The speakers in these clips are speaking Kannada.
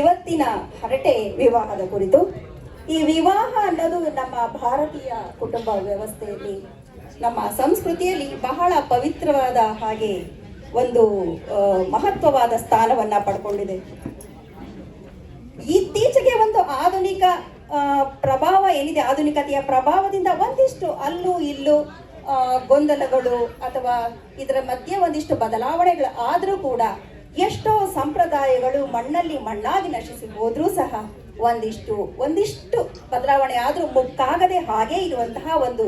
ಇವತ್ತಿನ ಹರಟೆ ವಿವಾಹದ ಕುರಿತು. ಈ ವಿವಾಹ ಅನ್ನೋದು ನಮ್ಮ ಭಾರತೀಯ ಕುಟುಂಬ ವ್ಯವಸ್ಥೆಯಲ್ಲಿ, ನಮ್ಮ ಸಂಸ್ಕೃತಿಯಲ್ಲಿ ಬಹಳ ಪವಿತ್ರವಾದ ಹಾಗೆ ಒಂದು ಮಹತ್ವವಾದ ಸ್ಥಾನವನ್ನ ಪಡ್ಕೊಂಡಿದೆ. ಇತ್ತೀಚೆಗೆ ಒಂದು ಆಧುನಿಕ ಪ್ರಭಾವ ಏನಿದೆ, ಆಧುನಿಕತೆಯ ಪ್ರಭಾವದಿಂದ ಒಂದಿಷ್ಟು ಅಲ್ಲೂ ಇಲ್ಲೂ ಗೊಂದಲಗಳು ಅಥವಾ ಇದರ ಮಧ್ಯೆ ಒಂದಿಷ್ಟು ಬದಲಾವಣೆಗಳು ಆದರೂ ಕೂಡ ಎಷ್ಟೋ ಸಂಪ್ರದಾಯಗಳು ಮಣ್ಣಲ್ಲಿ ಮಣ್ಣಾಗಿ ನಶಿಸಿ ಹೋದ್ರೂ ಸಹ ಒಂದಿಷ್ಟು ಬದಲಾವಣೆ ಆದರೂ ಮುಕ್ಕಾಗದೆ ಹಾಗೆ ಇರುವಂತಹ ಒಂದು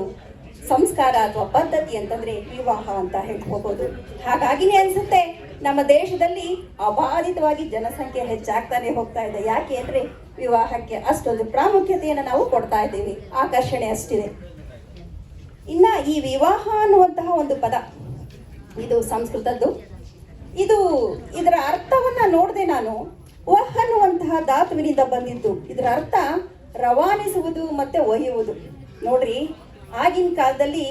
ಸಂಸ್ಕಾರ ಅಥವಾ ಪದ್ಧತಿ ಅಂತಂದ್ರೆ ವಿವಾಹ ಅಂತ ಹೇಳ್ಕೋಬಹುದು. ಹಾಗಾಗಿನೇ ಅನ್ಸುತ್ತೆ ನಮ್ಮ ದೇಶದಲ್ಲಿ ಅಬಾಧಿತವಾಗಿ ಜನಸಂಖ್ಯೆ ಹೆಚ್ಚಾಗ್ತಾನೆ ಹೋಗ್ತಾ ಇದೆ. ಯಾಕೆ ಅಂದ್ರೆ ವಿವಾಹಕ್ಕೆ ಅಷ್ಟೊಂದು ಪ್ರಾಮುಖ್ಯತೆಯನ್ನು ನಾವು ಕೊಡ್ತಾ ಇದ್ದೀವಿ, ಆಕರ್ಷಣೆ ಅಷ್ಟಿದೆ. ಇನ್ನ ಈ ವಿವಾಹ ಅನ್ನುವಂತಹ ಒಂದು ಪದ ಇದು ಸಂಸ್ಕೃತದ್ದು. ಇದರ ಅರ್ಥವನ್ನ ನೋಡದೆ ನಾನು ವಹ್ ಅನ್ನುವಂತಹ ಧಾತುವಿನಿಂದ ಬಂದಿದ್ದು. ಇದರ ಅರ್ಥ ರವಾನಿಸುವುದು ಮತ್ತೆ ಒಯ್ಯುವುದು. ನೋಡ್ರಿ, ಆಗಿನ ಕಾಲದಲ್ಲಿ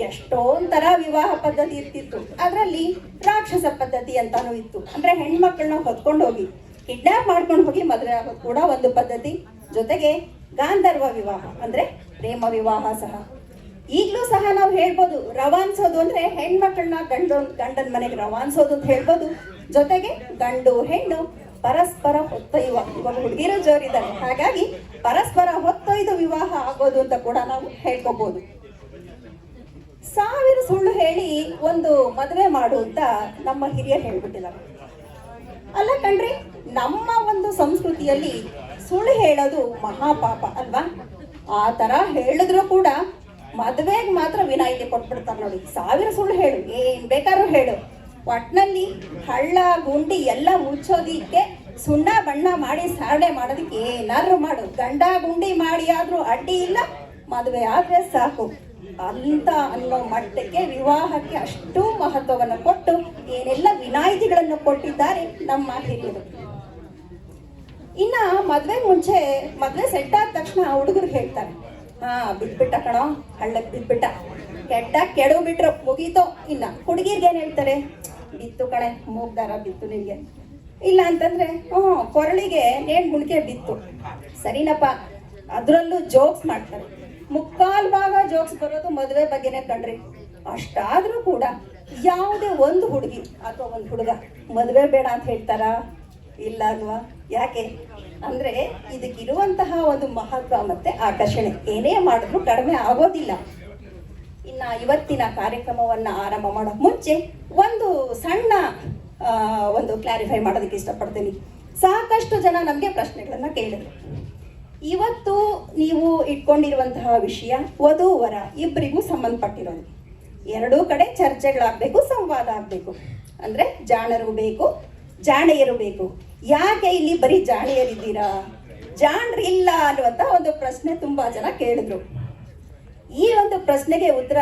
ಎಷ್ಟೊಂಥರ ವಿವಾಹ ಪದ್ಧತಿ ಇರ್ತಿತ್ತು. ಅದರಲ್ಲಿ ರಾಕ್ಷಸ ಪದ್ಧತಿ ಅಂತಾನು ಇತ್ತು. ಅಂದ್ರೆ ಹೆಣ್ಮಕ್ಳನ್ನ ಹೊತ್ಕೊಂಡು ಹೋಗಿ ಕಿಡ್ನಾಪ್ ಮಾಡ್ಕೊಂಡು ಹೋಗಿ ಮದುವೆ ಆಗೋದು ಕೂಡ ಒಂದು ಪದ್ಧತಿ. ಜೊತೆಗೆ ಗಾಂಧರ್ವ ವಿವಾಹ ಅಂದ್ರೆ ಪ್ರೇಮ ವಿವಾಹ ಸಹ ಈಗಲೂ ಸಹ ನಾವು ಹೇಳ್ಬೋದು. ರವಾನಿಸೋದು ಅಂದ್ರೆ ಹೆಣ್ಮಕ್ಳನ್ನ ಗಂಡನ ಮನೆಗೆ ರವಾನಿಸೋದು ಅಂತ ಹೇಳ್ಬೋದು. ಜೊತೆಗೆ ಗಂಡು ಹೆಣ್ಣು ಪರಸ್ಪರ ಹೊತ್ತೊಯ್ಯುವ, ಇವಾಗ ಹುಡುಗಿರು ಜೋರಿದ್ದಾರೆ, ಹಾಗಾಗಿ ಪರಸ್ಪರ ಹೊತ್ತೊಯ್ದು ವಿವಾಹ ಆಗೋದು ಅಂತ ಕೂಡ ನಾವು ಹೇಳ್ಕೋಬಹುದು. 1000 ಸುಳ್ಳು ಹೇಳಿ ಒಂದು ಮದುವೆ ಮಾಡು ಅಂತ ನಮ್ಮ ಹಿರಿಯರು ಹೇಳ್ಬಿಟ್ಟಿದ್ದಾರೆ. ಅಲ್ಲ ಕಣ್ರಿ, ನಮ್ಮ ಒಂದು ಸಂಸ್ಕೃತಿಯಲ್ಲಿ ಸುಳ್ಳು ಹೇಳೋದು ಮಹಾಪಾಪ ಅಲ್ವಾ? ಆ ತರ ಹೇಳಿದ್ರು ಕೂಡ ಮದುವೆಗೆ ಮಾತ್ರ ವಿನಾಯಿತಿ ಕೊಟ್ಬಿಡ್ತಾರೆ ನೋಡಿ. 1000 ಸುಳ್ಳು ಹೇಳು, ಏನ್ ಬೇಕಾದ್ರೂ ಹೇಳು, ಒಟ್ನಲ್ಲಿ ಹಳ್ಳ ಗುಂಡಿ ಎಲ್ಲ ಮುಚ್ಚೋದಿಕ್ಕೆ ಸುಣ್ಣ ಬಣ್ಣ ಮಾಡಿ ಸಾರಣೆ ಮಾಡೋದಕ್ಕೆ ಏನಾದ್ರು ಮಾಡು, ಗಂಡ ಗುಂಡಿ ಮಾಡಿ ಆದ್ರೂ ಅಡ್ಡಿ ಇಲ್ಲ, ಮದುವೆ ಆದ್ರೆ ಸಾಕು ಅಂತ ಅನ್ನೋ ಮಟ್ಟಕ್ಕೆ ವಿವಾಹಕ್ಕೆ ಅಷ್ಟು ಮಹತ್ವವನ್ನು ಕೊಟ್ಟು ಏನೆಲ್ಲ ವಿನಾಯಿತಿಗಳನ್ನು ಕೊಟ್ಟಿದ್ದಾರೆ ನಮ್ಮ ಹಿರಿಯರು. ಇನ್ನ ಮದ್ವೆ ಮುಂಚೆ ಮದ್ವೆ ಸೆಟ್ ಆದ ತಕ್ಷಣ ಹುಡುಗರು ಹೇಳ್ತಾರೆ, ಬಿಟ್ಬಿಟ್ಟ ಕಣೋ, ಹಳ್ಳಕ್ ಬಿಟ್ಬಿಟ್ಟ, ಕೆಡು ಬಿಟ್ರು, ಮುಗೀತೋ. ಇನ್ನ ಹುಡುಗಿರ್ಗೆ ಏನ್ ಹೇಳ್ತಾರೆ, ಬಿತ್ತು ಕಣೆ, ಮೂಗ್ದಾರ ಬಿತ್ತು ನಿನ್ಗೆ, ಇಲ್ಲ ಅಂತಂದ್ರೆ ಕೊರಳಿಗೆ ನೇಣ್ ಗುಣಿಕೆ ಬಿತ್ತು, ಸರಿನಪ್ಪ. ಅದ್ರಲ್ಲೂ ಜೋಕ್ಸ್ ಮಾಡ್ತಾರೆ. ಮುಕ್ಕಾಲ್ ಭಾಗ ಜೋಕ್ಸ್ ಬರೋದು ಮದುವೆ ಬಗ್ಗೆನೇ ಕಣ್ರಿ. ಅಷ್ಟಾದ್ರೂ ಕೂಡ ಯಾವುದೇ ಒಂದು ಹುಡುಗಿ ಅಥವಾ ಒಂದು ಹುಡುಗ ಮದುವೆ ಬೇಡ ಅಂತ ಹೇಳ್ತಾರ? ಇಲ್ಲ ಅಲ್ವಾ? ಯಾಕೆ ಅಂದ್ರೆ ಇದಕ್ಕಿರುವಂತಹ ಒಂದು ಮಹತ್ವ ಮತ್ತೆ ಆಕರ್ಷಣೆ ಏನೇ ಮಾಡಿದ್ರು ಕಡಿಮೆ ಆಗೋದಿಲ್ಲ. ಇನ್ನ ಇವತ್ತಿನ ಕಾರ್ಯಕ್ರಮವನ್ನ ಆರಂಭ ಮಾಡೋಕ್ ಮುಂಚೆ ಒಂದು ಸಣ್ಣ ಒಂದು ಕ್ಲಾರಿಫೈ ಮಾಡೋದಕ್ಕೆ ಇಷ್ಟಪಡ್ತೀನಿ. ಸಾಕಷ್ಟು ಜನ ನಮಗೆ ಪ್ರಶ್ನೆಗಳನ್ನ ಕೇಳಿದ್ರು. ಇವತ್ತು ನೀವು ಇಟ್ಕೊಂಡಿರುವಂತಹ ವಿಷಯ ವಧು ವರ ಇಬ್ಬರಿಗೂ ಸಂಬಂಧಪಟ್ಟಿರೋದು. ಎರಡೂ ಕಡೆ ಚರ್ಚೆಗಳಾಗಬೇಕು, ಸಂವಾದ ಆಗಬೇಕು. ಅಂದ್ರೆ ಜಾಣರು ಬೇಕು, ಜಾಣೆಯರು ಬೇಕು. ಯಾಕೆ ಇಲ್ಲಿ ಬರೀ ಜಾಣೆಯರಿದ್ದೀರಾ, ಜಾಣರು ಇಲ್ಲ ಅನ್ನುವಂತ ಒಂದು ಪ್ರಶ್ನೆ ತುಂಬಾ ಜನ ಕೇಳಿದ್ರು. ಈ ಒಂದು ಪ್ರಶ್ನೆಗೆ ಉತ್ತರ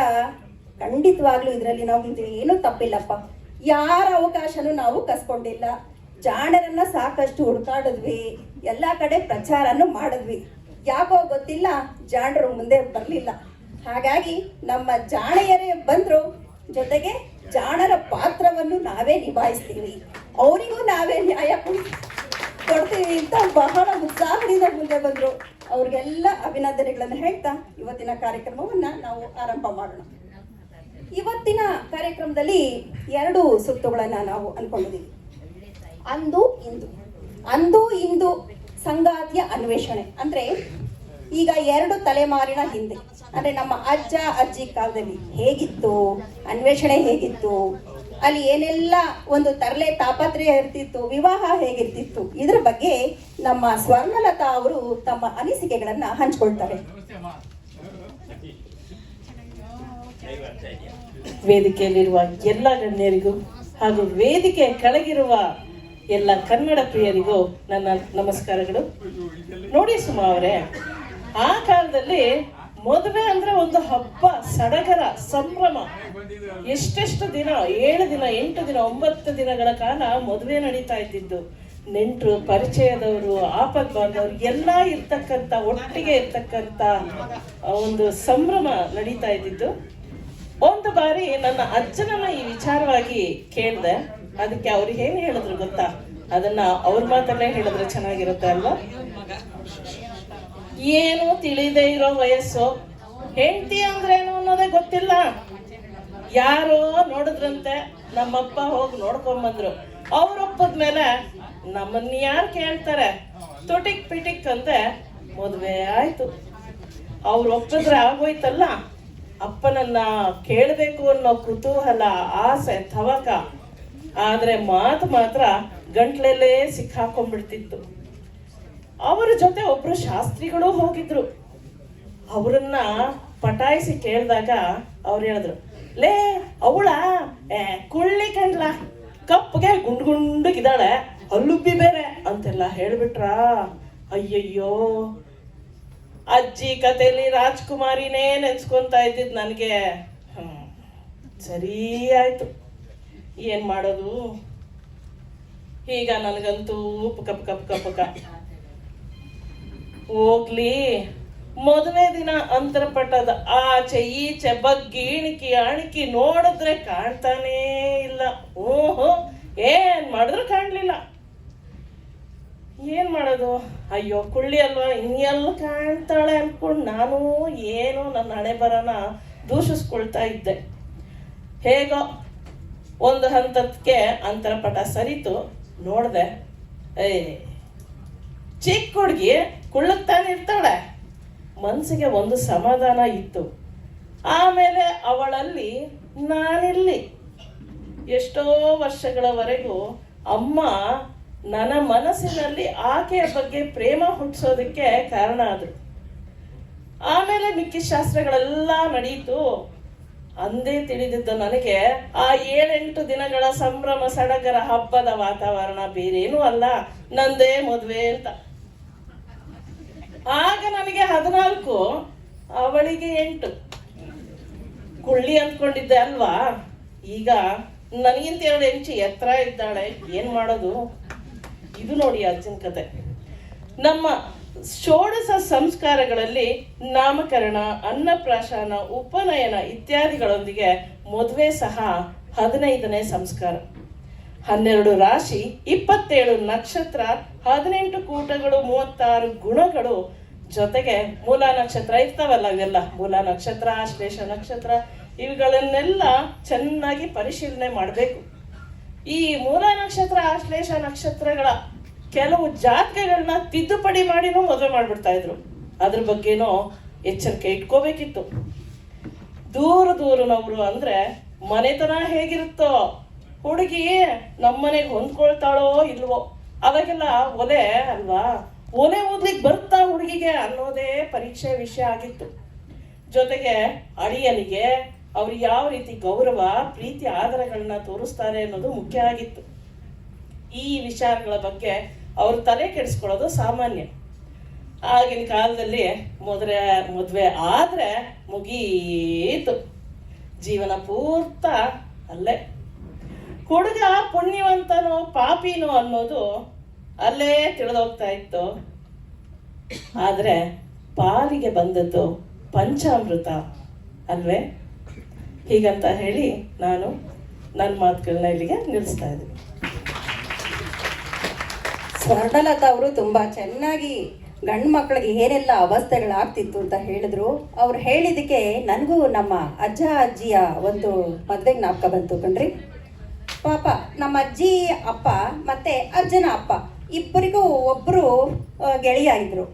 ಖಂಡಿತವಾಗ್ಲೂ ಇದರಲ್ಲಿ ನಮ್ದು ಏನೂ ತಪ್ಪಿಲ್ಲಪ್ಪ. ಯಾರ ಅವಕಾಶನೂ ನಾವು ಕಸ್ಕೊಂಡಿಲ್ಲ. ಜಾಣರನ್ನ ಸಾಕಷ್ಟು ಹುಡುಕಾಡಿದ್ವಿ, ಎಲ್ಲ ಕಡೆ ಪ್ರಚಾರನೂ ಮಾಡಿದ್ವಿ. ಯಾಕೋ ಗೊತ್ತಿಲ್ಲ, ಜಾಣರು ಮುಂದೆ ಬರಲಿಲ್ಲ. ಹಾಗಾಗಿ ನಮ್ಮ ಜಾಣೆಯರೇ ಬಂದ್ರು, ಜೊತೆಗೆ ಜಾಣರ ಪಾತ್ರವನ್ನು ನಾವೇ ನಿಭಾಯಿಸ್ತೀವಿ, ಅವರಿಗೂ ನಾವೇ ನ್ಯಾಯ ಕೊಡ್ತೀವಿ ಅಂತ ಬಹಳ ಉತ್ಸಾಹದಿಂದ ಮುಂದೆ ಬಂದ್ರು. ಅವ್ರಿಗೆಲ್ಲ ಅಭಿನಂದನೆಗಳನ್ನು ಹೇಳ್ತಾ ಇವತ್ತಿನ ಕಾರ್ಯಕ್ರಮವನ್ನ ನಾವು ಆರಂಭ ಮಾಡೋಣ. ಇವತ್ತಿನ ಕಾರ್ಯಕ್ರಮದಲ್ಲಿ 2 ಸುತ್ತುಗಳನ್ನ ನಾವು ಅನ್ಕೊಂಡಿದ್ದೀವಿ. ಅಂದು ಇಂದು ಸಂಗಾತಿಯ ಅನ್ವೇಷಣೆ. ಅಂದ್ರೆ ಈಗ 2 ತಲೆಮಾರಿನ ಹಿಂದೆ, ಅಂದ್ರೆ ನಮ್ಮ ಅಜ್ಜ ಅಜ್ಜಿ ಕಾಲದಲ್ಲಿ ಹೇಗಿತ್ತು ಅನ್ವೇಷಣೆ, ಹೇಗಿತ್ತು, ಅಲ್ಲಿ ಏನೆಲ್ಲ ಒಂದು ತರಲೆ ತಾಪತ್ರೆಯ ಇರ್ತಿತ್ತು, ವಿವಾಹ ಹೇಗಿರ್ತಿತ್ತು, ಇದ್ರ ಬಗ್ಗೆ ನಮ್ಮ ಸ್ವರ್ಣಲತಾ ಅವರು ತಮ್ಮ ಅನಿಸಿಕೆಗಳನ್ನ ಹಂಚ್ಕೊಳ್ತಾರೆ. ವೇದಿಕೆಯಲ್ಲಿರುವ ಎಲ್ಲ ಗಣ್ಯರಿಗೂ ಹಾಗೂ ವೇದಿಕೆ ಕೆಳಗಿರುವ ಎಲ್ಲ ಕನ್ನಡ ಪ್ರಿಯರಿಗೂ ನನ್ನ ನಮಸ್ಕಾರಗಳು. ನೋಡಿ ಸುಮಾ ಅವರೇ, ಆ ಕಾಲದಲ್ಲಿ ಮದುವೆ ಅಂದ್ರೆ ಒಂದು ಹಬ್ಬ, ಸಡಗರ, ಸಂಭ್ರಮ. ಎಷ್ಟೆಷ್ಟು ದಿನ, 7 ದಿನ, 8 ದಿನ, 9 ದಿನಗಳ ಕಾಲ ಮದುವೆ ನಡೀತಾ ಇದ್ದಿದ್ದು. ನೆಂಟರು, ಪರಿಚಯದವರು, ಆಪತ್ ಬಾಂಧವರು ಎಲ್ಲ ಇರ್ತಕ್ಕಂಥ, ಒಟ್ಟಿಗೆ ಇರ್ತಕ್ಕಂಥ ಒಂದು ಸಂಭ್ರಮ ನಡೀತಾ ಇದ್ದಿದ್ದು. ಒಂದು ಬಾರಿ ನನ್ನ ಅಜ್ಜನನ್ನ ಈ ವಿಚಾರವಾಗಿ ಕೇಳಿದೆ. ಅದಕ್ಕೆ ಅವ್ರು ಏನ್ ಹೇಳಿದ್ರು ಗೊತ್ತಾ? ಅದನ್ನ ಅವ್ರ ಮಾತಲ್ಲೇ ಹೇಳಿದ್ರೆ ಚೆನ್ನಾಗಿರುತ್ತೆ ಅಲ್ವಾ? ಏನು ತಿಳಿದೇ ಇರೋ ವಯಸ್ಸು, ಹೆಂಡತಿ ಅಂದ್ರೇನು ಅನ್ನೋದೇ ಗೊತ್ತಿಲ್ಲ. ಯಾರೋ ನೋಡಿದ್ರಂತೆ, ನಮ್ಮಪ್ಪ ಹೋಗಿ ನೋಡ್ಕೊಂಬಂದ್ರು. ಅವ್ರ ಒಪ್ಪದ್ಮೇಲೆ ನಮ್ಮನ್ನ ಯಾರು ಕೇಳ್ತಾರೆ? ತುಟಿಕ್ ಪಿಟಿಕ್ ಅಂತೆ ಮದುವೆ ಆಯ್ತು. ಅವ್ರು ಒಪ್ಪಿದ್ರೆ ಆಗೋಯ್ತಲ್ಲ. ಅಪ್ಪನನ್ನ ಕೇಳಬೇಕು ಅನ್ನೋ ಕುತೂಹಲ, ಆಸೆ, ತವಕ. ಆದ್ರೆ ಮಾತು ಮಾತ್ರ ಗಂಟ್ಲಲ್ಲೇ ಸಿಕ್ಕಾಕೊಂಡ್ಬಿಡ್ತಿತ್ತು. ಅವರ ಜೊತೆ ಒಬ್ರು ಶಾಸ್ತ್ರಿಗಳು ಹೋಗಿದ್ರು. ಅವರನ್ನ ಪಟಾಯಿಸಿ ಕೇಳಿದಾಗ ಅವ್ರು ಹೇಳಿದ್ರು, ಲೇ ಅವಳ ಕುಳ್ಳಿ ಕಂಡ್ಲ, ಕಪ್ಪಗೆ ಗುಂಡು ಗುಂಡಗಿದ್ದಾಳೆ, ಅಲ್ಲುಬ್ಬಿ ಬೇರೆ ಅಂತೆಲ್ಲ ಹೇಳ್ಬಿಟ್ರಾ. ಅಯ್ಯಯ್ಯೋ, ಅಜ್ಜಿ ಕಥೆಯಲ್ಲಿ ರಾಜ್ಕುಮಾರಿನೇ ನೆನ್ಸ್ಕೊಂತ ಇದ್ದಿದ್ ನನಗೆ. ಸರಿ ಆಯ್ತು, ಏನ್ ಮಾಡೋದು? ಈಗ ನನಗಂತೂ ಪುಕ ಹೋಗ್ಲಿ. ಮದುವೆ ದಿನ ಅಂತರಪಟ್ಟದ ಆಚೆ ಈಚೆ ಬಗ್ಗಿ ಇಣಿಕಿ ಅಣಿಕಿ ನೋಡಿದ್ರೆ ಕಾಣ್ತಾನೇ ಇಲ್ಲ. ಓಹೋ, ಏನ್ ಮಾಡಿದ್ರು ಕಾಣ್ಲಿಲ್ಲ. ಏನ್ ಮಾಡೋದು? ಅಯ್ಯೋ ಕುಳ್ಳಿ ಅಲ್ವಾ, ಇನ್ನೆಲ್ಲ ಕಾಣ್ತಾಳೆ ಅನ್ಕೊಂಡು ನಾನು ಏನೋ ನನ್ನ ಹಣೆ ಬರನ ದೂಷಿಸ್ಕೊಳ್ತಾ ಇದ್ದೆ. ಹೇಗೋ ಒಂದು ಹಂತಕ್ಕೆ ಅಂತರಪಟ ಸರಿತು. ನೋಡ್ದೆ, ಚಿಕ್ಕ ಹುಡುಗಿ ಕುಳ್ಳಕ್ತಾನೆ ಇರ್ತಾಳೆ. ಮನ್ಸಿಗೆ ಒಂದು ಸಮಾಧಾನ ಇತ್ತು. ಆಮೇಲೆ ಅವಳಲ್ಲಿ ನಾನಿಲ್ಲಿ. ಎಷ್ಟೋ ವರ್ಷಗಳವರೆಗೂ ಅಮ್ಮ ನನ್ನ ಮನಸ್ಸಿನಲ್ಲಿ ಆಕೆಯ ಬಗ್ಗೆ ಪ್ರೇಮ ಹುಟ್ಟಿಸೋದಕ್ಕೆ ಕಾರಣ ಆದ್ರು. ಆಮೇಲೆ ಮಿಕ್ಕಿ ಶಾಸ್ತ್ರಗಳೆಲ್ಲ ನಡೀತು. ಅಂದೇ ತಿಳಿದಿದ್ದ ನನಗೆ ಆ 7-8 ದಿನಗಳ ಸಂಭ್ರಮ ಸಡಗರ ಹಬ್ಬದ ವಾತಾವರಣ ಬೇರೇನೂ ಅಲ್ಲ, ನಂದೇ ಮದುವೆ ಅಂತ. ಆಗ ನನಗೆ 14, ಅವಳಿಗೆ 8. ಕುಳ್ಳಿ ಅಂದ್ಕೊಂಡಿದ್ದೆ ಅಲ್ವಾ? ಈಗ ನನಗಿಂತ 2 ಇಂಚು ಎತ್ತರ ಇದ್ದಾಳೆ. ಏನ್ ಮಾಡೋದು? ಇದು ನೋಡಿ ಅಜ್ಜನ ಕತೆ. ನಮ್ಮ ಷೋಡಶ ಸಂಸ್ಕಾರಗಳಲ್ಲಿ ನಾಮಕರಣ, ಅನ್ನಪ್ರಾಶನ, ಉಪನಯನ ಇತ್ಯಾದಿಗಳೊಂದಿಗೆ ಮದುವೆ ಸಹ 15ನೇ ಸಂಸ್ಕಾರ. 12 ರಾಶಿ, 27 ನಕ್ಷತ್ರ, 18 ಕೂಟಗಳು, 36 ಗುಣಗಳು, ಜೊತೆಗೆ ಮೂಲ ನಕ್ಷತ್ರ ಇರ್ತಾವಲ್ಲ, ಇವೆಲ್ಲ ಮೂಲ ನಕ್ಷತ್ರ, ಆಶ್ಲೇಷ ನಕ್ಷತ್ರ, ಇವುಗಳನ್ನೆಲ್ಲ ಚೆನ್ನಾಗಿ ಪರಿಶೀಲನೆ ಮಾಡಬೇಕು. ಈ ಮೂಲ ನಕ್ಷತ್ರ, ಆಶ್ಲೇಷ ನಕ್ಷತ್ರಗಳ ಕೆಲವು ಜಾತಕಗಳನ್ನ ತಿದ್ದುಪಡಿ ಮಾಡಿನೂ ಮದುವೆ ಮಾಡ್ಬಿಡ್ತಾ ಇದ್ರು. ಅದ್ರ ಬಗ್ಗೆನೂ ಎಚ್ಚರಿಕೆ ಇಟ್ಕೋಬೇಕಿತ್ತು. ದೂರನವರು ಅಂದ್ರೆ ಮನೆತನ ಹೇಗಿರುತ್ತೋ, ಹುಡುಗಿ ನಮ್ಮನೆಗೆ ಹೊಂದ್ಕೊಳ್ತಾಳೋ ಇಲ್ವೋ, ಅವಾಗೆಲ್ಲ ಒಲೆ ಅಲ್ವಾ, ಒಲೆ ಓದ್ಲಿಕ್ಕೆ ಬರ್ತಾ ಹುಡುಗಿಗೆ ಅನ್ನೋದೇ ಪರೀಕ್ಷೆ ವಿಷಯ ಆಗಿತ್ತು. ಜೊತೆಗೆ ಅಳಿಯನಿಗೆ ಅವ್ರು ಯಾವ ರೀತಿ ಗೌರವ, ಪ್ರೀತಿ, ಆದರಗಳನ್ನ ತೋರಿಸ್ತಾರೆ ಅನ್ನೋದು ಮುಖ್ಯ ಆಗಿತ್ತು. ಈ ವಿಚಾರಗಳ ಬಗ್ಗೆ ಅವರು ತಲೆ ಕೆಡಿಸ್ಕೊಳ್ಳೋದು ಸಾಮಾನ್ಯ. ಆಗಿನ ಕಾಲದಲ್ಲಿ ಮದುವೆ ಆದ್ರೆ ಮುಗೀತು, ಜೀವನ ಪೂರ್ತ ಅಲ್ಲೇ. ಹುಡುಗ ಪುಣ್ಯವಂತನೋ ಪಾಪಿನೋ ಅನ್ನೋದು ಅಲ್ಲೇ ತಿಳಿದೋಗ್ತಾ ಇತ್ತು. ಆದ್ರೆ ಪಾಲಿಗೆ ಬಂದದ್ದು ಪಂಚಾಮೃತ ಅಲ್ವೇ? ಹೀಗಂತ ಹೇಳಿ ನಾನು ನನ್ನ ಮಾತುಗಳನ್ನ ಇಲ್ಲಿಗೆ ನಿಲ್ಲಿಸ್ತಾ ಇದ್ದೀನಿ. ಸ್ವರ್ಣಲತಾ ಅವರು ತುಂಬಾ ಚೆನ್ನಾಗಿ ಗಂಡು ಮಕ್ಕಳಿಗೆ ಏನೆಲ್ಲ ಅವಸ್ಥೆಗಳಾಗ್ತಿತ್ತು ಅಂತ ಹೇಳಿದ್ರು. ಅವ್ರು ಹೇಳಿದಕ್ಕೆ ನನಗೂ ನಮ್ಮ ಅಜ್ಜ ಅಜ್ಜಿಯ ಒಂದು ಮದುವೆ ಜ್ಞಾಪಕ ಬಂತು ಕಣ್ರಿ. ಪಾಪ ನಮ್ಮ ಅಜ್ಜಿ ಅಪ್ಪ ಮತ್ತೆ ಅಜ್ಜನ ಅಪ್ಪ ಇಬ್ಬರಿಗೂ ಒಬ್ಬರು ಗೆಳೆಯ ಇದ್ರು.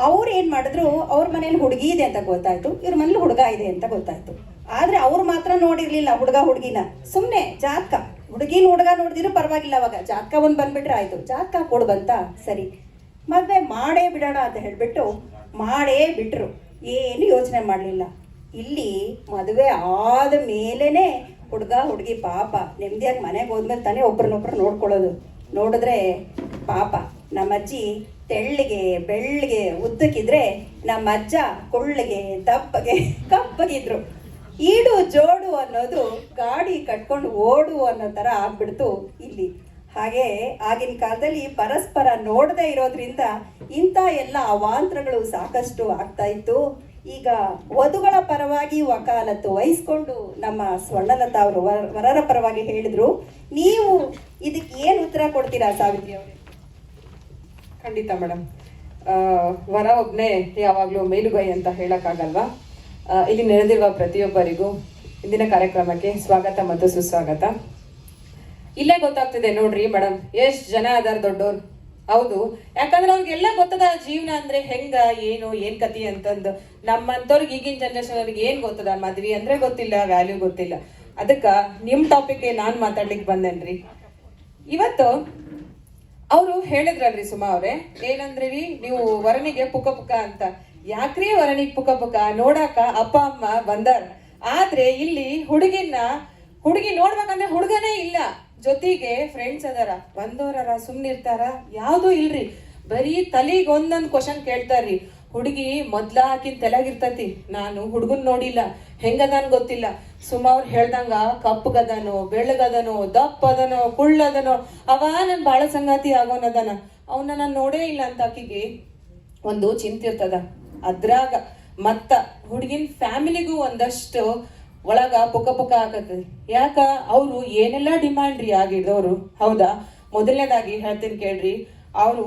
ಅವ್ರು ಏನು ಮಾಡಿದ್ರು, ಅವ್ರ ಮನೇಲಿ ಹುಡುಗಿ ಇದೆ ಅಂತ ಗೊತ್ತಾಯ್ತು, ಇವ್ರ ಮನೇಲಿ ಹುಡುಗ ಇದೆ ಅಂತ ಗೊತ್ತಾಯ್ತು. ಆದರೆ ಅವ್ರು ಮಾತ್ರ ನೋಡಿರ್ಲಿಲ್ಲ ಹುಡುಗಿನ. ಸುಮ್ಮನೆ ಜಾತಕ, ಹುಡುಗಿನ ಹುಡುಗ ನೋಡಿದ್ರು ಪರವಾಗಿಲ್ಲ, ಅವಾಗ ಜಾತಕ ಒಂದು ಬಂದ್ಬಿಟ್ರೆ ಆಯಿತು. ಜಾತಕ ಕೊಡು ಬಂತ, ಸರಿ ಮದುವೆ ಮಾಡೇ ಬಿಡೋಣ ಅಂತ ಹೇಳಿಬಿಟ್ಟು ಮಾಡೇ ಬಿಟ್ರು. ಏನು ಯೋಚನೆ ಮಾಡಲಿಲ್ಲ. ಇಲ್ಲಿ ಮದುವೆ ಆದ ಮೇಲೇ ಹುಡುಗ ಹುಡುಗಿ ಪಾಪ ನೆಮ್ಮದಿಯಾಗಿ ಮನೆಗೆ ಹೋದ್ಮೇಲೆ ತಾನೇ ಒಬ್ರನ್ನೊಬ್ರು ನೋಡ್ಕೊಳ್ಳೋದು. ನೋಡಿದ್ರೆ ಪಾಪ ನಮ್ಮ ಅಜ್ಜಿ ತೆಳ್ಳಿಗೆ ಬೆಳ್ಳಿಗೆ ಉದ್ದಕ್ಕಿದ್ರೆ, ನಮ್ಮ ಅಜ್ಜ ಕುಳ್ಳಿಗೆ ದಪ್ಪಗೆ ಕಪ್ಪಗಿದ್ರು. ಈಡು ಜೋಡು ಅನ್ನೋದು ಗಾಡಿ ಕಟ್ಕೊಂಡು ಓಡು ಅನ್ನೋ ಥರ ಆಗ್ಬಿಡ್ತು ಇಲ್ಲಿ. ಹಾಗೆ ಆಗಿನ ಕಾಲದಲ್ಲಿ ಪರಸ್ಪರ ನೋಡದೇ ಇರೋದ್ರಿಂದ ಇಂಥ ಎಲ್ಲ ಅವಾಂತರಗಳು ಸಾಕಷ್ಟು ಆಗ್ತಾ ಇತ್ತು. ಈಗ ವಧುಗಳ ಪರವಾಗಿ ವಕಾಲತ್ತು ವಹಿಸ್ಕೊಂಡು ನಮ್ಮ ಸ್ವರ್ಣಲತಾ ಅವರು ವರರ ಪರವಾಗಿ ಹೇಳಿದ್ರು. ನೀವು ಇದಕ್ಕೆ ಏನು ಉತ್ತರ ಕೊಡ್ತೀರಾ ಸಾವಿತ್ರಿ ಅವರೇ? ಖಂಡಿತ ಮೇಡಮ್. ವರ ಒಬ್ಬನೇ ಯಾವಾಗಲೂ ಮೇಲುಗೈ ಅಂತ ಹೇಳೋಕ್ಕಾಗಲ್ವಾ. ಇಲ್ಲಿ ನೆರೆದಿರುವ ಪ್ರತಿಯೊಬ್ಬರಿಗೂ ಇಂದಿನ ಕಾರ್ಯಕ್ರಮಕ್ಕೆ ಸ್ವಾಗತ ಮತ್ತು ಸುಸ್ವಾಗತ. ಇಲ್ಲೇ ಗೊತ್ತಾಗ್ತಿದೆ ನೋಡ್ರಿ ಮೇಡಮ್, ಎಷ್ಟು ಜನ ಅದಾರ ದೊಡ್ಡೋರು. ಹೌದು, ಯಾಕಂದ್ರೆ ಅವ್ರಿಗೆಲ್ಲ ಗೊತ್ತದ ಜೀವನ ಅಂದ್ರೆ ಹೆಂಗ ಏನು ಏನ್ ಕತಿ ಅಂತಂದು. ನಮ್ಮಂತವ್ರಿಗೆ ಈಗಿನ ಜನರೇಷನ್ ಅವ್ರಿಗೆ ಏನ್ ಗೊತ್ತದ, ಮದ್ವಿ ಅಂದ್ರೆ ಗೊತ್ತಿಲ್ಲ, ವ್ಯಾಲ್ಯೂ ಗೊತ್ತಿಲ್ಲ. ಅದಕ್ಕ ನಿಮ್ ಟಾಪಿಕ್ಗೆ ನಾನ್ ಮಾತಾಡ್ಲಿಕ್ಕೆ ಬಂದೇನ್ರಿ ಇವತ್ತು. ಅವರು ಹೇಳಿದ್ರಲ್ರಿ ಸುಮಾ ಅವ್ರೆ, ಏನಂದ್ರಿ ನೀವು ವರನಿಗೆ ಪುಕ ಪುಕ ಅಂತ. ಯಾಕ್ರಿ ವರನಿಗೆ ಪುಕ ಪುಕ? ನೋಡಾಕ ಅಪ್ಪ ಅಮ್ಮ ಬಂದಾರ, ಆದ್ರೆ ಇಲ್ಲಿ ಹುಡುಗಿ ನೋಡ್ಬೇಕಂದ್ರೆ ಹುಡುಗನೇ ಇಲ್ಲ, ಜೊತೆಗೆ ಫ್ರೆಂಡ್ಸ್ ಅದಾರ, ಬಂದವರಾರ ಸುಮ್ನಿರ್ತಾರ? ಯಾವ್ದು ಇಲ್ರಿ. ಬರೀ ತಲೆಗೆ ಒಂದೊಂದ್ ಕ್ವಶನ್ ಕೇಳ್ತಾರ್ರಿ. ಹುಡುಗಿ ಮೊದ್ಲ ಹಾಕಿನ ತಲೆಗಿರ್ತತಿ, ನಾನು ಹುಡುಗನ್ ನೋಡಿಲ್ಲ, ಹೆಂಗದಾನ್ ಗೊತ್ತಿಲ್ಲ. ಸುಮಾ ಅವ್ರು ಹೇಳ್ದಂಗ ಕಪ್ಪಗದನೋ, ಬೆಳ್ಳಗದನೋ, ದಪ್ಪ ಅದನೋ, ಕುಳ್ಳದನೋ, ಅವ ನನ್ ಬಾಳ ಸಂಗಾತಿ ಆಗೋನದನ, ಅವನ್ನ ನಾನು ನೋಡೇ ಇಲ್ಲ ಅಂತ ಆಕಿಗೆ ಒಂದು ಚಿಂತಿರ್ತದ. ಅದ್ರಾಗ ಮತ್ತ ಹುಡುಗಿನ ಫ್ಯಾಮಿಲಿಗೂ ಒಂದಷ್ಟು ಒಳಗ ಪುಕ ಪುಕ ಆಗತ್ತದ. ಯಾಕ ಅವ್ರು ಏನೆಲ್ಲಾ ಡಿಮ್ಯಾಂಡ್ ರೀ ಆಗಿದ್ದವ್ರು. ಹೌದಾ? ಮೊದಲನೇದಾಗಿ ಹೇಳ್ತೀನಿ ಕೇಳ್ರಿ, ಅವರು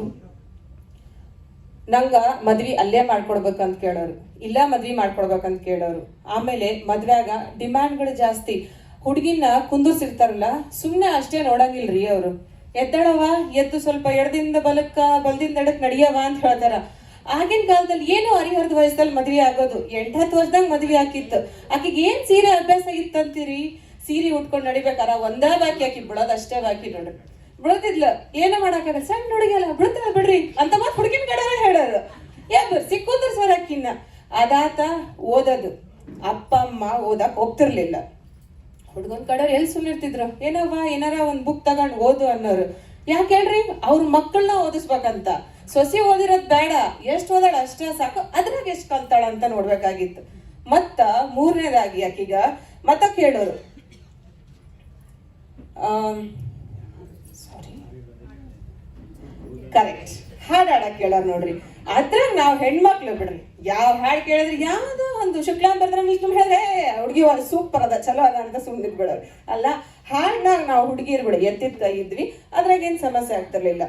ನಂಗ ಮದ್ವಿ ಅಲ್ಲೇ ಮಾಡ್ಕೊಡ್ಬೇಕಂತ ಕೇಳೋರು, ಇಲ್ಲ ಮದ್ವಿ ಮಾಡ್ಕೊಡ್ಬೇಕಂತ ಕೇಳೋರು. ಆಮೇಲೆ ಮದ್ವ್ಯಾಗ ಡಿಮ್ಯಾಂಡ್ಗಳು ಜಾಸ್ತಿ. ಹುಡುಗಿನ ಕುಂದರ್ಸಿರ್ತಾರಲ್ಲ, ಸುಮ್ನೆ ಅಷ್ಟೇ ನೋಡಂಗಿಲ್ರಿ ಅವರು. ಎದ್ದಳವ, ಎದ್ದು ಸ್ವಲ್ಪ ಎಡದಿಂದ ಬಲಕ್ಕ, ಬಲದಿಂದ ಎಡಕ್ ನಡಿಯವ ಅಂತ ಹೇಳ್ತಾರ. ಆಗಿನ ಕಾಲದಲ್ಲಿ ಏನು ಹರಿಹರದ ವಯಸ್ಸಲ್ಲಿ ಮದ್ವೆ ಆಗೋದು, 8-10 ವರ್ಷದಾಗ ಮದ್ವೆ ಹಾಕಿತ್ತು. ಆಕಿಗೆ ಏನ್ ಸೀರೆ ಅಭ್ಯಾಸ ಆಗಿತ್ತಂತೀರಿ? ಸೀರೆ ಉಟ್ಕೊಂಡು ನಡಿಬೇಕಾರ ಒಂದೇ ಬಾಕಿ ಹಾಕಿ ಬಿಡೋದು, ಅಷ್ಟೇ ಬಾಕಿ ನೋಡ್ರಿ. ಬಿಡೋದಿದ್ಲ, ಏನು ಮಾಡಾಕ ಸಣ್ಣ ಹುಡುಗಿಯಲ್ಲ ಬಿಡ್ತಾರ ಬಿಡ್ರಿ ಅಂತ ಮತ್ ಹುಡುಗಿನ ಕಡೆ ಹೇಳೋರು. ಸಿಕ್ಕುದ್ರ ಸರ್ ಅಕ್ಕಿನ್ನ. ಅದಾತ ಓದೋದು, ಅಪ್ಪ ಅಮ್ಮ ಓದಕ್ ಹೋಗ್ತಿರ್ಲಿಲ್ಲ. ಹುಡುಗನ್ ಕಡೆಯವ್ರು ಎಲ್ಲಿ ಸುಮ್ಮಿರ್ತಿದ್ರು, ಏನವ್ವ ಏನಾರ ಒಂದ್ ಬುಕ್ ತಗೊಂಡ್ ಓದು ಅನ್ನೋರು. ಯಾಕೆ ಹೇಳ್ರಿ? ಅವ್ರ ಮಕ್ಕಳನ್ನ ಓದಿಸ್ಬೇಕಂತ. ಸೊಸಿ ಓದಿರೋದ್ ಬೇಡ, ಎಷ್ಟ್ ಓದಾಳ ಅಷ್ಟೇ ಸಾಕು, ಅದ್ರಾಗ ಎಷ್ಟ್ ಕಲ್ತಾಳ ಅಂತ ನೋಡ್ಬೇಕಾಗಿತ್ತು. ಮತ್ತ ಮೂರನೇದಾಗಿ ಆಕಿಗ ಮತ ಕೇಳೋರು. ಕರೆಕ್ಟ್, ಹಾಡ್ ಹಾಡಕ್ ಕೇಳೋರು ನೋಡ್ರಿ. ಅದ್ರಾಗ ನಾವ್ ಹೆಣ್ಮಕ್ಳು ಬಿಡ್ರಿ, ಯಾವ ಹಾಡ್ ಕೇಳಿದ್ರಿ, ಯಾವ್ದೋ ಒಂದು ಶುಕ್ಲಾಂಬರಧರಂ ವಿಷ್ಣು ಹೇಳಿದ್ರೆ ಹುಡುಗಿ ಸೂಪರ್ ಅದ, ಚಲೋ ಅದ ಅಂತ ಸುಮ್ಮನೆ ಬಿಡೋರು. ಅಲ್ಲ, ಹಾಡ್ನಾಗ ನಾವು ಹುಡುಗಿರ್ ಬಿಡ ಎತ್ತಿದ ಕೈ ಇದ್ವಿ, ಅದ್ರಾಗ ಏನ್ ಸಮಸ್ಯೆ ಆಗ್ತಿರ್ಲಿಲ್ಲ.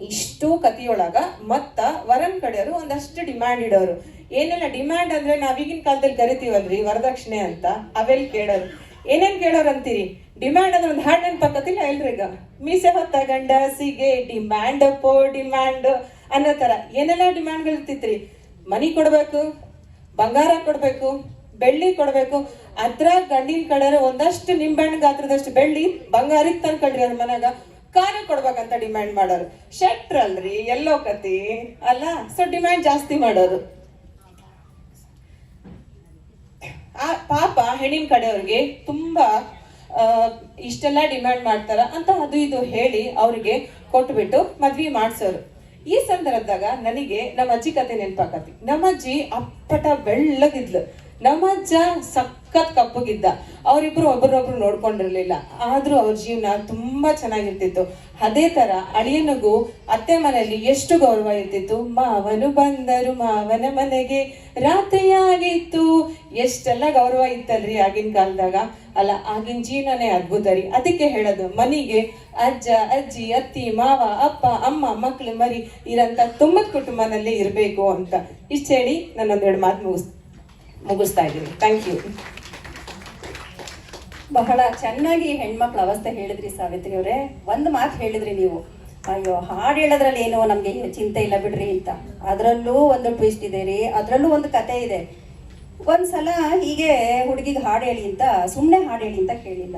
ಇಷ್ಟು ಕಥೆಯೊಳಗ ಮತ್ತ ವರನ್ ಕಡೆಯವರು ಒಂದಷ್ಟು ಡಿಮ್ಯಾಂಡ್ ಇಡೋರು. ಏನೆಲ್ಲ ಡಿಮ್ಯಾಂಡ್ ಅಂದ್ರೆ ನಾವೀಗಿನ ಕಾಲದಲ್ಲಿ ಕರಿತೀವಲ್ರಿ ವರದಕ್ಷಿಣೆ ಅಂತ, ಅವೆಲ್ ಕೇಳೋರು. ಏನೇನ್ ಕೇಳೋರು ಅಂತೀರಿ? ಡಿಮ್ಯಾಂಡ್ ಅಂದ್ರೆ ಒಂದು ಹಾಡ್ ನೆನ್ಪಕ್ಕತ್ತಿಲ್ಲ ಎಲ್ರಿಗ? ಮೀಸೆ ಹೊತ್ತ ಗಂಡಸಿಗೆ ಡಿಮ್ಯಾಂಡ್ ಪೋ ಡಿಮ್ಯಾಂಡ್ ಅನ್ನೋ ತರ ಏನೆಲ್ಲ ಡಿಮ್ಯಾಂಡ್ಗಳು ಇರ್ತಿತ್ರಿ. ಮನಿ ಕೊಡ್ಬೇಕು, ಬಂಗಾರ ಕೊಡ್ಬೇಕು, ಬೆಳ್ಳಿ ಕೊಡ್ಬೇಕು. ಅದ್ರಾಗ ಗಂಡಿನ ಕಡೆ ಒಂದಷ್ಟು ನಿಂಬೆಹಣ್ಣು ಗಾತ್ರದಷ್ಟು ಬೆಳ್ಳಿ ಬಂಗಾರ ತಂದ್ಕೊಳ್ರಿ ಅವ್ರ ಮನ್ಯಾಗ, ಕಾರು ಕೊಡ್ಬೇಕಂತ ಡಿಮ್ಯಾಂಡ್ ಮಾಡೋರು. ಶೆಟ್ರಲ್ರಿ, ಎಲ್ಲೋ ಕತಿ ಅಲ್ಲ. ಸೊ ಡಿಮ್ಯಾಂಡ್ ಜಾಸ್ತಿ ಮಾಡೋರು. ಆ ಪಾಪ ಹೆಣ್ಣಿನ ಕಡೆಯವ್ರಿಗೆ ತುಂಬಾ ಇಷ್ಟೆಲ್ಲ ಡಿಮ್ಯಾಂಡ್ ಮಾಡ್ತಾರ ಅಂತ ಅದು ಇದು ಹೇಳಿ ಅವ್ರಿಗೆ ಕೊಟ್ಬಿಟ್ಟು ಮದ್ವಿ ಮಾಡ್ಸೋರು. ಈ ಸಂದರ್ಭದಾಗ ನನಗೆ ನಮ್ಮ ಅಜ್ಜಿ ಕತೆ ನೆನ್ಪಾಕತಿ. ನಮ್ಮ ಅಜ್ಜಿ ಅಪ್ಪಟ ಬೆಳ್ಳಗಿದ್ಲು, ನಮ್ಮ ಅಜ್ಜ ಸಖತ್ ಕಪ್ಪಗಿದ್ದ. ಅವರಿಬ್ರು ಒಬ್ಬರೊಬ್ರು ನೋಡ್ಕೊಂಡಿರ್ಲಿಲ್ಲ, ಆದ್ರೂ ಅವ್ರ ಜೀವನ ತುಂಬಾ ಚೆನ್ನಾಗಿರ್ತಿತ್ತು. ಅದೇ ತರ ಅಳಿಯನಿಗೂ ಅತ್ತೆ ಮನೆಯಲ್ಲಿ ಎಷ್ಟು ಗೌರವ ಇರ್ತಿತ್ತು. ಮಾವನು ಬಂದರು ಮಾವನ ಮನೆಗೆ ರಾತ್ರಿಯಾಗಿತ್ತು, ಎಷ್ಟೆಲ್ಲ ಗೌರವ ಇತ್ತಲ್ರಿ ಆಗಿನ ಕಾಲದಾಗ. ಅಲ್ಲ, ಆಗಿನ ಜೀವನನೇ ಅದ್ಭುತ ರೀ. ಅದಕ್ಕೆ ಹೇಳೋದು, ಮನಿಗೆ ಅಜ್ಜ ಅಜ್ಜಿ ಅತ್ತಿ ಮಾವ ಅಪ್ಪ ಅಮ್ಮ ಮಕ್ಳು ಮರಿ ಇರಂತ ತುಂಬದ ಕುಟುಂಬನಲ್ಲೇ ಇರ್ಬೇಕು ಅಂತ ಇಷ್ಟ ಹೇಳಿ ನನ್ನೊಂದೆರಡು ಮಾತು ಮುಗಿಸ್ತಾ ಇದ್ದೀನಿ. Thank you. ಬಹಳ ಚೆನ್ನಾಗಿ ಹೆಣ್ಮಕ್ಳ ಅವಸ್ಥೆ ಹೇಳಿದ್ರಿ ಸಾವಿತ್ರಿ ಅವರೇ. ಒಂದು ಮಾತು ಹೇಳಿದ್ರಿ ನೀವು, ಅಯ್ಯೋ ಹಾಡು ಹೇಳೋದ್ರಲ್ಲಿ ಏನೋ ನಮ್ಗೆ ಚಿಂತೆ ಇಲ್ಲ ಬಿಡ್ರಿ ಅಂತ. ಅದರಲ್ಲೂ ಒಂದು ಟ್ವಿಸ್ಟ್ ಇದೆ ರೀ, ಅದರಲ್ಲೂ ಒಂದು ಕತೆ ಇದೆ. ಒಂದ್ಸಲ ಹೀಗೆ ಹುಡುಗಿಗೆ ಹಾಡು ಹೇಳಿ ಅಂತ, ಸುಮ್ಮನೆ ಹಾಡು ಹೇಳಿ ಅಂತ ಕೇಳಿಲ್ಲ.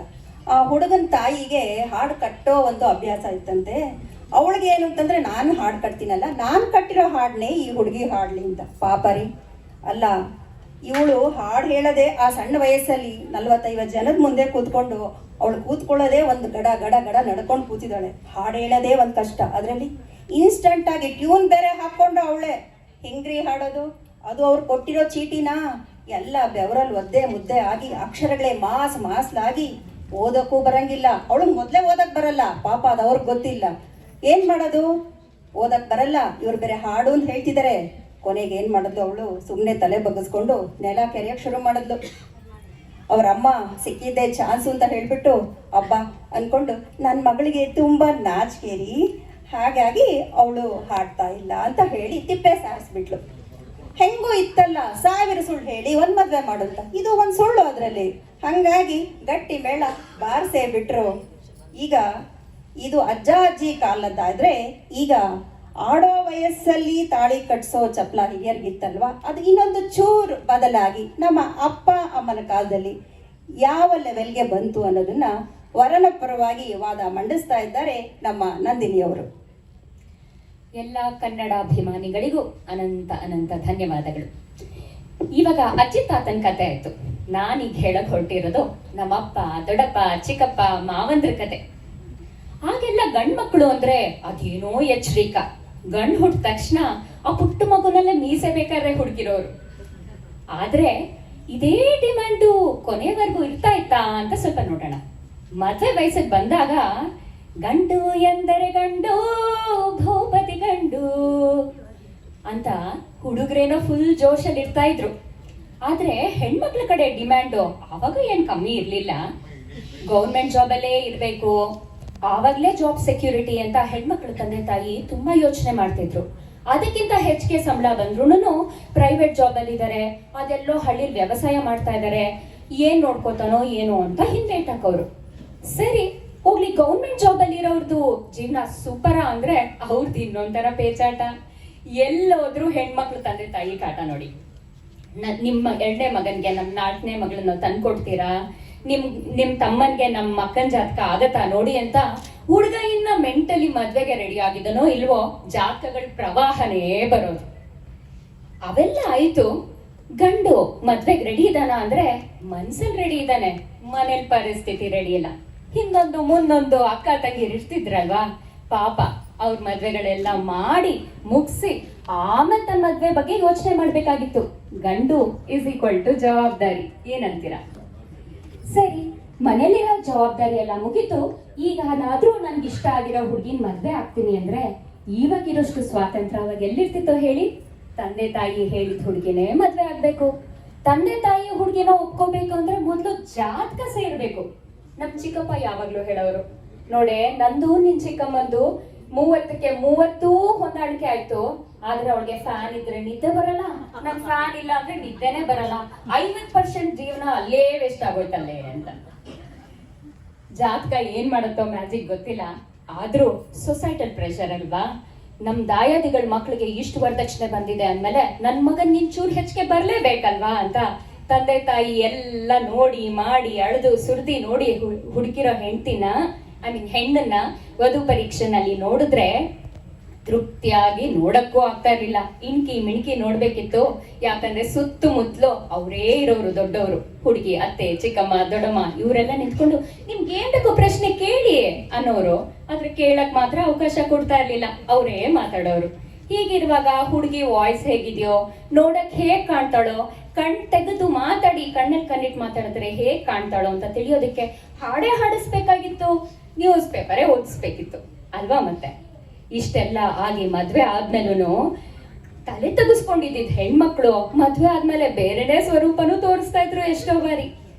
ಆ ಹುಡುಗನ ತಾಯಿಗೆ ಹಾಡು ಕಟ್ಟೋ ಒಂದು ಅಭ್ಯಾಸ ಇತ್ತಂತೆ. ಅವಳಿಗೆ ಏನು ಅಂತಂದ್ರೆ, ನಾನು ಹಾಡು ಕಟ್ತೀನಲ್ಲ, ನಾನು ಕಟ್ಟಿರೋ ಹಾಡನ್ನೇ ಈ ಹುಡುಗಿ ಹಾಡ್ಲಿ ಅಂತ. ಪಾಪ ರೀ. ಅಲ್ಲ, ಇವಳು ಹಾಡು ಹೇಳೋದೆ ಆ ಸಣ್ಣ ವಯಸ್ಸಲ್ಲಿ 40-50 ಜನದ ಮುಂದೆ ಕೂತ್ಕೊಂಡು, ಅವಳು ಕೂತ್ಕೊಳ್ಳೋದೇ ಒಂದು ಗಡ ಗಡ ಗಡ ನಡ್ಕೊಂಡು ಕೂತಿದ್ದಾಳೆ. ಹಾಡು ಹೇಳೋದೇ ಒಂದು ಕಷ್ಟ, ಅದರಲ್ಲಿ ಇನ್ಸ್ಟಂಟ್ ಆಗಿ ಟ್ಯೂನ್ ಬೇರೆ ಹಾಕ್ಕೊಂಡು ಅವಳೆ ಹೆಂಗ್ರಿ ಹಾಡೋದು. ಅದು ಅವ್ರು ಕೊಟ್ಟಿರೋ ಚೀಟಿನ ಎಲ್ಲ ಬೆವರಲ್ಲಿ ಒದ್ದೆ ಮುದ್ದೆ ಆಗಿ ಅಕ್ಷರಗಳೇ ಮಾಸ್ಲಾಗಿ ಓದಕ್ಕೂ ಬರಂಗಿಲ್ಲ. ಅವಳು ಮೊದಲೇ ಓದಕ್ ಬರಲ್ಲ ಪಾಪ, ಅದು ಅವ್ರಿಗೆ ಗೊತ್ತಿಲ್ಲ. ಏನ್ ಮಾಡೋದು? ಓದಕ್ ಬರಲ್ಲ, ಇವ್ರು ಬೇರೆ ಹಾಡು ಅಂತ ಹೇಳ್ತಿದ್ದಾರೆ. ಕೊನೆಗೆ ಏನು ಮಾಡಿದ್ಲು ಅವಳು, ಸುಮ್ಮನೆ ತಲೆ ಬಗ್ಗಿಸ್ಕೊಂಡು ನೆಲ ಕೆರೆಯಕ್ಕೆ ಶುರು ಮಾಡಿದ್ಲು. ಅವ್ರ ಅಮ್ಮ ಸಿಕ್ಕಿದ್ದೆ ಚಾನ್ಸು ಅಂತ ಹೇಳ್ಬಿಟ್ಟು ಹಬ್ಬ ಅಂದ್ಕೊಂಡು ನನ್ನ ಮಗಳಿಗೆ ತುಂಬ ನಾಚಿಕೆರಿ, ಹಾಗಾಗಿ ಅವಳು ಹಾಡ್ತಾ ಇಲ್ಲ ಅಂತ ಹೇಳಿ ತಿಪ್ಪೆ ಸಾರಿಸ್ಬಿಟ್ಲು. ಹೆಂಗೂ ಇತ್ತಲ್ಲ 1000 ಸುಳ್ಳು ಹೇಳಿ ಒಂದು ಮದುವೆ ಮಾಡುತ್ತ, ಇದು ಒಂದು ಸುಳ್ಳು ಅದರಲ್ಲಿ. ಹಾಗಾಗಿ ಗಟ್ಟಿ ಮೇಳ ಬಾರಿಸೇ ಬಿಟ್ರು. ಈಗ ಇದು ಅಜ್ಜ ಅಜ್ಜಿ ಕಾಲದ್ದಾದ್ರೆ ಈಗ ಆಡೋ ವಯಸ್ಸಲ್ಲಿ ತಾಳಿ ಕಟ್ಸೋ ಚಪ್ಲ ಹಿರಿಯರ್ಗಿತ್ತಲ್ವಾ, ಅದು ಇನ್ನೊಂದು ಚೂರು ಬದಲಾಗಿ ನಮ್ಮ ಅಪ್ಪ ಅಮ್ಮನ ಕಾಲದಲ್ಲಿ ಯಾವ ಲೆವೆಲ್ಗೆ ಬಂತು ಅನ್ನೋದನ್ನ ವರನ ಪರವಾಗಿ ವಾದ ಮಂಡಿಸ್ತಾ ಇದ್ದಾರೆ ನಮ್ಮ ನಂದಿನಿಯವರು. ಎಲ್ಲ ಕನ್ನಡಾಭಿಮಾನಿಗಳಿಗೂ ಅನಂತ ಅನಂತ ಧನ್ಯವಾದಗಳು. ಇವಾಗ ಅಜ್ಜಿ ತಾತನ ಕತೆ ಆಯ್ತು. ನಾನೀಗ ಹೇಳಕ್ ಹೊರಟಿರೋದು ನಮ್ಮಪ್ಪ, ದೊಡ್ಡಪ್ಪ, ಚಿಕ್ಕಪ್ಪ, ಮಾವಂದ್ರ ಕತೆ. ಆಗೆಲ್ಲ ಗಂಡ್ ಮಕ್ಕಳು ಅಂದ್ರೆ ಅದೇನೋ ಎಚ್ಚರಿಕ. ಗಂಡು ಹುಟ್ಟಿದ ತಕ್ಷಣ ಆ ಪುಟ್ಟ ಮಗುನಲ್ಲೇ ಮೀಸೆ ಬೇಕಾದ್ರೆ ಹುಡುಕಿರೋರು. ಆದ್ರೆ ಇದೇ ಡಿಮ್ಯಾಂಡು ಕೊನೆವರೆಗೂ ಇರ್ತಾ ಇತ್ತಾ ಅಂತ ಸ್ವಲ್ಪ ನೋಡೋಣ. ಮದುವೆ ವಯಸ್ಸಿಗೆ ಬಂದಾಗ ಗಂಡು ಎಂದರೆ ಗಂಡು, ಭೂಪತಿ ಗಂಡು ಅಂತ ಹುಡುಗರೇನೋ ಫುಲ್ ಜೋಶಲ್ಲಿ ಇರ್ತಾ ಇದ್ರು. ಆದ್ರೆ ಹೆಣ್ಮಕ್ಳ ಕಡೆ ಡಿಮ್ಯಾಂಡು ಆವಾಗ ಏನ್ ಕಮ್ಮಿ ಇರ್ಲಿಲ್ಲ. ಗೌರ್ಮೆಂಟ್ ಜಾಬಲ್ಲೇ ಇರ್ಬೇಕು, ಆವಾಗಲೇ ಜಾಬ್ ಸೆಕ್ಯೂರಿಟಿ ಅಂತ ಹೆಣ್ಮಕ್ಳ ತಂದೆ ತಾಯಿ ತುಂಬಾ ಯೋಚನೆ ಮಾಡ್ತಿದ್ರು. ಅದಕ್ಕಿಂತ ಹೆಚ್ಚಿಗೆ ಸಂಬಳ ಬಂದ್ರು ಪ್ರೈವೇಟ್ ಜಾಬ್ ಅಲ್ಲಿ ಇದಾರೆ, ಅದೆಲ್ಲೋ ಹಳ್ಳಿಲಿ ವ್ಯವಸಾಯ ಮಾಡ್ತಾ ಇದಾರೆ, ಏನ್ ನೋಡ್ಕೋತಾನೋ ಏನೋ ಅಂತ ಹಿಂದೆ ಇಟ್ಟಾಕವ್ರು. ಸರಿ ಹೋಗ್ಲಿ, ಗೌರ್ಮೆಂಟ್ ಜಾಬ್ ಅಲ್ಲಿ ಇರೋರ್ದು ಜೀವನ ಸೂಪರ ಅಂದ್ರೆ ಅವ್ರದ್ದು ಇನ್ನೊಂಥರ ಪೇಚಾಟ. ಎಲ್ಲೋದ್ರು ಹೆಣ್ಮಕ್ಳು ತಂದೆ ತಾಯಿ ಕಾಟ ನೋಡಿ. ನಿಮ್ಮ 2ನೇ ಮಗನ್ಗೆ ನಮ್ಮ 4ನೇ ಮಗಳನ್ನ ತಂದ್ಕೊಡ್ತೀರಾ, ನಿಮ್ ತಮ್ಮನ್ಗೆ ನಮ್ಮ ಮಕ್ಕನ್ ಜಾತಕ ಆಗತ್ತಾ ನೋಡಿ ಅಂತ ಹುಡುಗ ಇನ್ನ ಮೆಂಟಲಿ ಮದ್ವೆಗೆ ರೆಡಿ ಆಗಿದನೋ ಇಲ್ವೋ ಜಾತಕಗಳ ಪ್ರವಾಹನೇ ಬರೋದು. ಅವೆಲ್ಲ ಆಯ್ತು. ಗಂಡು ಮದ್ವೆಗೆ ರೆಡಿ ಇದಾನ ಅಂದ್ರೆ ಮನ್ಸಲ್ಲಿ ರೆಡಿ ಇದ್ದಾನೆ, ಮನೇಲಿ ಪರಿಸ್ಥಿತಿ ರೆಡಿ ಇಲ್ಲ. ಹಿಂದೊಂದು ಮುಂದೊಂದು ಅಕ್ಕ ತಂಗಿರು ಇರ್ತಿದ್ರಲ್ವಾ, ಪಾಪ ಅವ್ರ ಮದ್ವೆಗಳೆಲ್ಲ ಮಾಡಿ ಮುಗಿಸಿ ಆಮೇಲೆ ತನ್ನ ಮದ್ವೆ ಬಗ್ಗೆ ಯೋಚನೆ ಮಾಡ್ಬೇಕಾಗಿತ್ತು. ಗಂಡು = ಜವಾಬ್ದಾರಿ. ಏನಂತೀರಾ? ಸರಿ, ಮನೇಲಿರೋ ಜವಾಬ್ದಾರಿ ಎಲ್ಲ ಮುಗಿತು. ಈಗ ನಾದ್ರೂ ನನ್ಗೆ ಇಷ್ಟ ಆಗಿರೋ ಹುಡುಗಿನ ಮದ್ವೆ ಆಗ್ತೀನಿ ಅಂದ್ರೆ ಇವಾಗಿರೋಷ್ಟು ಸ್ವಾತಂತ್ರ್ಯ ಅವಾಗ ಎಲ್ಲಿರ್ತಿತ್ತೋ ಹೇಳಿ? ತಂದೆ ತಾಯಿ ಹೇಳಿದ ಹುಡುಗಿನೇ ಮದ್ವೆ ಆಗ್ಬೇಕು. ತಂದೆ ತಾಯಿ ಹುಡುಗಿನ ಒಪ್ಕೋಬೇಕು ಅಂದ್ರೆ ಮೊದ್ಲು ಜಾತಕ ಸೇರ್ಬೇಕು. ನಮ್ ಚಿಕ್ಕಪ್ಪ ಯಾವಾಗ್ಲೂ ಹೇಳೋರು, ನೋಡೆ ನಂದು ನಿನ್ ಚಿಕ್ಕಮ್ಮಂದು 30ಕ್ಕೆ 30 ಹೊಂದಾಣಿಕೆ ಆಯ್ತು. ಆದ್ರೆ ಅವಳಿಗೆ ಫ್ಯಾನ್ ಇದ್ರೆ ನಿದ್ದೆ ಬರಲ್ಲ, ನನ್ ಫ್ಯಾನ್ ಇಲ್ಲ ಅಂದ್ರೆ ನಿದ್ದೆನೆ ಬರಲ್ಲ. 50% ಜೀವನ ಅಲ್ಲೇ ವೇಸ್ಟ್ ಆಗೋಯ್ತಲ್ಲೇ ಅಂತ. ಜಾತಕ ಏನ್ ಮಾಡುತ್ತೋ ಮ್ಯಾಜಿಕ್ ಗೊತ್ತಿಲ್ಲ. ಆದ್ರೂ ಸೊಸೈಟಲ್ ಪ್ರೆಷರ್ ಅಲ್ವಾ. ನಮ್ ದಾಯಾದಿಗಳ ಮಕ್ಳಿಗೆ ಇಷ್ಟು ವರದಕ್ಷಿಣೆ ಬಂದಿದೆ ಅಂದ್ಮೇಲೆ ನನ್ ಮಗನ್ ನಿಂಚೂರ್ ಹೆಚ್ಚಿಗೆ ಬರ್ಲೇಬೇಕಲ್ವಾ ಅಂತ ತಂದೆ ತಾಯಿ ಎಲ್ಲ ನೋಡಿ ಮಾಡಿ ಅಳ್ದು ಸುರ್ದಿ ನೋಡಿ ಹುಡುಕಿರೋ ಹೆಣ್ಣನ್ನ ವಧು ಪರೀಕ್ಷೆನಲ್ಲಿ ನೋಡಿದ್ರೆ ತೃಪ್ತಿಯಾಗಿ ನೋಡಕ್ಕೂ ಆಗ್ತಾ ಇರ್ಲಿಲ್ಲ. ಇಣ್ಕಿ ಮಿಣ್ಕಿ ನೋಡ್ಬೇಕಿತ್ತು. ಯಾಕಂದ್ರೆ ಸುತ್ತಮುತ್ತಲು ಅವರೇ ಇರೋರು ದೊಡ್ಡವರು, ಹುಡುಗಿ ಅತ್ತೆ, ಚಿಕ್ಕಮ್ಮ, ದೊಡ್ಡಮ್ಮ ಇವರೆಲ್ಲ ನಿಂತ್ಕೊಂಡು ನಿಮ್ಗೆ ಏನ್ ಬೇಕು ಪ್ರಶ್ನೆ ಕೇಳಿ ಅನ್ನೋರು. ಆದ್ರೆ ಕೇಳಕ್ ಮಾತ್ರ ಅವಕಾಶ ಕೊಡ್ತಾ ಇರ್ಲಿಲ್ಲ, ಅವರೇ ಮಾತಾಡೋರು. ಹೀಗಿರುವಾಗ ಹುಡುಗಿ ವಾಯ್ಸ್ ಹೇಗಿದೆಯೋ, ನೋಡಕ್ ಹೇಗ್ ಕಾಣ್ತಾಳೋ, ಕಣ್ ತೆಗೆದು ಮಾತಾಡಿ ಕಣ್ಣಲ್ಲಿ ಕಣ್ಣಿಟ್ಟು ಮಾತಾಡಿದ್ರೆ ಹೇಗ್ ಕಾಣ್ತಾಳೋ ಅಂತ ತಿಳಿಯೋದಕ್ಕೆ ಹಾಡೇ ಹಾಡಿಸ್ಬೇಕಾಗಿತ್ತು, ನ್ಯೂಸ್ ಪೇಪರೇ ಓದಿಸ್ಬೇಕಿತ್ತು ಅಲ್ವಾ? ಮತ್ತೆ ಇಷ್ಟೆಲ್ಲ ಆಗಿ ಮದ್ವೆ ಆದ್ಮೇಲೂ ತಲೆ ತೆಗೆಸ್ಕೊಂಡಿದ್ದ ಹೆಣ್ಮಕ್ಳು ಮದ್ವೆ ಆದ್ಮೇಲೆ ಬೇರೆನೇ ಸ್ವರೂಪನೂ ತೋರಿಸ್ತಾ ಇದ್ರು ಎಷ್ಟೋ ಬಾರಿ.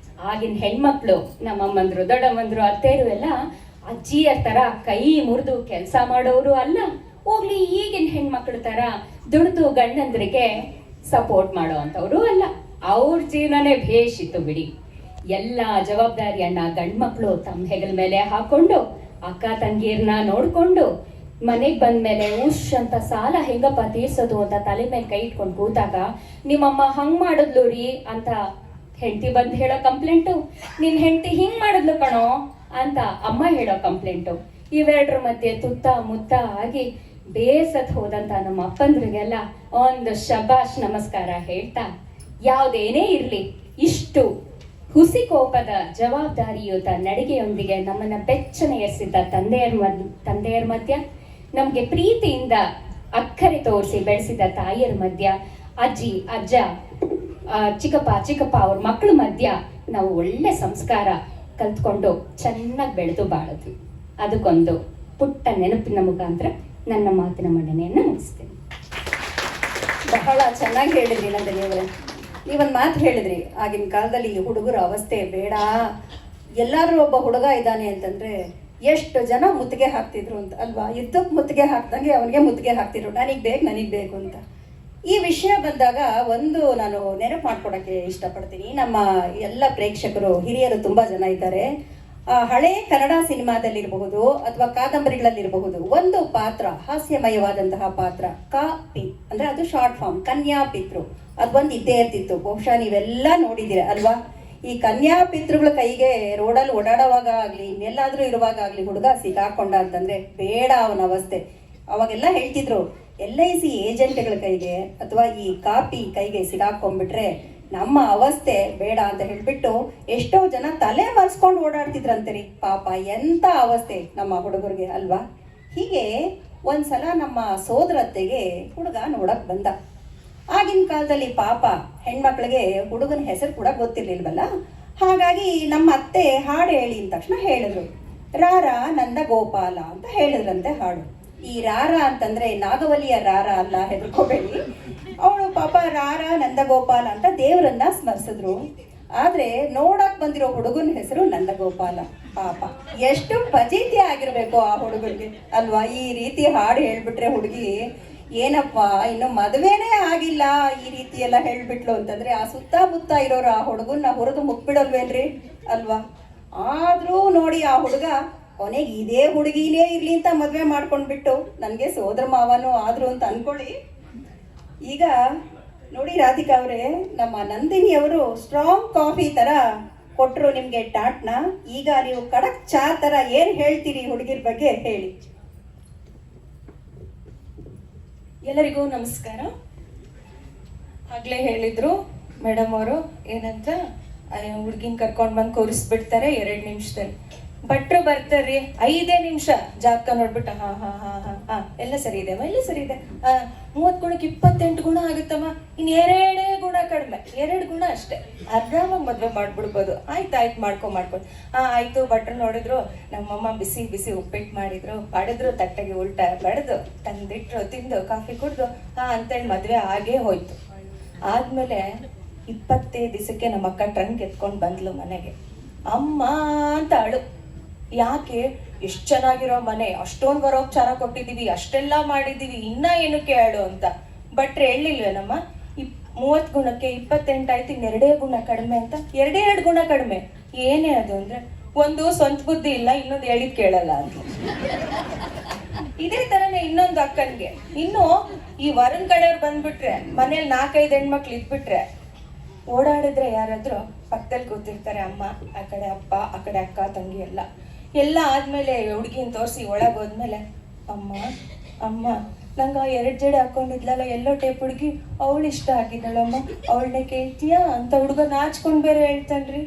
ಆಗಿನ ಹೆಣ್ಮಕ್ಳು ನಮ್ಮಮ್ಮಂದ್ರು, ದೊಡ್ಡಮ್ಮಂದ್ರು, ಅತ್ತೆರು ಎಲ್ಲ ಅಜ್ಜಿಯರ ತರ ಕೈ ಮುರಿದು ಕೆಲಸ ಮಾಡೋರು ಅಲ್ಲ. ಹೋಗ್ಲಿ, ಈಗಿನ ಹೆಣ್ಮಕ್ಳ ತರ ದುಡ್ದು ಗಂಡಂದ್ರಿಗೆ ಸಪೋರ್ಟ್ ಮಾಡೋ ಅಂತವ್ರು ಅಲ್ಲ. ಅವ್ರ ಜೀವನನೇ ಭೇಷಿತ್ತು ಬಿಡಿ. ಎಲ್ಲ ಜವಾಬ್ದಾರಿಯನ್ನ ಗಂಡ್ಮಕ್ಳು ತಮ್ಮ ಹೆಗಲ ಮೇಲೆ ಹಾಕೊಂಡು ಅಕ್ಕ ತಂಗಿಯರ್ನ ನೋಡ್ಕೊಂಡು ಮನೆಗ್ ಬಂದ್ಮೇಲೆ ಉಶ್ ಅಂತ ಸಾಲ ಹೆಂಗಪ್ಪ ತೀರ್ಸೋದು ಅಂತ ತಲೆ ಮೇಲೆ ಕೈ ಇಟ್ಕೊಂಡು ಕೂತಾಗ ನಿಮ್ಮಮ್ಮ ಹಂಗ್ ಮಾಡಿದ್ಲು ರೀ ಅಂತ ಹೆಂಡತಿ ಬಂದ್ ಹೇಳೋ ಕಂಪ್ಲೇಂಟು, ನಿನ್ ಹೆಂಡತಿ ಹಿಂಗ್ ಮಾಡಿದ್ಲು ಕಣೋ ಅಂತ ಅಮ್ಮ ಹೇಳೋ ಕಂಪ್ಲೇಂಟು. ಇವೆರಡರ ಮಧ್ಯೆ ತುತ್ತ ಮುತ್ತ ಆಗಿ ಬೇಸತ್ ಹೋದಂತ ನಮ್ಮ ಅಪ್ಪಂದ್ರಿಗೆಲ್ಲ ಒಂದು ಶಬಾಷ್ ನಮಸ್ಕಾರ ಹೇಳ್ತಾ, ಯಾವ್ದೇನೇ ಇರ್ಲಿ ಇಷ್ಟು ಹುಸಿಕೋಪದ ಜವಾಬ್ದಾರಿಯುತ ನಡಿಗೆಯೊಂದಿಗೆ ನಮ್ಮನ್ನ ಬೆಚ್ಚನೆ ಎಸಿದ್ದ ತಂದೆಯರ ಮಧ್ಯ, ನಮ್ಗೆ ಪ್ರೀತಿಯಿಂದ ಅಕ್ಕರೆ ತೋರಿಸಿ ಬೆಳೆಸಿದ ತಾಯಿಯರ ಮಧ್ಯ, ಅಜ್ಜಿ ಅಜ್ಜ ಚಿಕ್ಕಪ್ಪ ಅವ್ರ ಮಕ್ಕಳ ಮಧ್ಯ ನಾವು ಒಳ್ಳೆ ಸಂಸ್ಕಾರ ಕಲ್ತ್ಕೊಂಡು ಚೆನ್ನಾಗಿ ಬೆಳೆದು ಬಾಳಿದ್ವಿ. ಅದಕ್ಕೊಂದು ಪುಟ್ಟ ನೆನಪಿನ ಮುಖಾಂತರ ನನ್ನ ಮಾತಿನ ಮಂಡನೆಯನ್ನು ಮುಗಿಸ್ತೇನೆ. ಬಹಳ ಚೆನ್ನಾಗಿ ಹೇಳಿದ್ರಿ ನಂದಿನಿ ಅವರೇ. ನೀವೊಂದು ಮಾತು ಹೇಳಿದ್ರಿ, ಆಗಿನ ಕಾಲದಲ್ಲಿ ಹುಡುಗರ ಅವಸ್ಥೆ ಬೇಡ, ಎಲ್ಲಾದ್ರೂ ಒಬ್ಬ ಹುಡುಗ ಇದ್ದಾನೆ ಅಂತಂದ್ರೆ ಎಷ್ಟು ಜನ ಮುತ್ತಿಗೆ ಹಾಕ್ತಿದ್ರು ಅಂತ ಅಲ್ವಾ? ಯುದ್ಧಕ್ಕೆ ಮುತ್ತಿಗೆ ಹಾಕ್ದಂಗೆ ಅವನಿಗೆ ಮುತ್ತಿಗೆ ಹಾಕ್ತಿದ್ರು, ನನಗೆ ಬೇಕು ಅಂತ. ಈ ವಿಷಯ ಬಂದಾಗ ಒಂದು ನಾನು ನೆನಪು ಮಾಡ್ಕೊಡಕ್ಕೆ ಇಷ್ಟಪಡ್ತೀನಿ. ನಮ್ಮ ಎಲ್ಲ ಪ್ರೇಕ್ಷಕರು ಹಿರಿಯರು ತುಂಬಾ ಜನ ಇದ್ದಾರೆ. ಹಳೆ ಕನ್ನಡ ಸಿನಿಮಾದಲ್ಲಿರಬಹುದು ಅಥವಾ ಕಾದಂಬರಿಗಳಲ್ಲಿರಬಹುದು, ಒಂದು ಪಾತ್ರ ಹಾಸ್ಯಮಯವಾದಂತಹ ಪಾತ್ರ ಪಿ ಅಂದ್ರೆ ಅದು ಶಾರ್ಟ್ ಫಾರ್ಮ್ ಕನ್ಯಾ ಪಿತೃ, ಅದೊಂದು ಇದ್ದೇ ಇರ್ತಿತ್ತು. ಬಹುಶಃ ನೀವೆಲ್ಲ ನೋಡಿದ್ದೀರ ಅಲ್ವಾ? ಈ ಕನ್ಯಾ ಪಿತೃಗಳ ಕೈಗೆ ರೋಡಲ್ಲಿ ಓಡಾಡುವಾಗ ಆಗ್ಲಿ ಇನ್ನೆಲ್ಲಾದ್ರೂ ಇರುವಾಗ ಆಗ್ಲಿ ಹುಡುಗ ಸಿಗಾಕೊಂಡ ಅಂತಂದ್ರೆ ಬೇಡ ಅವನ ಅವಸ್ಥೆ. ಅವಾಗೆಲ್ಲ ಹೇಳ್ತಿದ್ರು LIC ಏಜೆಂಟ್ಗಳ ಕೈಗೆ ಅಥವಾ ಈ ಕಾಪಿ ಕೈಗೆ ಸಿಗಾಕೊಂಡ್ಬಿಟ್ರೆ ನಮ್ಮ ಅವಸ್ಥೆ ಬೇಡ ಅಂತ ಹೇಳ್ಬಿಟ್ಟು ಎಷ್ಟೋ ಜನ ತಲೆ ಮರೆಸ್ಕೊಂಡು ಓಡಾಡ್ತಿದ್ರಂತೆ. ಪಾಪ ಎಂತ ಅವಸ್ಥೆ ನಮ್ಮ ಹುಡುಗರಿಗೆ ಅಲ್ವಾ? ಹೀಗೆ ಒಂದ್ಸಲ ನಮ್ಮ ಸೋದರತ್ತೆಗೆ ಹುಡುಗ ನೋಡಕ್ ಬಂದ. ಆಗಿನ ಕಾಲದಲ್ಲಿ ಪಾಪ ಹೆಣ್ಮಕ್ಳಿಗೆ ಹುಡುಗನ ಹೆಸರು ಕೂಡ ಗೊತ್ತಿರ್ಲಿಲ್ವಲ್ಲ. ಹಾಗಾಗಿ ನಮ್ಮ ಅತ್ತೆ ಹಾಡು ಹೇಳಿ ಅಂದ ತಕ್ಷಣ ಹೇಳಿದ್ರು, ರಾರ ನಂದ ಗೋಪಾಲ ಅಂತ ಹೇಳಿದ್ರಂತೆ ಹಾಡು. ಈ ರಾರ ಅಂತಂದ್ರೆ ನಾಗವಲಿಯ ರಾರ ಅಲ್ಲ, ಹೆದರ್ಕೋಬೇಡಿ. ಅವಳು ಪಾಪ ರಾರ ನಂದಗೋಪಾಲ ಅಂತ ದೇವರನ್ನ ಸ್ಮರಿಸಿದ್ರು. ಆದ್ರೆ ನೋಡಕ್ ಬಂದಿರೋ ಹುಡುಗನ ಹೆಸರು ನಂದಗೋಪಾಲ. ಪಾಪ ಎಷ್ಟು ಫಜೀತಿ ಆಗಿರ್ಬೇಕು ಆ ಹುಡುಗರಿಗೆ ಅಲ್ವಾ? ಈ ರೀತಿ ಹಾಡು ಹೇಳ್ಬಿಟ್ರೆ ಹುಡುಗಿ ಏನಪ್ಪ ಇನ್ನು ಮದುವೆನೇ ಆಗಿಲ್ಲ ಈ ರೀತಿ ಎಲ್ಲ ಹೇಳ್ಬಿಟ್ಲು ಅಂತಂದ್ರೆ ಆ ಸುತ್ತಮುತ್ತ ಇರೋರು ಆ ಹುಡುಗನ್ನ ಹುರಿದು ಮುಕ್ಬಿಡಲ್ವೇನ್ರಿ ಅಲ್ವಾ? ಆದ್ರೂ ನೋಡಿ ಆ ಹುಡುಗ ಕೊನೆಗೆ ಇದೇ ಹುಡುಗಿನೇ ಇರ್ಲಿ ಅಂತ ಮದುವೆ ಮಾಡ್ಕೊಂಡ್ಬಿಟ್ಟು ನನಗೆ ಸೋದರ ಮಾವನೂ ಆದ್ರು ಅಂತ ಅನ್ಕೊಳ್ಳಿ. ಈಗ ನೋಡಿ ರಾಧಿಕಾ ಅವರೇ, ನಮ್ಮ ನಂದಿನಿ ಅವರು ಸ್ಟ್ರಾಂಗ್ ಕಾಫಿ ತರ ಕೊಟ್ಟರು ನಿಮ್ಗೆ ಟಾಟ್ನ. ಈಗ ನೀವು ಕಡಕ್ ಚಾ ತರ ಏನ್ ಹೇಳ್ತೀರಿ ಹುಡುಗಿರ್ ಬಗ್ಗೆ ಹೇಳಿ. ಎಲ್ಲರಿಗೂ ನಮಸ್ಕಾರ. ಆಗ್ಲೇ ಹೇಳಿದ್ರು ಮೇಡಮ್ ಅವರು ಏನಂತ, ಹುಡ್ಗಿನ್ ಕರ್ಕೊಂಡ್ ಬಂದು ಕೂರಿಸ್ಬಿಡ್ತಾರೆ 2 ನಿಮಿಷದಲ್ಲಿ. ಭಟ್ರು ಬರ್ತಾರ್ರಿ 5 ನಿಮಿಷ ಜಾತಕ ನೋಡ್ಬಿಟ್ಟು ಹಾ ಹಾ ಹಾ ಹಾ ಹಾ ಎಲ್ಲ ಸರಿ ಇದೆ ಎಲ್ಲ ಸರಿ ಇದೆ, 30 ಗುಣಕ್ಕೆ 28 ಗುಣ ಆಗುತ್ತಮ್ಮ, ಇನ್ನು 2 ಗುಣ ಕಡಿಮೆ, 2 ಗುಣ ಅಷ್ಟೇ, ಆರಾಮಾಗಿ ಮದ್ವೆ ಮಾಡ್ಬಿಡ್ಬೋದು. ಆಯ್ತು ಮಾಡ್ಕೊಂಡು ಆಯ್ತು. ಭಟ್ರು ನೋಡಿದ್ರು, ನಮ್ಮಮ್ಮ ಬಿಸಿ ಬಿಸಿ ಉಪ್ಪಿಟ್ಟು ಮಾಡಿದ್ರು, ಬಡಿದ್ರು, ತಟ್ಟೆಗೆ ಉಲ್ಟಾ ಬಡಿದು ತಂದಿಟ್ರು, ತಿಂದು ಕಾಫಿ ಕುಡ್ದು ಅಂತೇಳಿ ಮದ್ವೆ ಆಗೇ ಹೋಯ್ತು. ಆದ್ಮೇಲೆ 25 ದಿವಸಕ್ಕೆ ನಮ್ಮ ಅಕ್ಕ ಟ್ರಂಕ್ ಎತ್ಕೊಂಡು ಬಂದ್ಲು ಮನೆಗೆ. ಅಮ್ಮ ಅಂತ ಅಳು. ಯಾಕೆ? ಎಷ್ಟು ಚೆನ್ನಾಗಿರೋ ಮನೆ, ಅಷ್ಟೊಂದು ವರೋಪಚಾರ ಕೊಟ್ಟಿದೀವಿ, ಅಷ್ಟೆಲ್ಲ ಮಾಡಿದೀವಿ, ಇನ್ನ ಏನಕ್ಕೆ ಹೇಳು ಅಂತ. ಭಟ್ರು ಹೇಳಿಲ್ವೇನಮ್ಮ 30 ಗುಣಕ್ಕೆ 28 ಆಯ್ತು, ಇನ್ನು 2 ಗುಣ ಕಡಿಮೆ ಅಂತ. 2 ಗುಣ ಕಡಿಮೆ ಏನೇ ಅದು ಅಂದ್ರೆ, ಒಂದು ಸ್ವಂತ ಬುದ್ಧಿ ಇಲ್ಲ, ಇನ್ನೊಂದು ಹೇಳಿದ್ ಕೇಳಲ್ಲ ಅಂತ. ಇದೇ ತರನೇ ಇನ್ನೊಂದು ಅಕ್ಕನ್ಗೆ, ಇನ್ನು ಈ ವರನ್ ಕಡೆಯವ್ರು ಬಂದ್ಬಿಟ್ರೆ, ಮನೇಲಿ 4-5 ಹೆಣ್ಮಕ್ಳು ಇದ್ಬಿಟ್ರೆ, ಓಡಾಡಿದ್ರೆ ಯಾರಾದ್ರೂ ಪಕ್ಕದಲ್ಲಿ ಕೂತಿರ್ತಾರೆ ಅಮ್ಮ, ಆ ಕಡೆ ಅಪ್ಪ, ಆ ಕಡೆ ಅಕ್ಕ ತಂಗಿ ಎಲ್ಲ ಆದ್ಮೇಲೆ ಹುಡುಗಿನ ತೋರಿಸಿ ಒಳಗೆ ಹೋದ್ಮೇಲೆ, ಅಮ್ಮ ನಂಗೆ 2 ಜಡೆ ಹಾಕೊಂಡಿದ್ಲಲ್ಲ ಎಲ್ಲೋ ಟೇಪ್ ಹುಡುಗಿ, ಅವಳು ಇಷ್ಟ ಆಗಿದ್ದಾಳಮ್ಮ, ಅವಳನ್ನೇ ಕೇಳ್ತೀಯಾ ಅಂತ ಹುಡುಗ ನಾಚ್ಕೊಂಡ್ ಬೇರೆ ಹೇಳ್ತಾನ್ರಿ.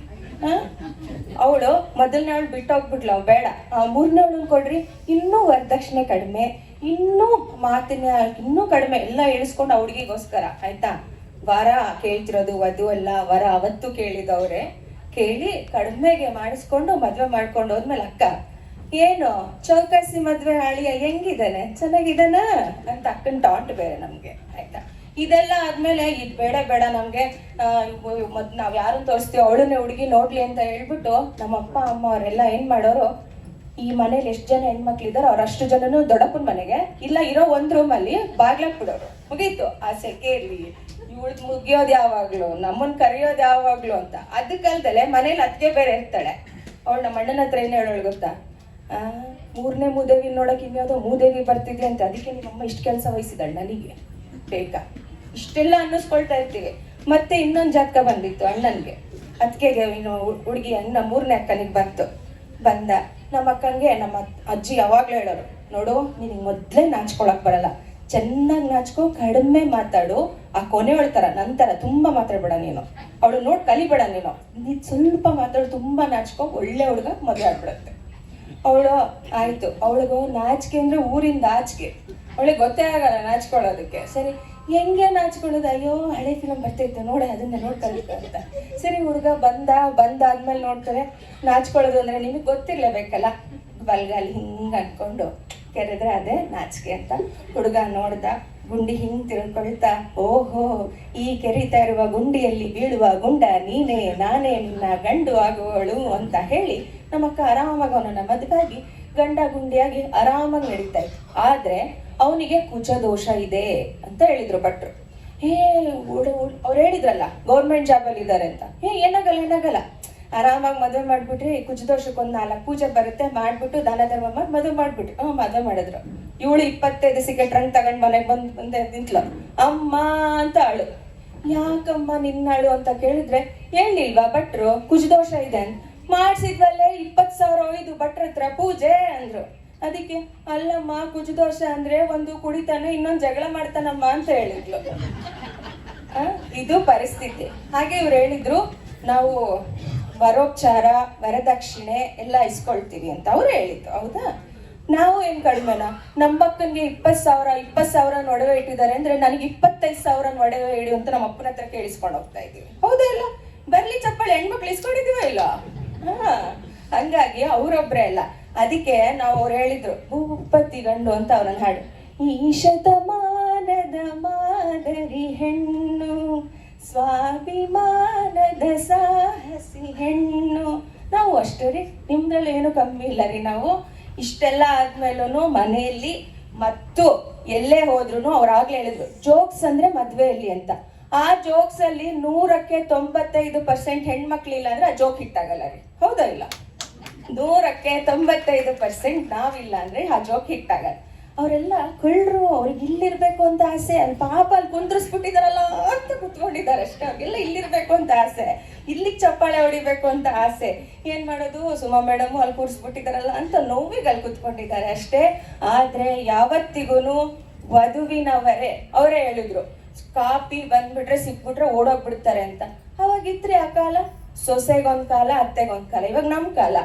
ಅವಳು ಮೊದಲನೇ ಅವಳು ಬಿಟ್ಟೋಗ್ಬಿಟ್ಲ, ಬೇಡ 3ನೇ ಕೊಡ್ರಿ, ಇನ್ನೂ ವರದಕ್ಷಿಣೆ ಕಡಿಮೆ, ಇನ್ನೂ ಮಾತಿನ ಇನ್ನೂ ಕಡಿಮೆ ಎಲ್ಲ ಇಳಿಸ್ಕೊಂಡು ಆ ಹುಡುಗಿಗೋಸ್ಕರ ಆಯ್ತಾ. ವರ ಕೇಳ್ತಿರೋದು ವಧು ಅಲ್ಲ, ವರ ಅವತ್ತು ಕೇಳಿದವ್ರೆ. ಕೇಳಿ ಕಡಿಮೆಗೆ ಮಾಡಿಸ್ಕೊಂಡು ಮದ್ವೆ ಮಾಡ್ಕೊಂಡು ಹೋದ್ಮೇಲೆ ಅಕ್ಕ, ಏನು ಚೌಕಾಸಿ ಮದ್ವೆ ಅಳಿಯ ಹೆಂಗಿದ್ದಾನೆ, ಚೆನ್ನಾಗಿದ್ದಾನ ಅಂತ ಅಕ್ಕನ ಟಾಂಟ್ ಬೇರೆ ನಮ್ಗೆ ಆಯ್ತಾ. ಇದೆಲ್ಲ ಆದ್ಮೇಲೆ ಇದು ಬೇಡ ನಮ್ಗೆ, ನಾವ್ ಯಾರನ್ನ ತೋರಿಸ್ತೀವಿ ಅವಳನ್ನೇ ಹುಡುಗಿ ನೋಡ್ಲಿ ಅಂತ ಹೇಳ್ಬಿಟ್ಟು ನಮ್ಮ ಅಪ್ಪ ಅಮ್ಮ ಅವರೆಲ್ಲ ಏನ್ ಮಾಡೋರು, ಈ ಮನೇಲಿ ಎಷ್ಟು ಜನ ಹೆಣ್ಮಕ್ಳಿದಾರೋ ಅವ್ರಷ್ಟು ಜನನು ದೊಡ್ಡಪ್ಪನ ಮನೆಗೆ ಇಲ್ಲ ಇರೋ ಒಂದ್ ರೂಮಲ್ಲಿ ಬಾಗ್ಲಾಕ್ ಬಿಡೋರು. ಮುಗೀತು, ಆ ಸೆಕೆ ಇರ್ಲಿ, ಇವಳು ಮುಗಿಯೋದು ಯಾವಾಗ್ಲು, ನಮ್ಮನ್ ಕರೆಯೋದು ಯಾವಾಗ್ಲು ಅಂತ. ಅದಕ್ಕಲ್ದಲೆ ಮನೇಲಿ ಅತ್ತಿಗೆ ಬೇರೆ ಇರ್ತಾಳೆ. ಅವಳು ನಮ್ಮ ಅಣ್ಣನ ಹತ್ರ ಏನ್ ಹೇಳೋಳು ಗೊತ್ತಾ, 3ನೇ ಮೂದೇವಿ ನೋಡಕ್ ಇನ್ಯಾವುದೋ ಮೂದೇವಿ ಬರ್ತಿದ್ವಿ ಅಂತ, ಅದಕ್ಕೆ ನಿಮ್ಮಮ್ಮ ಇಷ್ಟು ಕೆಲಸ ವಹಿಸಿದಾಳೆ ನನಗೆ ಬೇಕಾ, ಇಷ್ಟೆಲ್ಲ ಅನ್ನಿಸ್ಕೊಳ್ತಾ ಇರ್ತೀವಿ. ಮತ್ತೆ ಇನ್ನೊಂದು ಜಾತಕ ಬಂದಿತ್ತು ಅಣ್ಣನ್ಗೆ, ಅತ್ತಿಗೆಗೆ ಇನ್ನು ಹುಡುಗಿ ಅಣ್ಣ 3ನೇ ಅಕ್ಕನಿಗೆ ಬಂದ. ನಮ್ಮ ಅಕ್ಕಂಗೆ ನಮ್ಮ ಅಜ್ಜಿ ಯಾವಾಗ್ಲೂ ಹೇಳೋರು, ನೋಡು ನಿನಗೆ ಮೊದ್ಲೇ ನಾಚ್ಕೊಳಕ್ ಬರಲ್ಲ, ಚೆನ್ನಾಗಿ ನಾಚ್ಕೋ, ಕಡಿಮೆ ಮಾತಾಡು, ಆ ಕೊನೆ ಹೇಳ್ತಾರ ನಂತರ ತುಂಬಾ ಮಾತಾಡ್ಬೇಡ ನೀನು, ಅವಳು ನೋಡ್ ಕಲಿಬೇಡ ನೀನು ಸ್ವಲ್ಪ ಮಾತಾಡು, ತುಂಬಾ ನಾಚ್ಕೋ, ಒಳ್ಳೆ ಹುಡುಗ ಮದುವೆ ಆಗ್ಬಿಡತ್ತೆ. ಅವಳು ಆಯ್ತು, ಅವಳಿಗೂ ನಾಚಿಕೆ ಅಂದ್ರೆ ಊರಿಂದ ಆಚಿಕೆ, ಅವಳಿಗೆ ಗೊತ್ತೇ ಆಗಲ್ಲ ನಾಚ್ಕೊಳ್ಳೋದಕ್ಕೆ. ಸರಿ ಹೆಂಗೆ ನಾಚ್ಕೊಳ್ಳೋದು, ಅಯ್ಯೋ ಹಳೆ ಫಿಲಮ್ ಬರ್ತೈತೆ ನೋಡಿ ಅದನ್ನ ನೋಡಿ ಕಲಿತು ಅಂತ. ಸರಿ ಹುಡುಗ ಬಂದಾದ್ಮೇಲೆ ನೋಡ್ತಾರೆ, ನಾಚ್ಕೊಳ್ಳೋದು ಅಂದ್ರೆ ನಿಮಗೆ ಗೊತ್ತಿರ್ಲೇಬೇಕಲ್ಲ, ಬಲ್ಗಾಲಿ ಹಿಂಗ ಅನ್ಕೊಂಡು ಕೆರೆದ್ರೆ ಅದೇ ನಾಚಿಕೆ ಅಂತ. ಹುಡುಗ ನೋಡ್ದ, ಗುಂಡಿ ಹಿಂಗ್ ತಿಳ್ಕೊಳ್ತಾ, ಓಹೋ ಈ ಕೆರಿತಾ ಇರುವ ಗುಂಡಿಯಲ್ಲಿ ಬೀಳುವ ಗುಂಡ ನೀನೇ, ನಾನೇ ನಿನ್ನ ಗಂಡು ಆಗುವವಳು ಅಂತ ಹೇಳಿ ನಮ್ಮಕ್ಕ ಆರಾಮಾಗಿ ಅವನನ್ನ ಮದುವಾಗಿ ಗಂಡ ಗುಂಡಿಯಾಗಿ ಆರಾಮಾಗಿ ನಡೀತಾ ಇತ್ತು. ಆದ್ರೆ ಅವನಿಗೆ ಕುಜದೋಷ ಇದೆ ಅಂತ ಹೇಳಿದ್ರು ಭಟ್ರು. ಅವ್ರು ಹೇಳಿದ್ರಲ್ಲ ಗೌರ್ಮೆಂಟ್ ಜಾಬ್ ಅಲ್ಲಿ ಇದ್ದಾರೆ ಅಂತ. ಏನಾಗಲ್ಲ ಆರಾಮಾಗಿ ಮದುವೆ ಮಾಡ್ಬಿಟ್ರಿ, ಕುಜದೋಷಕ್ಕೆ 4 ಪೂಜೆ ಬರುತ್ತೆ, ಮಾಡ್ಬಿಟ್ಟು ದಾನ ಧರ್ಮ ಮಾಡಿ ಮದುವೆ ಮಾಡ್ಬಿಟ್ಟು ಮದುವೆ ಮಾಡಿದ್ರು. ಇವಳು 25 ಸಿಗರೇಟ್ ರಂಗ್ ತಗೊಂಡ್ ಮನೆಗೆ ಬಂದೆ ನಿಂತ್ಲು. ಅಮ್ಮ ಅಂತ ಅಳು. ಯಾಕಮ್ಮ ನಿನ್ನಾಳು ಅಂತ ಕೇಳಿದ್ರೆ ಹೇಳಿಲ್ವಾ ಭಟ್ರು ಕುಜದೋಷ ಇದೆ ಅಂತ. ಮಾಡ್ಸಿದ್ವಲ್ಲೇ 20,000 ಹೋಯ್ದು ಭಟ್ರ ಹತ್ರ ಪೂಜೆ ಅಂದ್ರು. ಅದಕ್ಕೆ ಅಲ್ಲಮ್ಮ ಕುಜದೋಷ ಅಂದ್ರೆ ಒಂದು ಕುಡಿತಾನೆ ಇನ್ನೊಂದು ಜಗಳ ಮಾಡ್ತಾನಮ್ಮ ಅಂತ ಹೇಳಿದ್ಲು. ಇದು ಪರಿಸ್ಥಿತಿ. ಹಾಗೆ ಇವ್ರು ಹೇಳಿದ್ರು ನಾವು ವರೋಪಚಾರ ವರದಕ್ಷಿಣೆ ಎಲ್ಲ ಇಸ್ಕೊಳ್ತೀವಿ ಅಂತ ಅವ್ರು ಹೇಳಿದ್ದು. ಹೌದಾ? ನಾವು ಏನ್ ಕಡಿಮೆನಾ? ನಮ್ಮಕ್ಕನ್ಗೆ 20,000 ಒಡವೆ ಇಟ್ಟಿದ್ದಾರೆ ಅಂದ್ರೆ ನನಗೆ 25,000 ಒಡವೆ ಇಡು ಅಂತ ನಮ್ಮ ಅಪ್ಪನ ಹತ್ರ ಕೇಳಿಸ್ಕೊಂಡು ಹೋಗ್ತಾ ಇದೀವಿ. ಹೌದಾ ಇಲ್ಲ? ಬರ್ಲಿ ಚಪ್ಪಾಳೆ, ಹೆಣ್ಮಕ್ಳು ಇಸ್ಕೊಂಡಿದೀವ ಇಲ್ಲ? ಹಂಗಾಗಿ ಅವ್ರೊಬ್ರೆ ಅಲ್ಲ. ಅದಕ್ಕೆ ನಾವು ಅವ್ರು ಹೇಳಿದ್ರು ಭೂಪತಿ ಗಂಡು ಅಂತ ಅವ್ರನ್ನ ಹಾಡು. ಈ ಶತಮಾನದ ಮಾದರಿ ಹೆಣ್ಣು, ಸ್ವಾಭಿಮಾನದ ಸಾಹಸಿ ಹೆಣ್ಣು. ನಾವು ಅಷ್ಟೇ ರೀ, ನಿಮ್ದ್ರಲ್ಲಿ ಏನು ಕಮ್ಮಿ ಇಲ್ಲ ರೀ. ನಾವು ಇಷ್ಟೆಲ್ಲ ಆದ್ಮೇಲೂ ಮನೆಯಲ್ಲಿ ಮತ್ತು ಎಲ್ಲೇ ಹೋದ್ರು ಅವ್ರಾಗ್ಲೇ ಹೇಳಿದ್ರು ಜೋಕ್ಸ್ ಅಂದ್ರೆ ಮದ್ವೆಯಲ್ಲಿ ಅಂತ. ಆ ಜೋಕ್ಸ್ ಅಲ್ಲಿ 100ಕ್ಕೆ 95% ಹೆಣ್ಮಕ್ಳಿಲ್ಲ ಅಂದ್ರೆ ಆ ಜೋಕ್ ಹಿಟ್ಟಾಗಲ್ಲ ರೀ. ಹೌದಾ ಇಲ್ಲ? 100ಕ್ಕೆ 95% ನಾವಿಲ್ಲ ಅಂದ್ರೆ ಆ ಜೋಕ್ ಹಿಟ್ಟಾಗಲ್ಲ. ಅವರೆಲ್ಲ ಕಳ್ಳರು, ಅವ್ರಿಗೆ ಇಲ್ಲಿರ್ಬೇಕು ಅಂತ ಆಸೆ, ಅಲ್ಲಿ ಪಾಪ ಅಲ್ಲಿ ಕುಂದ್ರಿಸ್ಬಿಟ್ಟಿದಾರಲ್ಲ ಅಂತ ಕುತ್ಕೊಂಡಿದ್ದಾರೆ ಅಷ್ಟೇ. ಅವ್ರಿಗೆಲ್ಲ ಇಲ್ಲಿರ್ಬೇಕು ಅಂತ ಆಸೆ, ಇಲ್ಲಿಗೆ ಚಪ್ಪಾಳೆ ಹೊಡಿಬೇಕು ಅಂತ ಆಸೆ. ಏನ್ ಮಾಡೋದು, ಸುಮಾ ಮೇಡಮ್ ಅಲ್ಲಿ ಕೂರಿಸ್ಬಿಟ್ಟಿದಾರಲ್ಲ ಅಂತ ನೋವಿಗೆ ಅಲ್ಲಿ ಕುತ್ಕೊಂಡಿದ್ದಾರೆ ಅಷ್ಟೇ. ಆದ್ರೆ ಯಾವತ್ತಿಗೂ ವಧುವಿನವರೇ ಅವರೇ ಹೇಳಿದ್ರು ಕಾಪಿ ಬಂದ್ಬಿಟ್ರೆ ಸಿಕ್ಬಿಟ್ರೆ ಓಡೋಗ್ಬಿಡ್ತಾರೆ ಅಂತ. ಅವಾಗಿತ್ರಿ ಆ ಕಾಲ, ಸೊಸೆಗೊಂದ್ ಕಾಲ ಅತ್ತೆಗೊಂದ್ ಕಾಲ. ಇವಾಗ ನಮ್ ಕಾಲ.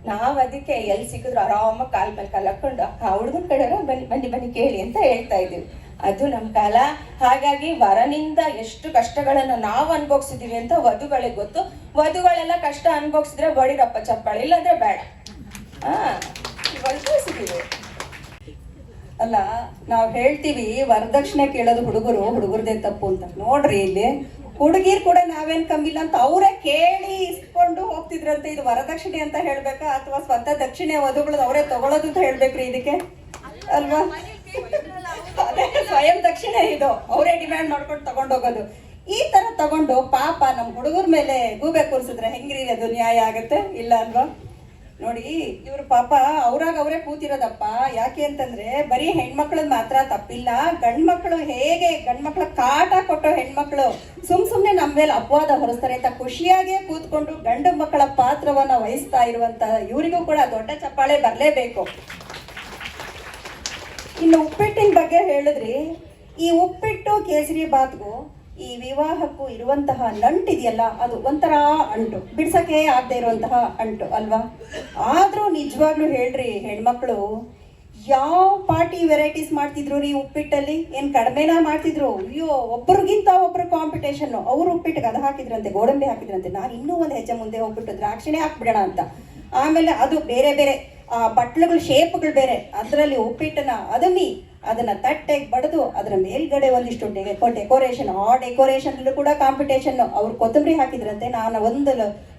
ನಾವ್ ಅದಕ್ಕೆ ಎಲ್ಲಿ ಸಿಕ್ಕಿದ್ರು ಆರಾಮಾಗಿ ಕಾಲ್ ಮೇಲೆ ಕಾಲ್ ಹಾಕೊಂಡು ಆ ಹುಡುಗನ ಕಡೆ ಬನ್ನಿ ಕೇಳಿ ಅಂತ ಹೇಳ್ತಾ ಇದೀವಿ. ಅದು ನಮ್ ಕಾಲ. ಹಾಗಾಗಿ ವರನಿಂದ ಎಷ್ಟು ಕಷ್ಟಗಳನ್ನ ನಾವು ಅನ್ಭೋಗ್ಸಿದೀವಿ ಅಂತ ವಧುಗಳಿಗೆ ಗೊತ್ತು. ವಧುಗಳೆಲ್ಲ ಕಷ್ಟ ಅನ್ಭೋಗ್ಸಿದ್ರೆ ಬಡಿರಪ್ಪ ಚಪ್ಪಾಳೆ, ಇಲ್ಲಾಂದ್ರೆ ಬೇಡ. ಅನ್ಭೋಗ್ಸಿದೀವಿ ಅಲ್ಲ, ನಾವ್ ಹೇಳ್ತೀವಿ ವರದಕ್ಷಿಣೆ ಕೇಳೋದು ಹುಡುಗರದೇ ತಪ್ಪು ಅಂತ. ನೋಡ್ರಿ ಇಲ್ಲಿ ಹುಡುಗಿರ್ ಕೂಡ ನಾವೇನ್ ಕಮ್ಮಿಲ್ಲ ಅಂತ ಅವರೇ ಕೇಳಿ ಇಸ್ಕೊಂಡು ಹೋಗ್ತಿದ್ರಂತೆ. ಇದು ವರದಕ್ಷಿಣೆ ಅಂತ ಹೇಳ್ಬೇಕಾ ಅಥವಾ ಸ್ವತಃ ದಕ್ಷಿಣೆ ವಧುಗಳದ್ದು ಅವರೇ ತಗೊಳ್ಳೋದು ಅಂತ ಹೇಳ್ಬೇಕ್ರಿ ಇದಕ್ಕೆ, ಅಲ್ವಾ? ಅದೇ ಸ್ವಯಂ ದಕ್ಷಿಣೆ ಇದು, ಅವರೇ ಡಿಮ್ಯಾಂಡ್ ಮಾಡ್ಕೊಂಡು ತಗೊಂಡೋಗೋದು. ಈ ತರ ತಗೊಂಡು ಪಾಪ ನಮ್ ಹುಡುಗರ ಮೇಲೆ ಗೂಬೆ ಕೂರಿಸಿದ್ರೆ ಹೆಂಗ್ರಿ ಅದು ನ್ಯಾಯ ಆಗತ್ತೆ? ಇಲ್ಲ ಅಲ್ವಾ? ನೋಡಿ, ಇವ್ರು ಪಾಪ ಅವ್ರಾಗ ಅವರೇ ಕೂತಿರೋದಪ್ಪ. ಯಾಕೆ ಅಂತಂದ್ರೆ ಬರೀ ಹೆಣ್ಮಕ್ಳದ್ ಮಾತ್ರ ತಪ್ಪಿಲ್ಲ, ಗಂಡ್ಮಕ್ಳು ಹೇಗೆ ಗಂಡ್ಮಕ್ಳ ಕಾಟ ಕೊಟ್ಟೋ ಹೆಣ್ಮಕ್ಳು ಸುಮ್ನೆ ನಮ್ಮ ಮೇಲೆ ಅಪವಾದ ಹೊರಿಸ್ತಾರೆ ಅಂತ ಖುಷಿಯಾಗೇ ಕೂತ್ಕೊಂಡು ಗಂಡು ಮಕ್ಕಳ ಪಾತ್ರವನ್ನ ವಹಿಸ್ತಾ ಇರುವಂತ ಇವರಿಗೂ ಕೂಡ ದೊಡ್ಡ ಚಪ್ಪಾಳೆ ಬರಲೇಬೇಕು. ಇನ್ನು ಉಪ್ಪಿಟ್ಟಿನ ಬಗ್ಗೆ ಹೇಳಿದ್ರಿ. ಈ ಉಪ್ಪಿಟ್ಟು ಕೇಸರಿ ಬಾತ್ಗೂ ಈ ವಿವಾಹಕ್ಕೂ ಇರುವಂತಹ ನಂಟಿದೆಯಲ್ಲ, ಅದು ಒಂಥರ ಅಂಟು, ಬಿಡ್ಸಕ್ಕೆ ಆಗದೆ ಇರುವಂತಹ ಅಂಟು ಅಲ್ವಾ? ಆದ್ರೂ ನಿಜವಾಗ್ಲೂ ಹೇಳ್ರಿ, ಹೆಣ್ಮಕ್ಳು ಯಾವ ಪಾರ್ಟಿ ವೆರೈಟೀಸ್ ಮಾಡ್ತಿದ್ರು ರೀ ಉಪ್ಪಿಟ್ಟಲ್ಲಿ? ಏನ್ ಕಡಿಮೆನಾ ಮಾಡ್ತಿದ್ರು? ಅಯ್ಯೋ, ಒಬ್ಬರಿಗಿಂತ ಒಬ್ರು ಕಾಂಪಿಟೇಷನ್. ಅವ್ರು ಉಪ್ಪಿಟ್ಟಿಗೆ ಅದು ಹಾಕಿದ್ರಂತೆ, ಗೋಡಂಬಿ ಹಾಕಿದ್ರಂತೆ, ನಾನು ಇನ್ನೂ ಒಂದು ಹೆಜ್ಜೆ ಮುಂದೆ ಹೋಗ್ಬಿಟ್ಟು ದ್ರಾಕ್ಷಿಣೆ ಹಾಕ್ಬಿಡೋಣ ಅಂತ. ಆಮೇಲೆ ಅದು ಬೇರೆ ಬೇರೆ ಬಟ್ಲುಗಳು ಶೇಪ್ಗಳು ಬೇರೆ, ಅದರಲ್ಲಿ ಉಪ್ಪಿಟ್ಟನ್ನ ಅದಮ್ಮಿ ಅದನ್ನ ತಟ್ಟೆಗೆ ಬಡಿದು ಅದರ ಮೇಲ್ಗಡೆ ಒಂದಿಷ್ಟು ಡೆಕೋರೇಷನ್. ಆ ಡೆಕೋರೇಷನ್ ಕೂಡ ಕಾಂಪಿಟೇಷನ್. ಅವ್ರು ಕೊತ್ತಂಬರಿ ಹಾಕಿದ್ರಂತೆ, ನಾನು ಒಂದು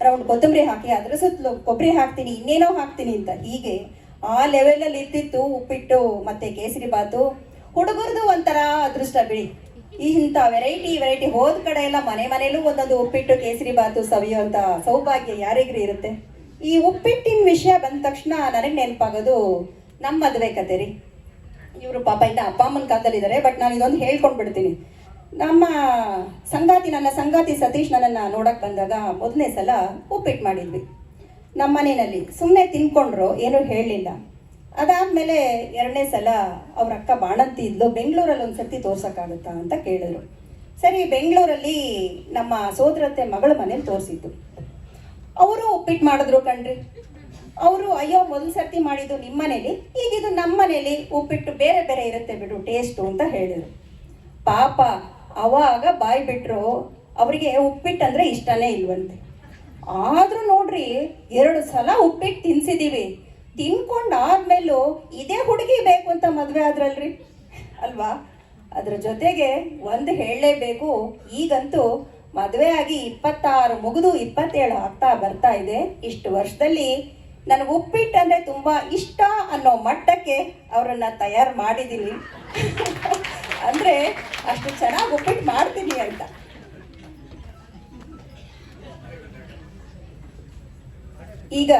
ರೌಂಡ್ ಕೊತ್ತಂಬರಿ ಹಾಕಿ ಅದ್ರ ಸುತ್ತಲೂ ಕೊಬ್ಬರಿ ಹಾಕ್ತೀನಿ, ಇನ್ನೇನೋ ಹಾಕ್ತೀನಿ ಅಂತ. ಹೀಗೆ ಆ ಲೆವೆಲಲ್ಲಿ ಇರ್ತಿತ್ತು ಉಪ್ಪಿಟ್ಟು ಮತ್ತೆ ಕೇಸರಿ ಬಾತು. ಹುಡುಗರದು ಒಂಥರ ಅದೃಷ್ಟ ಬಿಡಿ. ಇಂಥ ವೆರೈಟಿ ಹೋದ ಕಡೆ ಎಲ್ಲ ಮನೆಯಲ್ಲೂ ಒಂದೊಂದು ಉಪ್ಪಿಟ್ಟು ಕೇಸರಿ ಬಾತು ಸವಿಯುವಂತ ಸೌಭಾಗ್ಯ ಯಾರಿಗ್ರಿ ಇರುತ್ತೆ? ಈ ಉಪ್ಪಿಟ್ಟಿನ ವಿಷಯ ಬಂದ ತಕ್ಷಣ ನನಗೆ ನೆನಪಾಗೋದು ನಮ್ಮ ಮದುವೆ ಕತೆ ರೀ. ಇವರು ಪಾಪ ಇನ್ನ ಅಪ್ಪ ಅಮ್ಮನ ಕಾಲದಲ್ಲಿದ್ದಾರೆ, ಬಟ್ ನಾನು ಇದೊಂದು ಹೇಳ್ಕೊಂಡು ಬಿಡ್ತೀನಿ. ನನ್ನ ಸಂಗಾತಿ ಸತೀಶ್ ನನ್ನನ್ನು ನೋಡಕ್ ಬಂದಾಗ ಮೊದಲನೇ ಸಲ ಉಪ್ಪಿಟ್ಟು ಮಾಡಿದ್ವಿ ನಮ್ಮ ಮನೆಯಲ್ಲಿ. ಸುಮ್ಮನೆ ತಿನ್ಕೊಂಡ್ರು, ಏನೂ ಹೇಳಲಿಲ್ಲ. ಅದಾದ್ಮೇಲೆ ಎರಡನೇ ಸಲ ಅವ್ರ ಅಕ್ಕ ಬಾಣಂತಿ ಇದ್ಲು, ಬೆಂಗಳೂರಲ್ಲಿ ಒಂದು ಸರ್ತಿ ತೋರ್ಸೋಕ್ಕಾಗುತ್ತಾ ಅಂತ ಕೇಳಿದ್ರು. ಸರಿ, ಬೆಂಗಳೂರಲ್ಲಿ ನಮ್ಮ ಸೋದರತ್ತೆ ಮಗಳ ಮನೇಲಿ ತೋರಿಸಿದ್ದು. ಅವರು ಉಪ್ಪಿಟ್ಟು ಮಾಡಿದ್ರು ಕಣ್ರಿ. ಅವರು ಅಯ್ಯೋ ಮೊದಲು ಸರ್ತಿ ಮಾಡಿದ್ದು ನಿಮ್ಮ ಮನೇಲಿ, ಈಗಿದು ನಮ್ಮ ಮನೇಲಿ ಉಪ್ಪಿಟ್ಟು ಬೇರೆ ಬೇರೆ ಇರುತ್ತೆ ಬಿಡು ಟೇಸ್ಟು ಅಂತ ಹೇಳಿದ್ರು. ಪಾಪ ಅವಾಗ ಬಾಯಿ ಬಿಟ್ರು, ಅವರಿಗೆ ಉಪ್ಪಿಟ್ಟು ಅಂದರೆ ಇಷ್ಟನೇ ಇಲ್ವಂತೆ. ಆದರೂ ನೋಡ್ರಿ, 2 ಸಲ ಉಪ್ಪಿಟ್ಟು ತಿನ್ಸಿದ್ದೀವಿ. ತಿನ್ಕೊಂಡಾದ್ಮೇಲೂ ಇದೇ ಹುಡುಗಿ ಬೇಕು ಅಂತ ಮದುವೆ ಆದ್ರಲ್ರಿ, ಅಲ್ವಾ? ಅದ್ರ ಜೊತೆಗೆ ಒಂದು ಹೇಳಲೇಬೇಕು, ಈಗಂತೂ ಮದುವೆ ಆಗಿ 26 ಮುಗಿದು 27 ಆಗ್ತಾ ಬರ್ತಾ ಇದೆ. ಇಷ್ಟು ವರ್ಷದಲ್ಲಿ ನನಗೆ ಉಪ್ಪಿಟ್ಟು ಅಂದರೆ ತುಂಬ ಇಷ್ಟ ಅನ್ನೋ ಮಟ್ಟಕ್ಕೆ ಅವರನ್ನು ತಯಾರು ಮಾಡಿದ್ದೀನಿ. ಅಂದರೆ ಅಷ್ಟು ಚೆನ್ನಾಗಿ ಉಪ್ಪಿಟ್ಟು ಮಾಡ್ತೀನಿ ಅಂತ. ಈಗ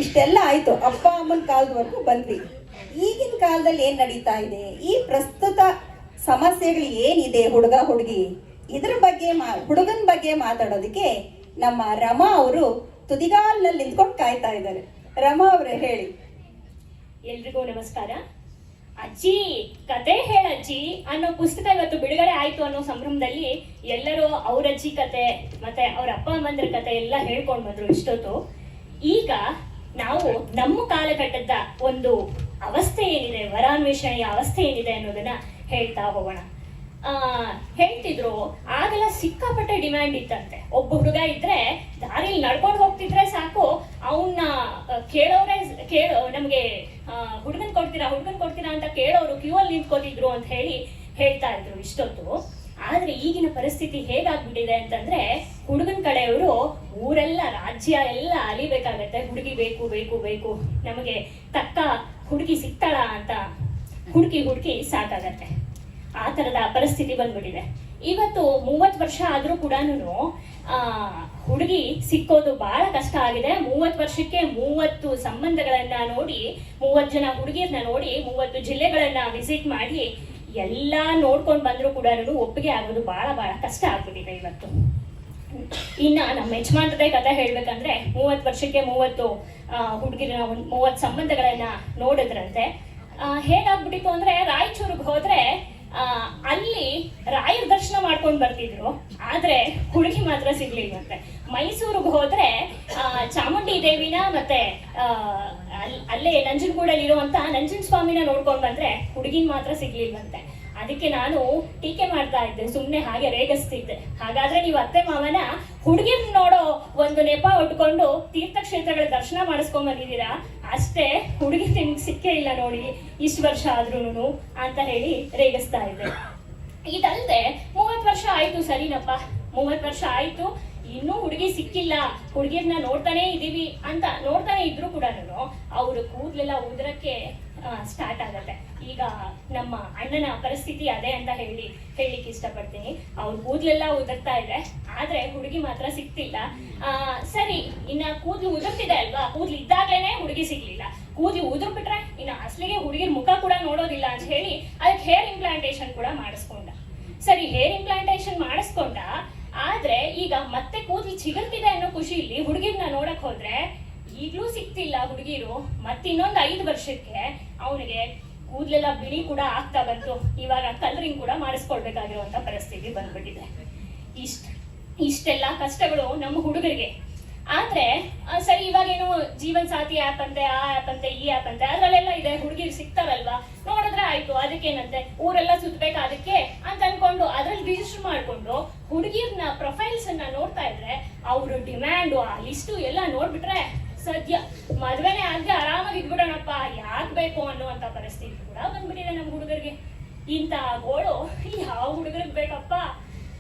ಇಷ್ಟೆಲ್ಲ ಆಯಿತು, ಅಪ್ಪ ಅಮ್ಮನ ಕಾಲದವರೆಗೂ ಬಂದ್ವಿ. ಈಗಿನ ಕಾಲದಲ್ಲಿ ಏನು ನಡೀತಾ ಇದೆ, ಈ ಪ್ರಸ್ತುತ ಸಮಸ್ಯೆಗಳು ಏನಿದೆ ಹುಡುಗ ಹುಡುಗಿ, ಇದ್ರ ಬಗ್ಗೆ ಹುಡುಗನ ಬಗ್ಗೆ ಮಾತಾಡೋದಕ್ಕೆ ನಮ್ಮ ರಮಾ ಅವರು ತುದಿಗಾಲ್ನಲ್ಲಿ ನಿಂತ್ಕೊಂಡು ಕಾಯ್ತಾ ಇದ್ದಾರೆ. ರಮಾ ಅವರೇ ಹೇಳಿ. ಎಲ್ರಿಗೂ ನಮಸ್ಕಾರ. ಅಜ್ಜಿ ಕತೆ ಹೇಳಜ್ಜಿ ಅನ್ನೋ ಪುಸ್ತಕ ಇವತ್ತು ಬಿಡುಗಡೆ ಆಯ್ತು ಅನ್ನೋ ಸಂಭ್ರಮದಲ್ಲಿ ಎಲ್ಲರೂ ಅವ್ರ ಅಜ್ಜಿ ಕತೆ ಮತ್ತೆ ಅವ್ರ ಅಪ್ಪ ಅಮ್ಮಂದ್ರ ಕತೆ ಎಲ್ಲ ಹೇಳ್ಕೊಂಡು ಬಂದ್ರು ಇಷ್ಟೊತ್ತು. ಈಗ ನಾವು ನಮ್ಮ ಕಾಲಘಟ್ಟದ ಒಂದು ಅವಸ್ಥೆ ಏನಿದೆ, ವರಾನ್ವೇಷಣೆಯ ಅವಸ್ಥೆ ಏನಿದೆ ಅನ್ನೋದನ್ನ ಹೇಳ್ತಾ ಹೋಗೋಣ. ಹೇಳ್ತಿದ್ರು ಆಗೆಲ್ಲ ಸಿಕ್ಕಾಪಟ್ಟೆ ಡಿಮ್ಯಾಂಡ್ ಇತ್ತಂತೆ. ಒಬ್ಬ ಹುಡುಗ ಇದ್ರೆ ದಾರಿಲಿ ನಡ್ಕೊಂಡು ಹೋಗ್ತಿದ್ರೆ ಸಾಕು, ಅವನ್ನ ನಮ್ಗೆ ಹುಡುಗನ್ ಕೊಡ್ತೀರಾ ಅಂತ ಕೇಳೋರು ಕ್ಯೂ ಅಲ್ಲಿ ನಿಂತ್ಕೋತಿದ್ರು ಅಂತ ಹೇಳ್ತಾ ಇದ್ರು ಇಷ್ಟೊತ್ತು. ಆದ್ರೆ ಈಗಿನ ಪರಿಸ್ಥಿತಿ ಹೇಗಾಗ್ಬಿಟ್ಟಿದೆ ಅಂತಂದ್ರೆ, ಹುಡುಗನ್ ಕಡೆಯವರು ಊರೆಲ್ಲ ರಾಜ್ಯ ಎಲ್ಲ ಅಲಿಬೇಕಾಗತ್ತೆ, ಹುಡುಗಿ ಬೇಕು ಬೇಕು ಬೇಕು, ನಮಗೆ ತಕ್ಕ ಹುಡುಗಿ ಸಿಗ್ತಾಳ ಅಂತ ಹುಡುಕಿ ಸಾಕಾಗತ್ತೆ. ಆ ತರದ ಪರಿಸ್ಥಿತಿ ಬಂದ್ಬಿಟ್ಟಿದೆ. ಇವತ್ತು 30 ವರ್ಷ ಆದ್ರೂ ಕೂಡ ಹುಡುಗಿ ಸಿಕ್ಕೋದು ಬಹಳ ಕಷ್ಟ ಆಗಿದೆ. 30 ವರ್ಷಕ್ಕೆ 30 ಸಂಬಂಧಗಳನ್ನ ನೋಡಿ, 30 ಜನ ಹುಡುಗಿಯರನ್ನ ನೋಡಿ, 30 ಜಿಲ್ಲೆಗಳನ್ನ ವಿಸಿಟ್ ಮಾಡಿ ಎಲ್ಲ ನೋಡ್ಕೊಂಡು ಬಂದ್ರು ಕೂಡ ಒಪ್ಪಿಗೆ ಆಗೋದು ಬಹಳ ಕಷ್ಟ ಆಗ್ಬಿಟ್ಟಿದೆ ಇವತ್ತು. ಇನ್ನ ನಮ್ಮ ಯಜಮಾನ್ರದೇ ಕಥೆ ಹೇಳ್ಬೇಕಂದ್ರೆ, 30 ವರ್ಷಕ್ಕೆ 30 ಹುಡುಗಿರನ್ನ 30 ಸಂಬಂಧಗಳನ್ನ ನೋಡಿದ್ರಂತೆ. ಹೇಗಾಗ್ಬಿಟ್ಟಿತ್ತು ಅಂದ್ರೆ, ರಾಯಚೂರಿಗೆ ಹೋದ್ರೆ ಅಲ್ಲಿ ರಾಯರ ದರ್ಶನ ಮಾಡ್ಕೊಂಡು ಬರ್ತಿದ್ರು, ಆದ್ರೆ ಹುಡುಗಿ ಮಾತ್ರ ಸಿಗ್ಲಿಲ್ವಂತೆ. ಮೈಸೂರಿಗೆ ಹೋದ್ರೆ ಚಾಮುಂಡಿ ದೇವಿನ ಮತ್ತೆ ಅಲ್ಲೇ ನಂಜನಗೂಡಲ್ಲಿರುವಂತ ನಂಜನ ಸ್ವಾಮಿನ ನೋಡ್ಕೊಂಡು ಬಂದ್ರೆ ಹುಡುಗಿನ ಮಾತ್ರ ಸಿಗ್ಲಿಲ್ವಂತೆ. ಅದಕ್ಕೆ ನಾನು ಟೀಕೆ ಮಾಡ್ತಾ ಇದ್ದೆ, ಸುಮ್ಮನೆ ಹಾಗೆ ರೇಗಿಸ್ತಿದ್ದೆ. ಹಾಗಾದ್ರೆ ನೀವು ಅತ್ತೆ ಮಾವನ ಹುಡುಗಿನ ನೋಡೋ ಒಂದು ನೆಪ ಉಟ್ಕೊಂಡು ತೀರ್ಥಕ್ಷೇತ್ರಗಳ ದರ್ಶನ ಮಾಡಿಸ್ಕೊಂಡ್ ಬಂದಿದ್ದೀರಾ, ಅಷ್ಟೇ, ಹುಡುಗಿ ನಿಮ್ಗೆ ಸಿಕ್ಕೇ ಇಲ್ಲ ನೋಡಿ ಇಷ್ಟು ವರ್ಷ ಆದ್ರೂನು ಅಂತ ಹೇಳಿ ರೇಗಿಸ್ತಾ ಇದ್ದೆ. ಇದಲ್ದೆ 30 ವರ್ಷ ಆಯ್ತು, ಸರಿನಪ್ಪ, 30 ವರ್ಷ ಆಯ್ತು, ಇನ್ನೂ ಹುಡುಗಿ ಸಿಕ್ಕಿಲ್ಲ, ಹುಡುಗಿಯರ್ನ ನೋಡ್ತಾನೆ ಇದೀವಿ ಅಂತ ನೋಡ್ತಾನೆ ಇದ್ರು ಕೂಡ ಅವ್ರು ಕೂದಲೆಲ್ಲ ಉದ್ರಕ್ಕೆ ಸ್ಟಾರ್ಟ್ ಆಗತ್ತೆ. ಈಗ ನಮ್ಮ ಅಣ್ಣನ ಪರಿಸ್ಥಿತಿ ಅದೇ ಅಂತ ಹೇಳಿಕ್ಕೆ ಇಷ್ಟಪಡ್ತೀನಿ. ಅವ್ರ ಕೂದಲೆಲ್ಲ ಉದುರ್ತಾ ಇದೆ, ಆದ್ರೆ ಹುಡುಗಿ ಮಾತ್ರ ಸಿಕ್ತಿಲ್ಲ. ಸರಿ, ಇನ್ನ ಕೂದ್ಲು ಉದುರ್ತಿದೆ ಅಲ್ವಾ, ಕೂದ್ಲು ಇದ್ದಾಗ್ಲೇನೆ ಹುಡುಗಿ ಸಿಗ್ಲಿಲ್ಲ, ಕೂದ್ಲು ಉದುರ್ ಬಿಟ್ರೆ ಇನ್ನ ಅಸಲಿಗೆ ಹುಡುಗಿರ್ ಮುಖ ಕೂಡ ನೋಡೋದಿಲ್ಲ ಅಂತ ಹೇಳಿ ಅದಕ್ಕೆ ಹೇರ್ ಇಂಪ್ಲಾಂಟೇಶನ್ ಕೂಡ ಮಾಡಿಸ್ಕೊಂಡ. ಸರಿ, ಹೇರ್ ಇಂಪ್ಲಾಂಟೇಶನ್ ಮಾಡಿಸ್ಕೊಂಡ, ಆದ್ರೆ ಈಗ ಮತ್ತೆ ಕೂದ್ಲು ಚಿಗುರ್ತಿದೆ ಅನ್ನೋ ಖುಷಿಯಲ್ಲಿ ಹುಡುಗಿರ್ನ ನೋಡಕ್ ಹೋದ್ರೆ ಈಗ್ಲೂ ಸಿಕ್ತಿಲ್ಲ ಹುಡುಗಿರು. ಮತ್ತಿನ್ನೊಂದು 5 ವರ್ಷಕ್ಕೆ ಅವನಿಗೆ ಕೂದ್ಲೆಲ್ಲ ಬಿಳಿ ಕೂಡ ಆಗ್ತಾ ಬಂತು. ಇವಾಗ ಕಲರಿಂಗ್ ಕೂಡ ಮಾಡಿಸ್ಕೊಳ್ಬೇಕಾಗಿರುವಂತ ಪರಿಸ್ಥಿತಿ ಬಂದ್ಬಿಟ್ಟಿದೆ. ಇಷ್ಟೆಲ್ಲ ಕಷ್ಟಗಳು ನಮ್ಮ ಹುಡುಗರಿಗೆ. ಆದ್ರೆ ಸರಿ, ಇವಾಗೇನು ಜೀವನ್ ಸಾಥಿ ಆ್ಯಪ್ ಅಂತೆ, ಆ ಆ್ಯಪ್ ಅಂತೆ, ಈ ಆ್ಯಪ್ ಅಂತೆ, ಅದ್ರಲ್ಲೆಲ್ಲ ಇದೆ, ಹುಡುಗಿರು ಸಿಗ್ತಾರಲ್ವಾ, ನೋಡಿದ್ರೆ ಆಯ್ತು, ಅದಕ್ಕೇನಂತೆ ಊರೆಲ್ಲ ಸುತ್ತಬೇಕು ಅದಕ್ಕೆ ಅಂತ ಅನ್ಕೊಂಡು ಅದ್ರಲ್ಲಿ ರಿಜಿಸ್ಟರ್ ಮಾಡ್ಕೊಂಡು ಹುಡುಗಿರ್ನ ಪ್ರೊಫೈಲ್ಸ್ ಅನ್ನ ನೋಡ್ತಾ ಇದ್ರೆ ಅವ್ರ ಡಿಮ್ಯಾಂಡು ಆ ಲಿಸ್ಟು ಎಲ್ಲ ನೋಡ್ಬಿಟ್ರೆ ಸದ್ಯ ಮದ್ವೆನೇ ಆಗದೆ ಆರಾಮಾಗಿ ಇದ್ಬಿಡೋಣಪ್ಪ, ಯಾಕೆ ಬೇಕು ಅನ್ನುವಂತ ಪರಿಸ್ಥಿತಿ ಕೂಡ ಬಂದ್ಬಿಟ್ಟಿದೆ ನಮ್ಮ ಹುಡುಗರಿಗೆ. ಇಂಥ ಗೋಳು ಯಾವ ಹುಡುಗರಿಗೆ ಬೇಕಪ್ಪ,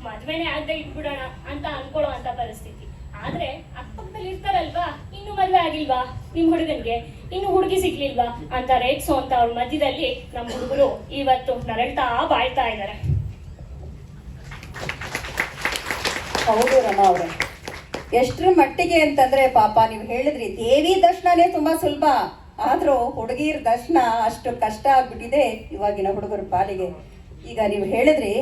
ಮದ್ವೆನೇ ಆಗದೆ ಇಟ್ಬಿಡೋಣ ಅಂತ ಅನ್ಕೊಳ್ಳೋ ಅಂತ ಪರಿಸ್ಥಿತಿ. ಆದ್ರೆ ಅಕ್ಕಪಕ್ಕದಲ್ಲಿ ಇರ್ತಾರಲ್ವಾ, ಇನ್ನು ಮದ್ವೆ ಆಗಿಲ್ವಾ ನಿಮ್ ಹುಡುಗನ್ಗೆ, ಇನ್ನು ಹುಡುಗಿ ಸಿಗ್ಲಿಲ್ವಾ ಅಂತ ರೇಟ್ಸೋ ಅಂತ ಅವ್ರ ಮಧ್ಯದಲ್ಲಿ ನಮ್ಮ ಹುಡುಗರು ಇವತ್ತು ನರಳ್ತಾ ಬಾಳ್ತಾ ಇದ್ದಾರೆ. ಹೌದು ರಮಾ ಅವರೇ, ಎಷ್ಟರ ಮಟ್ಟಿಗೆ ಅಂತಂದ್ರೆ ಪಾಪ ನೀವು ಹೇಳಿದ್ರಿ, ದೇವಿ ದರ್ಶನನೇ ತುಂಬಾ ಸುಲಭ, ಆದ್ರೂ ಹುಡುಗಿರ ದರ್ಶನ ಅಷ್ಟು ಕಷ್ಟ ಆಗ್ಬಿಟ್ಟಿದೆ ಇವಾಗಿನ ಹುಡುಗರ ಪಾಲಿಗೆ. ಈಗ ನೀವು ಹೇಳಿದ್ರಿ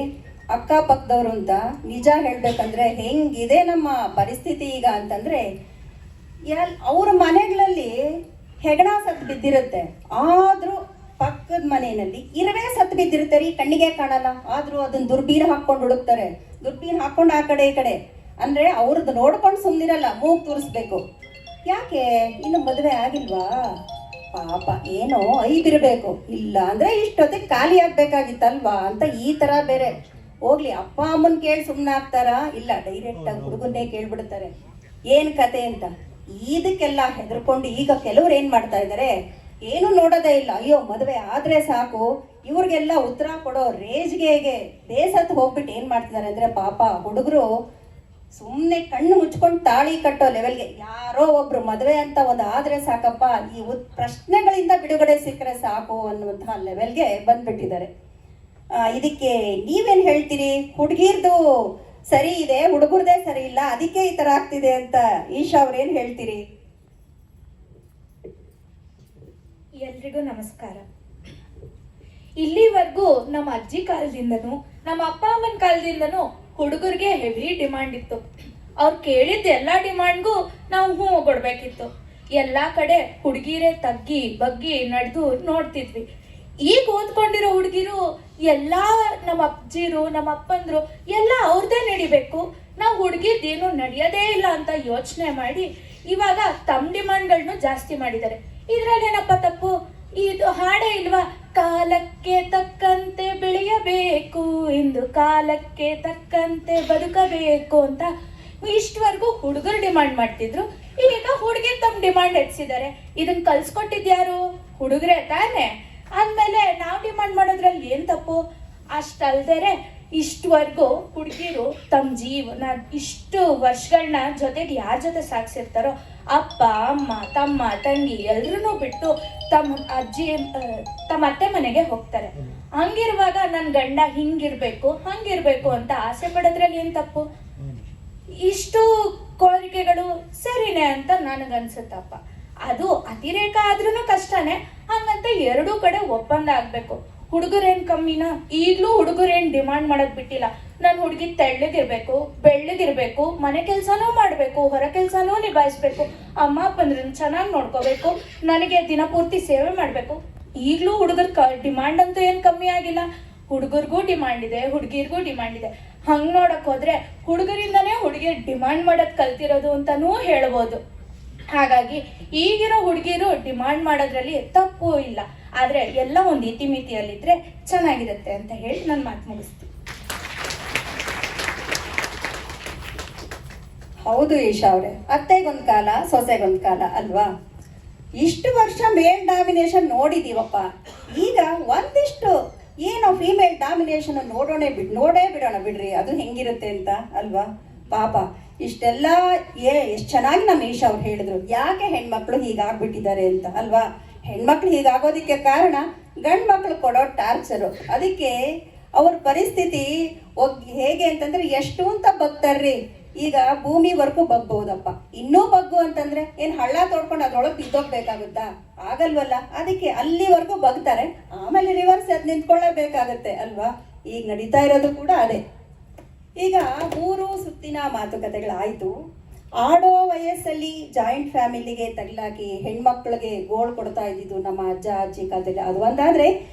ಅಕ್ಕಪಕ್ಕದವ್ರು ಅಂತ, ನಿಜ ಹೇಳ್ಬೇಕಂದ್ರೆ ಹೆಂಗಿದೆ ನಮ್ಮ ಪರಿಸ್ಥಿತಿ ಈಗ ಅಂತಂದ್ರೆ, ಅವ್ರ ಮನೆಗಳಲ್ಲಿ ಹೆಗಣ ಸತ್ತು ಬಿದ್ದಿರುತ್ತೆ, ಆದ್ರೂ ಪಕ್ಕದ ಮನೆಯಲ್ಲಿ ಇರುವೆ ಸತ್ತು ಬಿದ್ದಿರುತ್ತೆ ರೀ, ಕಣ್ಣಿಗೆ ಕಾಣಲ್ಲ, ಆದ್ರೂ ಅದನ್ನ ದುರ್ಬೀನ್ ಹಾಕೊಂಡು ಹುಡುಕ್ತಾರೆ, ದುರ್ಬೀನ್ ಹಾಕೊಂಡು ಆ ಕಡೆ ಈ ಕಡೆ. ಅಂದ್ರೆ ಅವ್ರದ್ದು ನೋಡ್ಕೊಂಡು ಸುಮ್ಮನಿರಲ್ಲ, ಮೂಗ್ ತೋರಿಸ್ಬೇಕು. ಯಾಕೆ ಇನ್ನು ಮದುವೆ ಆಗಿಲ್ವಾ, ಪಾಪ ಏನೋ ಐದಿರ್ಬೇಕು, ಇಲ್ಲ ಅಂದ್ರೆ ಇಷ್ಟೊತ್ತಿಗೆ ಖಾಲಿ ಆಗ್ಬೇಕಾಗಿತ್ತಲ್ವಾ ಅಂತ ಈ ತರ ಬೇರೆ. ಹೋಗ್ಲಿ, ಅಪ್ಪ ಅಮ್ಮನ್ ಕೇಳಿ ಸುಮ್ಮನೆ ಆಗ್ತಾರಾ, ಇಲ್ಲ ಡೈರೆಕ್ಟ್ ಆಗಿ ಹುಡುಗನ್ನೇ ಕೇಳ್ಬಿಡ್ತಾರೆ ಏನ್ ಕತೆ ಅಂತ. ಇದಕ್ಕೆಲ್ಲ ಹೆದರ್ಕೊಂಡು ಈಗ ಕೆಲವ್ರು ಏನ್ ಮಾಡ್ತಾ ಇದ್ದಾರೆ, ಏನು ನೋಡೋದೇ ಇಲ್ಲ. ಅಯ್ಯೋ ಮದುವೆ ಆದ್ರೆ ಸಾಕು, ಇವ್ರಿಗೆಲ್ಲ ಉತ್ತರ ಕೊಡೋ ರೇಜ್ಗೆ ಬೇಸತ್ತು ಹೋಗ್ಬಿಟ್ಟು ಏನ್ ಮಾಡ್ತಿದ್ದಾರೆ ಅಂದ್ರೆ ಪಾಪ ಹುಡುಗರು ಸುಮ್ಮನೆ ಕಣ್ಣು ಮುಚ್ಕೊಂಡು ತಾಳಿ ಕಟ್ಟೋ ಲೆವೆಲ್ಗೆ, ಯಾರೋ ಒಬ್ರು ಮದುವೆ ಅಂತ ಒಂದು ಆದ್ರೆ ಸಾಕಪ್ಪ, ಈ ಪ್ರಶ್ನೆಗಳಿಂದ ಬಿಡುಗಡೆ ಸಿಕ್ಕರೆ ಸಾಕು ಅನ್ನುವಂತಹ ಲೆವೆಲ್ಗೆ ಬಂದ್ಬಿಟ್ಟಿದ್ದಾರೆ. ಇದಕ್ಕೆ ನೀವೇನ್ ಹೇಳ್ತೀರಿ? ಹುಡುಗಿರ್ದು ಸರಿ ಇದೆ, ಹುಡುಗರ್ದೇ ಸರಿ ಇಲ್ಲ, ಅದಕ್ಕೆ ಈ ತರ ಆಗ್ತಿದೆ ಅಂತ ಈಶಾ ಅವ್ರೇನ್ ಹೇಳ್ತೀರಿ? ಎಲ್ರಿಗೂ ನಮಸ್ಕಾರ. ಇಲ್ಲಿವರೆಗೂ ನಮ್ಮ ಅಜ್ಜಿ ಕಾಲದಿಂದನೂ ನಮ್ಮ ಅಪ್ಪ ಅಮ್ಮನ ಕಾಲದಿಂದನೂ ಹುಡುಗರಿಗೆ ಹೆವಿ ಡಿಮಾಂಡ್ ಇತ್ತು. ಅವ್ರು ಕೇಳಿದ್ದ ಎಲ್ಲ ಡಿಮಾಂಡ್ಗೂ ನಾವು ಹ್ಞೂ ಕೊಡ್ಬೇಕಿತ್ತು. ಎಲ್ಲಾ ಕಡೆ ಹುಡುಗಿರೇ ತಗ್ಗಿ ಬಗ್ಗಿ ನಡೆದು ನೋಡ್ತಿದ್ವಿ. ಈಗ ಓದ್ಕೊಂಡಿರೋ ಹುಡುಗಿರು ಎಲ್ಲ ನಮ್ಮ ಅಜ್ಜಿರು ನಮ್ಮ ಅಪ್ಪಂದ್ರು ಎಲ್ಲ ಅವ್ರದ್ದೇ ನಡಿಬೇಕು, ನಾವು ಹುಡುಗಿದ್ದೇನು ನಡೆಯೋದೇ ಇಲ್ಲ ಅಂತ ಯೋಚನೆ ಮಾಡಿ ಇವಾಗ ತಮ್ಮ ಡಿಮಾಂಡ್ಗಳನ್ನು ಜಾಸ್ತಿ ಮಾಡಿದ್ದಾರೆ. ಇದ್ರಲ್ಲಿ ಏನಪ್ಪ ತಪ್ಪು? ಇದು ಹಾಡೇ ಇಲ್ವಾ? ಕಾಲಕ್ಕೆ ತಕ್ಕಂತೆ ಬೆಳೆಯಬೇಕು, ಇಂದು ಕಾಲಕ್ಕೆ ತಕ್ಕಂತೆ ಬದುಕಬೇಕು ಅಂತ ಇಷ್ಟವರೆಗೂ ಹುಡುಗರು ಡಿಮಾಂಡ್ ಮಾಡ್ತಿದ್ರು. ಈಗ ಹುಡುಗಿ ತಮ್ಮ ಡಿಮಾಂಡ್ ಹೆಚ್ಚಿದ್ದಾರೆ. ಇದನ್ನ ಕಲ್ಸ್ಕೊಟ್ಟಿದ್ಯಾರು? ಹುಡುಗರೇ ತಾನೆ. ಅಂದಮೇಲೆ ನಾವು ಡಿಮಾಂಡ್ ಮಾಡೋದ್ರಲ್ಲಿ ಏನ್ ತಪ್ಪು? ಅಷ್ಟಲ್ದೇನೆ ಇಷ್ಟವರೆಗೂ ಹುಡುಗಿರು ತಮ್ಮ ಜೀವನ ಇಷ್ಟು ವರ್ಷಗಳನ್ನ ಜೊತೆಗೆ ಯಾರ ಜೊತೆ ಸಾಗಿಸಿರ್ತಾರೋ ಅಪ್ಪ ಅಮ್ಮ ತಮ್ಮ ತಂಗಿ ಎಲ್ರೂ ಬಿಟ್ಟು ತಮ್ಮ ಅತ್ತೆ ಮನೆಗೆ ಹೋಗ್ತಾರೆ. ಹಂಗಿರುವಾಗ ನನ್ನ ಗಂಡ ಹಿಂಗಿರ್ಬೇಕು ಹಂಗಿರ್ಬೇಕು ಅಂತ ಆಸೆ ಪಡೋದ್ರಲ್ಲಿ ಏನ್ ತಪ್ಪು? ಇಷ್ಟು ಕೋರಿಕೆಗಳು ಸರಿನೇ ಅಂತ ನನಗನ್ಸುತ್ತಪ್ಪ. ಅದು ಅತಿರೇಕ ಆದ್ರೂ ಕಷ್ಟನೇ. ಹಂಗಂತ ಎರಡೂ ಕಡೆ ಒಪ್ಪಂದ ಆಗ್ಬೇಕು. ಹುಡುಗರೇನ್ ಕಮ್ಮಿನ? ಈಗ್ಲೂ ಹುಡುಗರೇನ್ ಡಿಮಾಂಡ್ ಮಾಡೋದ್ ಬಿಟ್ಟಿಲ್ಲ. ನನ್ನ ಹುಡುಗಿ ತೆಳ್ಳಗಿರ್ಬೇಕು, ಬೆಳ್ಳಗಿರ್ಬೇಕು, ಮನೆ ಕೆಲ್ಸನೂ ಮಾಡ್ಬೇಕು, ಹೊರ ಕೆಲ್ಸನೂ ನಿಭಾಯಿಸ್ಬೇಕು, ಅಮ್ಮ ಅಪ್ಪಂದ್ರನ್ನ ಚೆನ್ನಾಗಿ ನೋಡ್ಕೋಬೇಕು, ನನಗೆ ದಿನಪೂರ್ತಿ ಸೇವೆ ಮಾಡ್ಬೇಕು. ಈಗ್ಲೂ ಹುಡುಗರ ಡಿಮಾಂಡ್ ಅಂತೂ ಏನ್ ಕಮ್ಮಿ ಆಗಿಲ್ಲ. ಹುಡುಗರಿಗೂ ಡಿಮಾಂಡ್ ಇದೆ, ಹುಡುಗಿರ್ಗೂ ಡಿಮಾಂಡ್ ಇದೆ. ಹಂಗ್ ನೋಡಕ್ ಹೋದ್ರೆ ಹುಡುಗರಿಂದನೇ ಹುಡುಗಿಯರ್ ಡಿಮಾಂಡ್ ಮಾಡೋದ್ ಕಲ್ತಿರೋದು ಅಂತಾನೂ ಹೇಳ್ಬೋದು. ಹಾಗಾಗಿ ಈಗಿರೋ ಹುಡುಗಿರು ಡಿಮಾಂಡ್ ಮಾಡೋದ್ರಲ್ಲಿ ತಪ್ಪು ಇಲ್ಲ. ಆದ್ರೆ ಎಲ್ಲ ಒಂದು ಇತಿಮಿತಿಯಲ್ಲಿದ್ರೆ ಚೆನ್ನಾಗಿರುತ್ತೆ ಅಂತ ಹೇಳಿ ನನ್ನ ಮಾತು ಮುಗಿಸ್ತೀನಿ. ಹೌದು ಈಶಾ ಅವ್ರೆ, ಅತ್ತೆಗೊಂದ್ ಕಾಲ ಸೊಸೆಗೊಂದ್ ಕಾಲ ಅಲ್ವಾ? ಇಷ್ಟು ವರ್ಷ ಮೇಲ್ ಡಾಮಿನೇಷನ್ ನೋಡಿದೀವಪ್ಪ. ಈಗ ಒಂದಿಷ್ಟು ಏನೋ ಫೀಮೇಲ್ ಡಾಮಿನೇಷನ್ ನೋಡೇ ಬಿಡೋಣ ಬಿಡ್ರಿ, ಅದು ಹೆಂಗಿರುತ್ತೆ ಅಂತ ಅಲ್ವಾ? ಪಾಪ ಇಷ್ಟೆಲ್ಲ ಎಷ್ಟು ಚೆನ್ನಾಗಿ ನಮ್ಮ ಈಶಾ ಅವ್ರು ಹೇಳಿದ್ರು, ಯಾಕೆ ಹೆಣ್ಮಕ್ಳು ಹೀಗಾಗ್ಬಿಟ್ಟಿದ್ದಾರೆ ಅಂತ ಅಲ್ವಾ? ಹೆಣ್ಮಕ್ಳು ಹೀಗಾಗೋದಿಕ್ಕೆ ಕಾರಣ ಗಂಡು ಮಕ್ಳು ಕೊಡೋ ಟಾರ್ಚರು. ಅದಕ್ಕೆ ಅವ್ರ ಪರಿಸ್ಥಿತಿ ಹೇಗೆ ಅಂತಂದ್ರೆ ಎಷ್ಟು ಅಂತ ಬಗ್ತಾರ್ರಿ. ಈಗ ಭೂಮಿವರೆಗೂ ಬಗ್ಬಹುದಪ್ಪ, ಇನ್ನೂ ಬಗ್ಗು ಅಂತಂದ್ರೆ ಏನ್ ಹಳ್ಳ ತೋಡ್ಕೊಂಡು ಅದ್ರೊಳಗೆ ಬಿದ್ದೋಗ್ಬೇಕಾಗುತ್ತಾ? ಆಗಲ್ವಲ್ಲ. ಅದಕ್ಕೆ ಅಲ್ಲಿವರೆಗೂ ಬಗ್ತಾರೆ, ಆಮೇಲೆ ರಿವರ್ಸ್ ಅದ್ ನಿಂತ್ಕೊಳ್ಳೇಬೇಕಾಗತ್ತೆ ಅಲ್ವಾ? ಈಗ ನಡೀತಾ ಇರೋದು ಕೂಡ ಅದೇ. ಈಗ 3 ಸುತ್ತಿನ ಮಾತುಕತೆಗಳಾಯ್ತು. ಆಡೋ ವಯಸ್ಸಲ್ಲಿ ಜಾಯಿಂಟ್ ಫ್ಯಾಮಿಲಿಗೆ ತಗಲಾಕಿ ಹೆಣ್ಮಕ್ಳಿಗೆ ಗೋಳ್ ಕೊಡ್ತಾ ಇದ್ದಿದ್ದು ನಮ್ಮ ಅಜ್ಜ ಅಜ್ಜಿ ಕಾಲದಲ್ಲಿ ಅದು ಒಂದಾದ್ರೆ,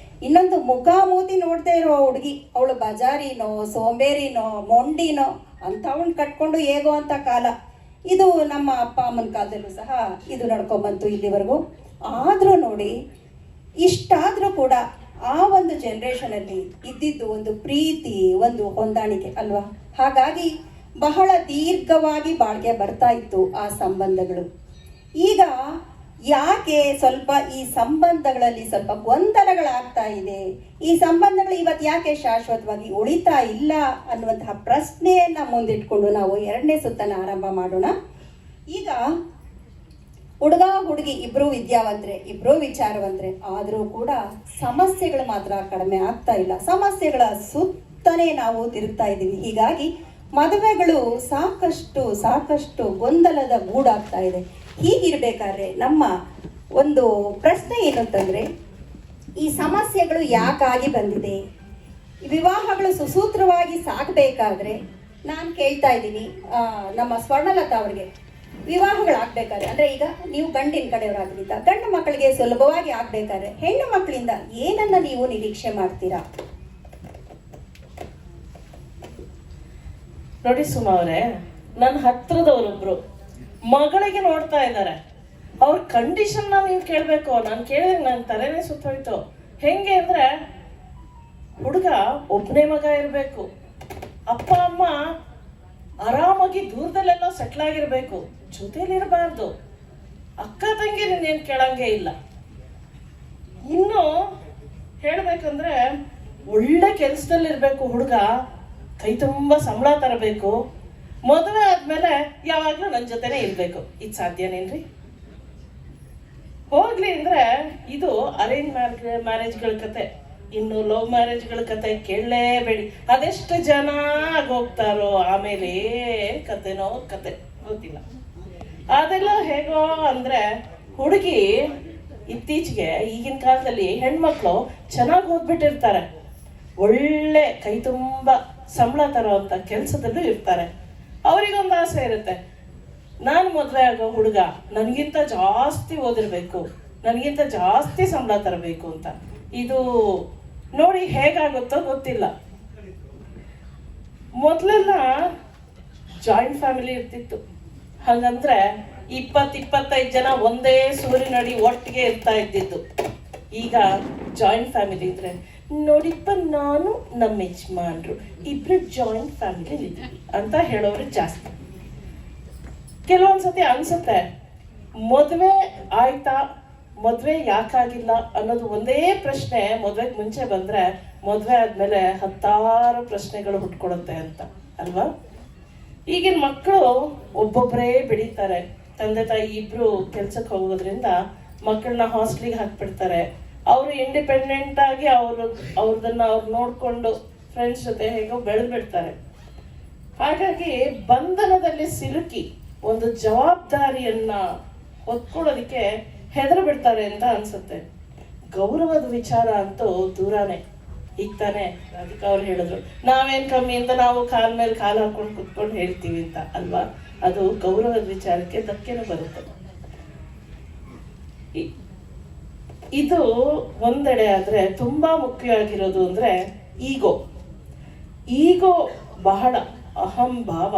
ಇನ್ನೊಂದು ಮುಖಾಮೂತಿ ನೋಡದೆ ಇರೋ ಹುಡುಗಿ, ಅವಳು ಬಜಾರಿನೋ ಸೋಂಬೇರಿನೋ ಮೊಂಡಿನೋ ಅಂಥವನ್ ಕಟ್ಕೊಂಡು ಹೇಗೋ ಅಂತ ಕಾಲ. ಇದು ನಮ್ಮ ಅಪ್ಪ ಅಮ್ಮನ ಕಾಲದಲ್ಲೂ ಸಹ ಇದು ನಡ್ಕೊಂಬಂತು ಇಲ್ಲಿವರೆಗೂ. ಆದ್ರೂ ನೋಡಿ, ಇಷ್ಟಾದ್ರೂ ಕೂಡ ಆ ಒಂದು ಜನ್ರೇಷನಲ್ಲಿ ಇದ್ದಿದ್ದು ಒಂದು ಪ್ರೀತಿ, ಒಂದು ಹೊಂದಾಣಿಕೆ ಅಲ್ವಾ? ಹಾಗಾಗಿ ಬಹಳ ದೀರ್ಘವಾಗಿ ಬಾಳ್ಗೆ ಬರ್ತಾ ಇತ್ತು ಆ ಸಂಬಂಧಗಳು. ಈಗ ಯಾಕೆ ಸ್ವಲ್ಪ ಈ ಸಂಬಂಧಗಳಲ್ಲಿ ಸ್ವಲ್ಪ ಗೊಂದಲಗಳಾಗ್ತಾ ಇದೆ? ಈ ಸಂಬಂಧಗಳು ಇವತ್ತು ಯಾಕೆ ಶಾಶ್ವತವಾಗಿ ಉಳಿತಾ ಇಲ್ಲ ಅನ್ನುವಂತಹ ಪ್ರಶ್ನೆಯನ್ನ ಮುಂದಿಟ್ಕೊಂಡು ನಾವು 2ನೇ ಸುತ್ತನ್ನ ಆರಂಭ ಮಾಡೋಣ. ಈಗ ಹುಡುಗ ಹುಡುಗಿ ಇಬ್ರು ವಿದ್ಯಾವಂತರೆ, ಇಬ್ರು ವಿಚಾರವಂತರೆ, ಆದರೂ ಕೂಡ ಸಮಸ್ಯೆಗಳು ಮಾತ್ರ ಕಡಿಮೆ ಆಗ್ತಾ ಇಲ್ಲ. ಸಮಸ್ಯೆಗಳ ಸುತ್ತನೇ ನಾವು ತಿರುಗ್ತಾ ಇದ್ದೀವಿ. ಹೀಗಾಗಿ ಮದುವೆಗಳು ಸಾಕಷ್ಟು ಗೊಂದಲದ ಗೂಡಾಗ್ತಾ ಇದೆ. ಹೀಗಿರ್ಬೇಕಾದ್ರೆ ನಮ್ಮ ಒಂದು ಪ್ರಶ್ನೆ ಏನು ಅಂತಂದ್ರೆ, ಈ ಸಮಸ್ಯೆಗಳು ಯಾಕಾಗಿ ಬಂದಿದೆ? ವಿವಾಹಗಳು ಸುಸೂತ್ರವಾಗಿ ಸಾಗಬೇಕಾದ್ರೆ ನಾನು ಕೇಳ್ತಾ ಇದ್ದೀನಿ ನಮ್ಮ ಸ್ವರ್ಣಲತಾ ಅವ್ರಿಗೆ, ವಿವಾಹಗಳಾಗಬೇಕಾದ್ರೆ ಅಂದ್ರೆ ಈಗ ನೀವು ಗಂಡಿನ ಕಡೆಯವರಾದ್ರಿಂದ ಗಂಡು ಮಕ್ಕಳಿಗೆ ಸುಲಭವಾಗಿ ಆಗ್ಬೇಕಾದ್ರೆ ಹೆಣ್ಣು ಮಕ್ಕಳಿಂದ ಏನನ್ನ ನೀವು ನಿರೀಕ್ಷೆ ಮಾಡ್ತೀರಾ? ನೋಡಿ ಸುಮಾ ಅವರೇ, ನನ್ನ ಹತ್ರದವರೊಬ್ರು ಮಗಳಿಗೆ ನೋಡ್ತಾ ಇದ್ದಾರೆ. ಅವ್ರ ಕಂಡೀಷನ್ ನೀವು ಕೇಳಬೇಕು. ನಾನು ಕೇಳಿದಾಗ ನನ್ನ ತಲೆನೇ ಸುತ್ತೋಯ್ತು. ಹೆಂಗೆ ಅಂದ್ರೆ, ಹುಡುಗ ಒಬ್ಬನೇ ಮಗ ಇರಬೇಕು, ಅಪ್ಪ ಅಮ್ಮ ಆರಾಮಾಗಿ ದೂರದಲ್ಲೆಲ್ಲೋ ಸೆಟ್ಲ್ ಆಗಿರ್ಬೇಕು, ಜೊತೆಲಿರಬಾರ್ದು, ಅಕ್ಕ ತಂಗಿ ನಿನ್ನೇನು ಕೇಳಂಗೆ ಇಲ್ಲ. ಇನ್ನು ಹೇಳ್ಬೇಕಂದ್ರೆ ಒಳ್ಳೆ ಕೆಲಸದಲ್ಲಿರ್ಬೇಕು ಹುಡುಗ, ಕೈ ತುಂಬ ಸಂಬಳ ತರಬೇಕು, ಮದುವೆ ಆದ್ಮೇಲೆ ಯಾವಾಗ್ಲೂ ನನ್ನ ಜೊತೆನೇ ಇರ್ಬೇಕು. ಇದು ಸಾಧ್ಯನೇನ್ರಿ? ಹೋಗ್ಲಿ ಅಂದ್ರೆ ಇದು ಅರೇಂಜ್ ಮ್ಯಾರೇಜ್ಗಳ ಕತೆ. ಇನ್ನು ಲವ್ ಮ್ಯಾರೇಜ್ಗಳ ಕತೆ ಕೇಳಲೇಬೇಡಿ. ಅದೆಷ್ಟು ಜನ ಹೋಗ್ತಾರೋ ಆಮೇಲೆ ಕತೆನೋ ಕತೆ ಗೊತ್ತಿಲ್ಲ. ಅದೆಲ್ಲ ಹೇಗೋ ಅಂದ್ರೆ ಹುಡುಗಿ ಇತ್ತೀಚೆಗೆ ಈಗಿನ ಕಾಲದಲ್ಲಿ ಹೆಣ್ಮಕ್ಳು ಚೆನ್ನಾಗಿ ಓದ್ಬಿಟ್ಟಿರ್ತಾರೆ, ಒಳ್ಳೆ ಕೈ ತುಂಬ ಸಂಬಳ ತರೋ ಅಂತ ಕೆಲಸದಲ್ಲೂ ಇರ್ತಾರೆ. ಅವರಿಗೊಂದು ಆಸೆ ಇರುತ್ತೆ, ನಾನು ಮದುವೆ ಆಗೋ ಹುಡುಗ ನನಗಿಂತ ಜಾಸ್ತಿ ಓದಿರ್ಬೇಕು, ನನಗಿಂತ ಜಾಸ್ತಿ ಸಂಬಳ ತರಬೇಕು ಅಂತ. ಇದು ನೋಡಿ ಹೇಗಾಗುತ್ತೋ ಗೊತ್ತಿಲ್ಲ. ಮೊದಲೆಲ್ಲ ಜಾಯಿಂಟ್ ಫ್ಯಾಮಿಲಿ ಇರ್ತಿತ್ತು. ಹಾಗಂದ್ರೆ 20-25 ಜನ ಒಂದೇ ಸೂರಿನಡಿ ಒಟ್ಟಿಗೆ ಇರ್ತಾ ಇದ್ದಿದ್ದು. ಈಗ ಜಾಯಿಂಟ್ ಫ್ಯಾಮಿಲಿ ಇದ್ರೆ ನೋಡಿಪ್ಪ ನಾನು ನಮ್ಮ ಯಜಮಾನ್ರು ಇಬ್ರು ಜಾಯಿಂಟ್ ಫ್ಯಾಮಿಲಿ ಇದ್ದೀವಿ ಅಂತ ಹೇಳೋರು ಜಾಸ್ತಿ. ಕೆಲವೊಂದ್ಸತಿ ಅನ್ಸುತ್ತೆ ಮದುವೆ ಆಯ್ತಾ, ಮದುವೆ ಯಾಕಾಗಿಲ್ಲ ಅನ್ನೋದು ಒಂದೇ ಪ್ರಶ್ನೆ ಮದುವೆಗೆ ಮುಂಚೆ ಬಂದ್ರೆ ಮದುವೆ ಆದ್ಮೇಲೆ 10 ಪ್ರಶ್ನೆಗಳು ಹುಟ್ಕೊಡುತ್ತೆ ಅಂತ ಅಲ್ವಾ? ಈಗಿನ ಮಕ್ಕಳು ಒಬ್ಬೊಬ್ಬರೇ ಬೆಳೀತಾರೆ. ತಂದೆ ತಾಯಿ ಇಬ್ರು ಕೆಲ್ಸಕ್ಕೆ ಹೋಗೋದ್ರಿಂದ ಮಕ್ಕಳನ್ನ ಹಾಸ್ಟೆಲಿಗೆ ಹಾಕ್ಬಿಡ್ತಾರೆ. ಅವರು ಇಂಡಿಪೆಂಡೆಂಟ್ ಆಗಿ ಅವ್ರದನ್ನ ನೋಡ್ಕೊಂಡು ಫ್ರೆಂಡ್ಸ್ ಜೊತೆ ಹೇಗೋ ಬೆಳೆದ್ಬಿಡ್ತಾರೆ. ಹಾಗಾಗಿ ಬಂಧನದಲ್ಲಿ ಸಿಲುಕಿ ಒಂದು ಜವಾಬ್ದಾರಿಯನ್ನ ಹೊತ್ಕೊಳ್ಳೋದಕ್ಕೆ ಹೆದರು ಬಿಡ್ತಾರೆ ಅಂತ ಅನ್ಸುತ್ತೆ. ಗೌರವದ ವಿಚಾರ ಅಂತೂ ದೂರಾನೇ. ಈಗ ತಾನೇ ಅದಕ್ಕೆ ಅವ್ರು ಹೇಳಿದ್ರು ನಾವೇನ್ ಕಮ್ಮಿ ಅಂತ ನಾವು ಕಾಲ್ ಮೇಲೆ ಕಾಲು ಹಾಕೊಂಡು ಕುತ್ಕೊಂಡು ಹೇಳ್ತೀವಿ ಅಂತ ಅಲ್ವಾ? ಅದು ಗೌರವದ ವಿಚಾರಕ್ಕೆ ಧಕ್ಕೆನೂ ಬರುತ್ತೆ. ಇದು ಒಂದೆಡೆ ಆದ್ರೆ ತುಂಬಾ ಮುಖ್ಯವಾಗಿರೋದು ಅಂದ್ರೆ ಈಗೋ ಬಹಳ ಅಹಂಭಾವ.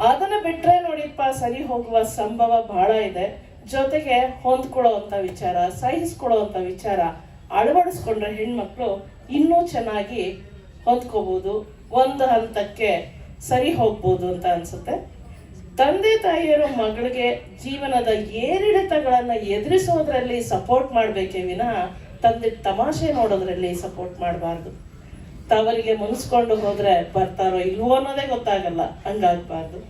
ಅದನ್ನ ಬಿಟ್ರೆ ನೋಡಿಪ್ಪ ಸರಿ ಹೋಗುವ ಸಂಭವ ಬಹಳ ಇದೆ. ಜೊತೆಗೆ ಹೊಂದ್ಕೊಳ್ಳೋ ಅಂತ ವಿಚಾರ, ಸಹಿಸ್ಕೊಳ್ಳೋ ಅಂತ ವಿಚಾರ ಅಳವಡಿಸ್ಕೊಂಡ್ರೆ ಹೆಣ್ಮಕ್ಳು ಇನ್ನೂ ಚೆನ್ನಾಗಿ ಹೊಂದ್ಕೋಬಹುದು, ಒಂದು ಹಂತಕ್ಕೆ ಸರಿ ಹೋಗ್ಬೋದು ಅಂತ ಅನ್ಸುತ್ತೆ. ತಂದೆ ತಾಯಿಯರು ಮಗಳಿಗೆ ಜೀವನದ ಏರಿಳಿತಗಳನ್ನ ಎದುರಿಸೋದ್ರಲ್ಲಿ ಸಪೋರ್ಟ್ ಮಾಡ್ಬೇಕೇ ವಿನಃ ತಮಾಷೆ ನೋಡೋದ್ರಲ್ಲಿ ಸಪೋರ್ಟ್ ಮಾಡಬಾರ್ದು. ತವರಿಗೆ ಮುನ್ಸ್ಕೊಂಡು ಹೋದ್ರೆ ಬರ್ತಾರೋ ಇಲ್ವೋ ಅನ್ನೋದೇ ಗೊತ್ತಾಗಲ್ಲ, ಹಂಗಾಗ್ಬಾರ್ದು.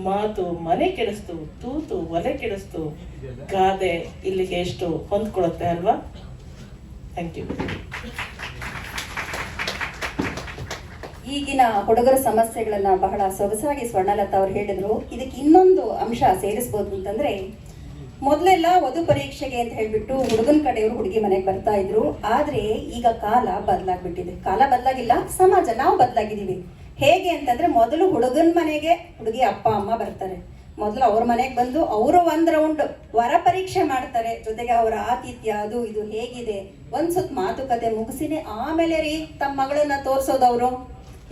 ಮಾತು ಮನೆ ಕೆಡಿಸ್ತು, ತೂತು ಒಲೆ ಕೆಡಿಸ್ತು, ಗಾದೆ ಇಲ್ಲಿಗೆ ಎಷ್ಟು ಹೊಂದ್ಕೊಳುತ್ತೆ ಅಲ್ವಾ? Thank you. ಈಗಿನ ಹುಡುಗರ ಸಮಸ್ಯೆಗಳನ್ನ ಬಹಳ ಸೊಗಸಾಗಿ ಸ್ವರ್ಣಲತಾ ಅವ್ರು ಹೇಳಿದ್ರು. ಇದಕ್ಕೆ ಇನ್ನೊಂದು ಅಂಶ ಸೇರಿಸ್ಬೋದು ಅಂತಂದ್ರೆ, ಮೊದಲೆಲ್ಲ ವಧು ಪರೀಕ್ಷೆಗೆ ಅಂತ ಹೇಳ್ಬಿಟ್ಟು ಹುಡುಗನ ಕಡೆಯವರು ಹುಡುಗಿ ಮನೆಗೆ ಬರ್ತಾ ಇದ್ರು. ಆದ್ರೆ ಈಗ ಕಾಲ ಬದಲಾಗ್ಬಿಟ್ಟಿದೆ. ಕಾಲ ಬದಲಾಗಿಲ್ಲ, ಸಮಾಜ ನಾವು ಬದಲಾಗಿದ್ದೀವಿ. ಹೇಗೆ ಅಂತಂದ್ರೆ, ಮೊದಲು ಹುಡುಗನ ಮನೆಗೆ ಹುಡುಗಿ ಅಪ್ಪ ಅಮ್ಮ ಬರ್ತಾರೆ. ಮೊದಲು ಅವ್ರ ಮನೆಗೆ ಬಂದು ಅವರು ಒಂದ್ ರೌಂಡ್ ವರ ಪರೀಕ್ಷೆ ಮಾಡ್ತಾರೆ. ಜೊತೆಗೆ ಅವರ ಆತಿಥ್ಯ ಅದು ಇದು ಹೇಗಿದೆ ಒಂದ್ ಸುತ್ತ ಮಾತುಕತೆ ಮುಗಿಸಿನೇ ಆಮೇಲೆ ರೀ ತಮ್ಮ ಮಗಳನ್ನ ತೋರ್ಸೋದವ್ರು.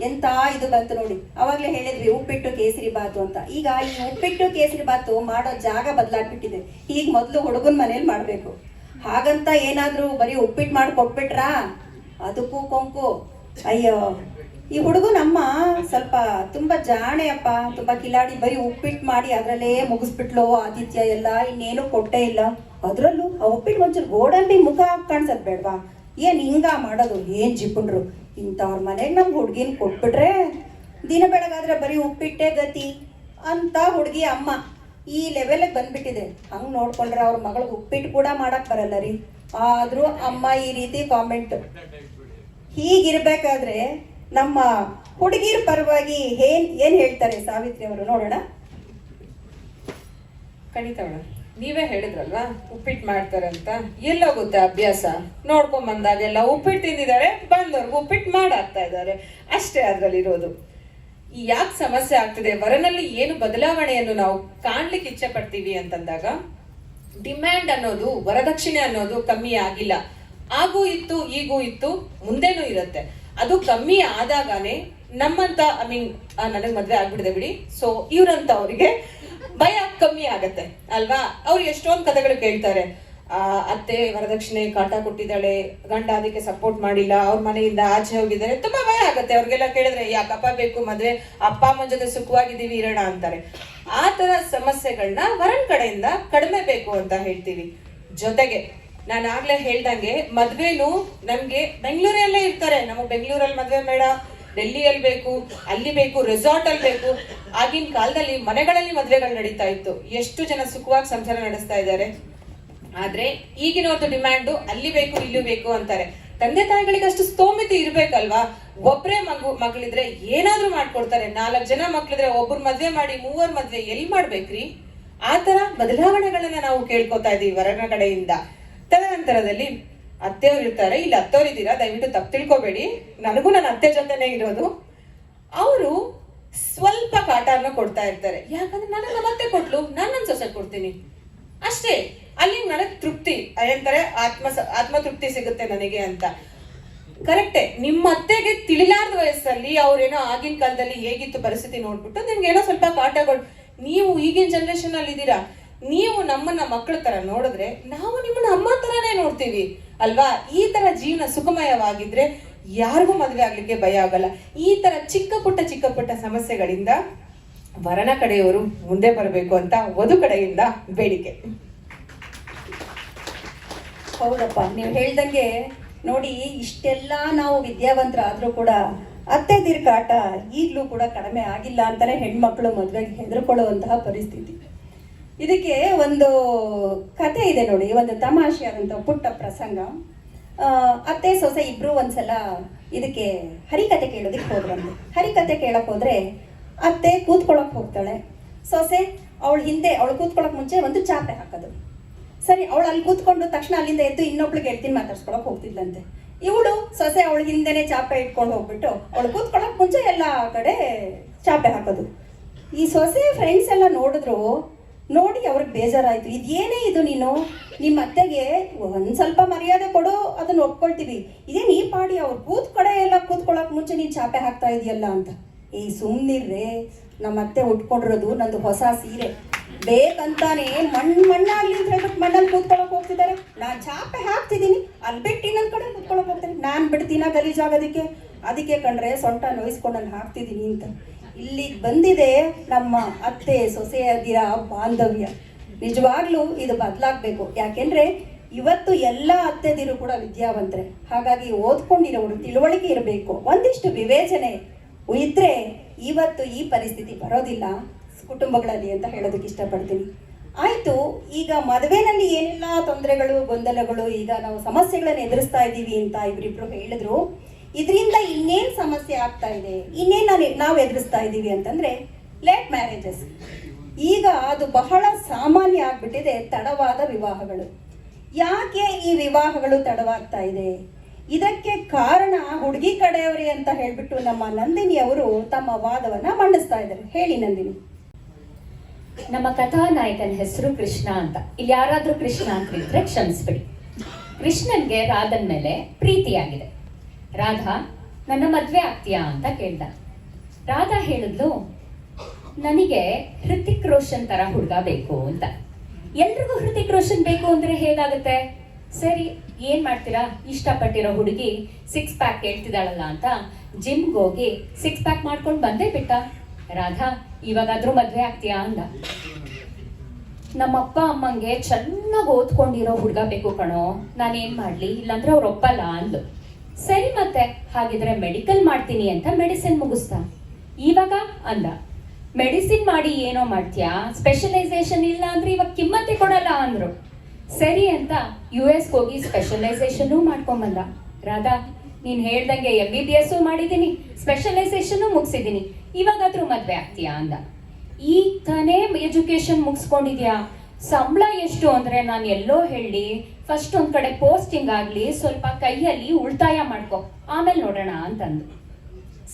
ಎಂತ ಇದು ಬಂತು ನೋಡಿ. ಅವಾಗ್ಲೇ ಹೇಳಿದ್ವಿ ಉಪ್ಪಿಟ್ಟು ಕೇಸರಿ ಬಾತು ಅಂತ. ಈಗ ಈ ಉಪ್ಪಿಟ್ಟು ಕೇಸರಿ ಬಾತು ಮಾಡೋ ಜಾಗ ಬದಲಾಗ್ಬಿಟ್ಟಿದೆ. ಈಗ ಮೊದಲು ಹುಡುಗನ ಮನೇಲಿ ಮಾಡ್ಬೇಕು. ಹಾಗಂತ ಏನಾದ್ರೂ ಬರೀ ಉಪ್ಪಿಟ್ಟು ಮಾಡಿ ಕೊಟ್ಬಿಟ್ರಾ ಅದಕ್ಕೂ ಕೊಂಕು. ಅಯ್ಯೋ, ಈ ಹುಡುಗನಮ್ಮ ಸ್ವಲ್ಪ ತುಂಬಾ ಜಾಣೆಯಪ್ಪ, ತುಂಬಾ ಕಿಲಾಡಿ. ಬರೀ ಉಪ್ಪಿಟ್ಟು ಮಾಡಿ ಅದ್ರಲ್ಲೇ ಮುಗಿಸ್ಬಿಟ್ಲು ಆತಿಥ್ಯ ಎಲ್ಲ, ಇನ್ನೇನು ಕೊಟ್ಟೇ ಇಲ್ಲ. ಅದ್ರಲ್ಲೂ ಆ ಉಪ್ಪಿಟ್ಟು ಒಂಚೂರು ಗೋಡಂಬಿ ಮುಖ ಕಾಣಿಸದ್ ಬೇಡ್ವಾ? ಏನ್ ಹಿಂಗ ಮಾಡೋದು? ಏನ್ ಜಿಪುಣ್ರು ಇಂಥವ್ರ ಮನೆಗೆ ನಮ್ಗೆ ಹುಡ್ಗಿನ ಕೊಟ್ಬಿಟ್ರೆ ದಿನ ಬೆಳಗಾದ್ರೆ ಬರೀ ಉಪ್ಪಿಟ್ಟೆ ಗತಿ ಅಂತ ಹುಡುಗಿ ಅಮ್ಮ ಈ ಲೆವೆಲ್ಗೆ ಬಂದ್ಬಿಟ್ಟಿದೆ. ಹಂಗೆ ನೋಡ್ಕೊಂಡ್ರೆ ಅವ್ರ ಮಗಳಿಗೆ ಉಪ್ಪಿಟ್ಟು ಕೂಡ ಮಾಡಕ್ ಬರಲ್ಲ ರೀ. ಆದ್ರೂ ಅಮ್ಮ ಈ ರೀತಿ ಕಾಮೆಂಟ್. ಹೀಗಿರ್ಬೇಕಾದ್ರೆ ನಮ್ಮ ಹುಡುಗಿರ ಪರವಾಗಿ ಏನ್ ಹೇಳ್ತಾರೆ ಸಾವಿತ್ರಿ ಅವರು, ನೋಡೋಣ. ಖಂಡಿತ ಮೇಡಮ್, ನೀವೇ ಹೇಳಿದ್ರಲ್ವಾ ಉಪ್ಪಿಟ್ಟು ಮಾಡ್ತಾರೆ ಅಂತ. ಎಲ್ಲೋಗುತ್ತೆ ಅಭ್ಯಾಸ? ನೋಡ್ಕೊಂಡ್ ಬಂದಾಗೆಲ್ಲ ಉಪ್ಪಿಟ್ಟು ತಿಂದಿದ್ದಾರೆ, ಬಂದವ್ರಿಗೆ ಉಪ್ಪಿಟ್ಟು ಮಾಡಾಕ್ತಾ ಇದ್ದಾರೆ ಅಷ್ಟೇ ಅದ್ರಲ್ಲಿರೋದು. ಯಾಕೆ ಸಮಸ್ಯೆ ಆಗ್ತಿದೆ? ವರನಲ್ಲಿ ಏನು ಬದಲಾವಣೆಯನ್ನು ನಾವು ಕಾಣ್ಲಿಕ್ಕೆ ಇಚ್ಛೆ ಪಡ್ತೀವಿ ಅಂತಂದಾಗ ಡಿಮ್ಯಾಂಡ್ ಅನ್ನೋದು, ವರದಕ್ಷಿಣೆ ಅನ್ನೋದು ಕಮ್ಮಿ ಆಗಿಲ್ಲ. ಆಗೂ ಇತ್ತು, ಈಗೂ ಇತ್ತು, ಮುಂದೆನೂ ಇರುತ್ತೆ. ಅದು ಕಮ್ಮಿ ಆದಾಗನೇ ನಮ್ಮಂತ ನನಗ್ ಮದ್ವೆ ಆಗ್ಬಿಡಿದೆ ಬಿಡಿ, ಸೊ ಇವ್ರಂತ ಅವರಿಗೆ ಭಯ ಕಮ್ಮಿ ಆಗತ್ತೆ ಅಲ್ವಾ? ಅವ್ರು ಎಷ್ಟೊಂದು ಕಥೆಗಳು ಕೇಳ್ತಾರೆ. ಅತ್ತೆ ವರದಕ್ಷಿಣೆ ಕಾಟ ಕೊಟ್ಟಿದ್ದಾಳೆ, ಗಂಡ ಅದಕ್ಕೆ ಸಪೋರ್ಟ್ ಮಾಡಿಲ್ಲ, ಅವ್ರ ಮನೆಯಿಂದ ಆಚೆ ಹೋಗಿದ್ದಾರೆ, ತುಂಬಾ ಭಯ ಆಗತ್ತೆ ಅವ್ರಿಗೆಲ್ಲ ಕೇಳಿದ್ರೆ. ಯಾಕಪ್ಪ ಬೇಕು ಮದ್ವೆ, ಅಪ್ಪ ಅಮ್ಮನ ಜೊತೆ ಸುಖವಾಗಿದ್ದೀವಿ ಇರೋಣ ಅಂತಾರೆ. ಆ ತರ ಸಮಸ್ಯೆಗಳನ್ನ ವರನ್ ಕಡೆಯಿಂದ ಕಡಿಮೆ ಬೇಕು ಅಂತ ಹೇಳ್ತೀವಿ. ಜೊತೆಗೆ ನಾನು ಆಗ್ಲೇ ಹೇಳ್ದಂಗೆ ಮದ್ವೆನು ನಮ್ಗೆ ಬೆಂಗಳೂರಲ್ಲೇ ಇರ್ತಾರೆ, ನಮಗೆ ಬೆಂಗಳೂರಲ್ಲಿ ಮದ್ವೆ ಬೇಡ, ಡೆಲ್ಲಿಯಲ್ಲಿ ಬೇಕು, ಅಲ್ಲಿ ಬೇಕು, ರೆಸಾರ್ಟ್ ಅಲ್ಲಿ ಬೇಕು. ಆಗಿನ ಕಾಲದಲ್ಲಿ ಮನೆಗಳಲ್ಲಿ ಮದ್ವೆಗಳು ನಡೀತಾ ಇತ್ತು, ಎಷ್ಟು ಜನ ಸುಖವಾಗಿ ಸಂಸಾರ ನಡೆಸ್ತಾ ಇದ್ದಾರೆ. ಆದ್ರೆ ಈಗಿನವ್ರದ್ದು ಡಿಮ್ಯಾಂಡು ಅಲ್ಲಿ ಬೇಕು ಇಲ್ಲೂ ಬೇಕು ಅಂತಾರೆ. ತಂದೆ ತಾಯಿಗಳಿಗೆ ಅಷ್ಟು ಸ್ತೋಮತೆ ಇರ್ಬೇಕಲ್ವಾ? ಒಬ್ರೇ ಮಗಳಿದ್ರೆ ಏನಾದ್ರೂ ಮಾಡ್ಕೊಡ್ತಾರೆ, 4 ಜನ ಮಕ್ಳಿದ್ರೆ ಒಬ್ರು ಮದ್ವೆ ಮಾಡಿ 3 ಮದ್ವೆ ಎಲ್ಲಿ ಮಾಡ್ಬೇಕ್ರಿ? ಆ ತರ ಬದಲಾವಣೆಗಳನ್ನ ನಾವು ಕೇಳ್ಕೊತಾ ಇದೀವಿ ವರನ ಕಡೆಯಿಂದ. ತದನಂತರದಲ್ಲಿ ಅತ್ತೆಯವ್ರು ಇರ್ತಾರೆ, ಇಲ್ಲಿ ಅತ್ತೆಯವ್ರು ಇದ್ದೀರಾ, ದಯವಿಟ್ಟು ತಪ್ಪು ತಿಳ್ಕೊಬೇಡಿ, ನನಗೂ ನನ್ನ ಅತ್ತೆ ಜೊತೆನೆ ಇರೋದು. ಅವರು ಸ್ವಲ್ಪ ಕಾಟನ ಕೊಡ್ತಾ ಇರ್ತಾರೆ, ಯಾಕಂದ್ರೆ ನನಗೆ ನಮ್ಮ ಅತ್ತೆ ಕೊಟ್ಲು, ನಾನು ನನ್ನ ಸೊಸೆ ಕೊಡ್ತೀನಿ ಅಷ್ಟೇ. ಅಲ್ಲಿ ನನಗೆ ತೃಪ್ತಿ ಏನಂತಾರೆ, ಆತ್ಮ ತೃಪ್ತಿ ಸಿಗುತ್ತೆ ನನಗೆ ಅಂತ. ಕರೆಕ್ಟೇ, ನಿಮ್ಮ ಅತ್ತೆಗೆ ತಿಳಿಲಾರ್ದ ವಯಸ್ಸಲ್ಲಿ ಅವ್ರೇನೋ ಆಗಿನ ಕಾಲದಲ್ಲಿ ಹೇಗಿತ್ತು ಪರಿಸ್ಥಿತಿ ನೋಡ್ಬಿಟ್ಟು ನಿಮ್ಗೇನೋ ಸ್ವಲ್ಪ ಕಾಟಗಳು. ನೀವು ಈಗಿನ ಜನರೇಷನ್ ಅಲ್ಲಿ ಇದ್ದೀರಾ, ನೀವು ನಮ್ಮನ್ನ ಮಕ್ಕಳ ತರ ನೋಡಿದ್ರೆ ನಾವು ನಿಮ್ಮನ್ನ ಅಮ್ಮ ತರಾನೇ ನೋಡ್ತೀವಿ ಅಲ್ವಾ? ಈ ತರ ಜೀವನ ಸುಖಮಯವಾಗಿದ್ರೆ ಯಾರಿಗೂ ಮದ್ವೆ ಆಗ್ಲಿಕ್ಕೆ ಭಯ ಆಗಲ್ಲ. ಈ ತರ ಚಿಕ್ಕ ಪುಟ್ಟ ಸಮಸ್ಯೆಗಳಿಂದ ವರನ ಕಡೆಯವರು ಮುಂದೆ ಬರಬೇಕು ಅಂತ ವಧು ಕಡೆಯಿಂದ ಬೇಡಿಕೆ. ಹೌದಪ್ಪ, ನೀವು ಹೇಳ್ದಂಗೆ ನೋಡಿ, ಇಷ್ಟೆಲ್ಲ ನಾವು ವಿದ್ಯಾವಂತರಾದ್ರೂ ಕೂಡ ಅತ್ತೆ ದೀರ್ಘಾಟ ಈಗಲೂ ಕೂಡ ಕಡಿಮೆ ಆಗಿಲ್ಲ ಅಂತಾನೆ ಹೆಣ್ಮಕ್ಳು ಮದುವೆಗೆ ಹೆದರ್ಕೊಳ್ಳುವಂತಹ ಪರಿಸ್ಥಿತಿ. ಇದಕ್ಕೆ ಒಂದು ಕತೆ ಇದೆ ನೋಡಿ, ಒಂದು ತಮಾಷೆಯಾದಂಥ ಪುಟ್ಟ ಪ್ರಸಂಗ. ಅತ್ತೆ ಸೊಸೆ ಇಬ್ರು ಒಂದ್ಸಲ ಇದಕ್ಕೆ ಹರಿಕತೆ ಕೇಳೋದಕ್ಕೆ ಹೋದ್ರಂತೆ. ಹರಿಕತೆ ಕೇಳಕ್ ಹೋದ್ರೆ ಅತ್ತೆ ಕೂತ್ಕೊಳಕ್ ಹೋಗ್ತಾಳೆ, ಸೊಸೆ ಅವಳು ಹಿಂದೆ, ಅವಳು ಕೂತ್ಕೊಳಕ್ ಮುಂಚೆ ಒಂದು ಚಾಪೆ ಹಾಕೋದು. ಸರಿ, ಅವಳು ಅಲ್ಲಿ ಕೂತ್ಕೊಂಡು ತಕ್ಷಣ ಅಲ್ಲಿಂದ ಎದ್ದು ಇನ್ನೊಬ್ಳು ಗೆಳತಿನ ಮಾತಾಡ್ಸ್ಕೊಳಕ್ ಹೋಗ್ತಿದ್ಲಂತೆ. ಇವಳು ಸೊಸೆ ಅವಳು ಹಿಂದೆನೆ ಚಾಪೆ ಇಟ್ಕೊಂಡು ಹೋಗ್ಬಿಟ್ಟು ಅವಳು ಕೂತ್ಕೊಳಕ್ ಮುಂಚೆ ಎಲ್ಲ ಕಡೆ ಚಾಪೆ ಹಾಕೋದು. ಈ ಸೊಸೆ ಫ್ರೆಂಡ್ಸ್ ಎಲ್ಲ ನೋಡಿದ್ರು, ನೋಡಿ ಅವ್ರಿಗೆ ಬೇಜಾರಾಯ್ತು. ಇದೇನೇ ಇದು, ನೀನು ನಿಮ್ಮ ಅತ್ತೆಗೆ ಒಂದ್ ಸ್ವಲ್ಪ ಮರ್ಯಾದೆ ಕೊಡು, ಅದನ್ನ ಒಪ್ಕೊಳ್ತೀವಿ, ಇದೇನು ಈ ಪಾಡಿ ಅವ್ರು ಕಡೆ ಎಲ್ಲ ಕೂತ್ಕೊಳಕ್ ಮುಂಚೆ ನೀನ್ ಚಾಪೆ ಹಾಕ್ತಾ ಇದೆಯಲ್ಲ ಅಂತ. ಸುಮ್ನಿರ್ರೆ, ನಮ್ಮ ಅತ್ತೆ ಉಟ್ಕೊಂಡಿರೋದು ನಂದು ಹೊಸ ಸೀರೆ, ಬೇಕಂತಾನೆ ಮಣ್ಣಾಗ್ಲಿ ಅಂತ ಹೇಳ್ಬಿಟ್ಟು ಮಣ್ಣಲ್ಲಿ ಕೂತ್ಕೊಳಕ್ ಹೋಗ್ತಿದ್ದಾರೆ. ನಾನ್ ಚಾಪೆ ಹಾಕ್ತಿದ್ದೀನಿ, ಅಲ್ಲಿ ಬಿಟ್ಟು ಇನ್ನೊಂದ್ ಕಡೆ ಕೂತ್ಕೊಳಕ್ ಹೋಗ್ತೀನಿ, ನಾನ್ ಬಿಡ್ತೀನ ಗಲೀಜಾಗೋದಕ್ಕೆ? ಅದಕ್ಕೆ ಕಂಡ್ರೆ ಸೊಂಟ ನೋಯಿಸ್ಕೊಂಡು ಅಲ್ಲಿ ಹಾಕ್ತಿದ್ದೀನಿ ಅಂತ. ಇಲ್ಲಿಗೆ ಬಂದಿದೆ ನಮ್ಮ ಅತ್ತೆ ಸೊಸೆಯಾಗಿರೋ ಬಾಂಧವ್ಯ. ನಿಜವಾಗ್ಲೂ ಇದು ಬದಲಾಗಬೇಕು. ಯಾಕೆಂದ್ರೆ ಇವತ್ತು ಎಲ್ಲ ಅತ್ತೆದಿರು ಕೂಡ ವಿದ್ಯಾವಂತರೆ, ಹಾಗಾಗಿ ಓದ್ಕೊಂಡಿರೋರು, ತಿಳುವಳಿಕೆ ಇರಬೇಕು, ಒಂದಿಷ್ಟು ವಿವೇಚನೆ ಇದ್ರೆ ಇವತ್ತು ಈ ಪರಿಸ್ಥಿತಿ ಬರೋದಿಲ್ಲ ಕುಟುಂಬಗಳಲ್ಲಿ ಅಂತ ಹೇಳೋದಕ್ಕೆ ಇಷ್ಟಪಡ್ತೀನಿ. ಆಯ್ತು, ಈಗ ಮದುವೆನಲ್ಲಿ ಏನೆಲ್ಲ ತೊಂದರೆಗಳು, ಗೊಂದಲಗಳು, ಈಗ ನಾವು ಸಮಸ್ಯೆಗಳನ್ನು ಎದುರಿಸ್ತಾ ಇದ್ದೀವಿ ಅಂತ ಇಬ್ಬರಿಬ್ರು ಹೇಳಿದ್ರು. ಇದರಿಂದ ಇನ್ನೇನು ಸಮಸ್ಯೆ ಆಗ್ತಾ ಇದೆ, ಇನ್ನೇನು ನಾವು ಎದುರಿಸ್ತಾ ಇದ್ದೀವಿ ಅಂತಂದ್ರೆ ಲೇಟ್ ಮ್ಯಾರೇಜಸ್. ಈಗ ಅದು ಬಹಳ ಸಾಮಾನ್ಯ ಆಗ್ಬಿಟ್ಟಿದೆ, ತಡವಾದ ವಿವಾಹಗಳು. ಯಾಕೆ ಈ ವಿವಾಹಗಳು ತಡವಾಗ್ತಾ ಇದೆ? ಇದಕ್ಕೆ ಕಾರಣ ಹುಡುಗಿ ಕಡೆಯವರೇ ಅಂತ ಹೇಳ್ಬಿಟ್ಟು ನಮ್ಮ ನಂದಿನಿ ಅವರು ತಮ್ಮ ವಾದವನ್ನ ಮಂಡಿಸ್ತಾ ಇದ್ದಾರೆ. ಹೇಳಿ ನಂದಿನಿ. ನಮ್ಮ ಕಥಾನಾಯಕನ ಹೆಸರು ಕೃಷ್ಣ ಅಂತ. ಇಲ್ಲಿ ಯಾರಾದ್ರೂ ಕೃಷ್ಣ ಅಂತ ಇದ್ರೆ ಕ್ಷಮಿಸ್ಬಿಡಿ. ಕೃಷ್ಣನ್ಗೆ ರಾಧನ್ ಮೇಲೆ ಪ್ರೀತಿಯಾಗಿದೆ. ರಾಧಾ, ನನ್ನ ಮದ್ವೆ ಆಗ್ತೀಯಾ ಅಂತ ಕೇಳ್ದ. ರಾಧಾ ಹೇಳಿದ್ಲು, ನನಗೆ ಹೃತಿಕ್ ರೋಷನ್ ತರ ಹುಡುಗ ಬೇಕು ಅಂತ. ಎಲ್ರಿಗೂ ಹೃತಿಕ್ ರೋಷನ್ ಬೇಕು ಅಂದ್ರೆ ಹೇಗಾಗುತ್ತೆ? ಸರಿ, ಏನ್ ಮಾಡ್ತೀರಾ, ಇಷ್ಟಪಟ್ಟಿರೋ ಹುಡುಗಿ 6 ಪ್ಯಾಕ್ ಹೇಳ್ತಿದ್ದಾಳಲ್ಲ ಅಂತ ಜಿಮ್ಗೆ ಹೋಗಿ 6 ಪ್ಯಾಕ್ ಮಾಡ್ಕೊಂಡು ಬಂದೇ ಬಿಟ್ಟ. ರಾಧಾ, ಇವಾಗಾದ್ರೂ ಮದ್ವೆ ಆಗ್ತೀಯಾ ಅಂದ. ನಮ್ಮಪ್ಪ ಅಮ್ಮಂಗೆ ಚೆನ್ನಾಗಿ ಓದ್ಕೊಂಡಿರೋ ಹುಡುಗ ಬೇಕು ಕಣೋ, ನಾನೇನ್ ಮಾಡ್ಲಿ, ಇಲ್ಲಾಂದ್ರೆ ಅವ್ರು ಒಪ್ಪಲ್ಲ ಅಂದ್ಲು. ಸರಿ, ಮತ್ತೆ ಹಾಗಿದ್ರೆ ಮೆಡಿಕಲ್ ಮಾಡ್ತೀನಿ ಅಂತ ಮೆಡಿಸಿನ್ ಮುಗಿಸ್ದ. ಇವಾಗ ಅಂದ, ಮೆಡಿಸಿನ್ ಮಾಡಿ ಏನೋ ಮಾಡ್ತೀಯಾ, ಸ್ಪೆಷಲೈಸೇಷನ್ ಇಲ್ಲ ಅಂದ್ರೆ ಇವಾಗ ಕಿಮ್ಮತ್ತೆ ಕೊಡಲ್ಲ ಅಂದ್ರು. ಸರಿ ಅಂತ US ಹೋಗಿ ಸ್ಪೆಷಲೈಸೇಷನ್ ಮಾಡ್ಕೊಂಬಂದ. ರಾಧಾ, ನೀನ್ ಹೇಳ್ದಂಗೆ MBBS ಮಾಡಿದೀನಿ, ಸ್ಪೆಷಲೈಸೇಷನ್ ಮುಗಿಸಿದೀನಿ, ಇವಾಗಾದ್ರೂ ಮದ್ವೆ ಆಗ್ತೀಯಾ ಅಂದ. ಈಗ ತಾನೇ ಎಜುಕೇಶನ್ ಮುಗಿಸ್ಕೊಂಡಿದ್ಯಾ, ಸಂಬಳ ಎಷ್ಟು ಅಂದ್ರೆ ನಾನು ಎಲ್ಲೋ ಹೇಳಿ, ಫಸ್ಟ್ ಒಂದ್ ಕಡೆ ಪೋಸ್ಟಿಂಗ್ ಆಗ್ಲಿ, ಸ್ವಲ್ಪ ಕೈಯಲ್ಲಿ ಉಳಿತಾಯ ಮಾಡ್ಕೊ, ಆಮೇಲೆ ನೋಡೋಣ ಅಂತಂದು.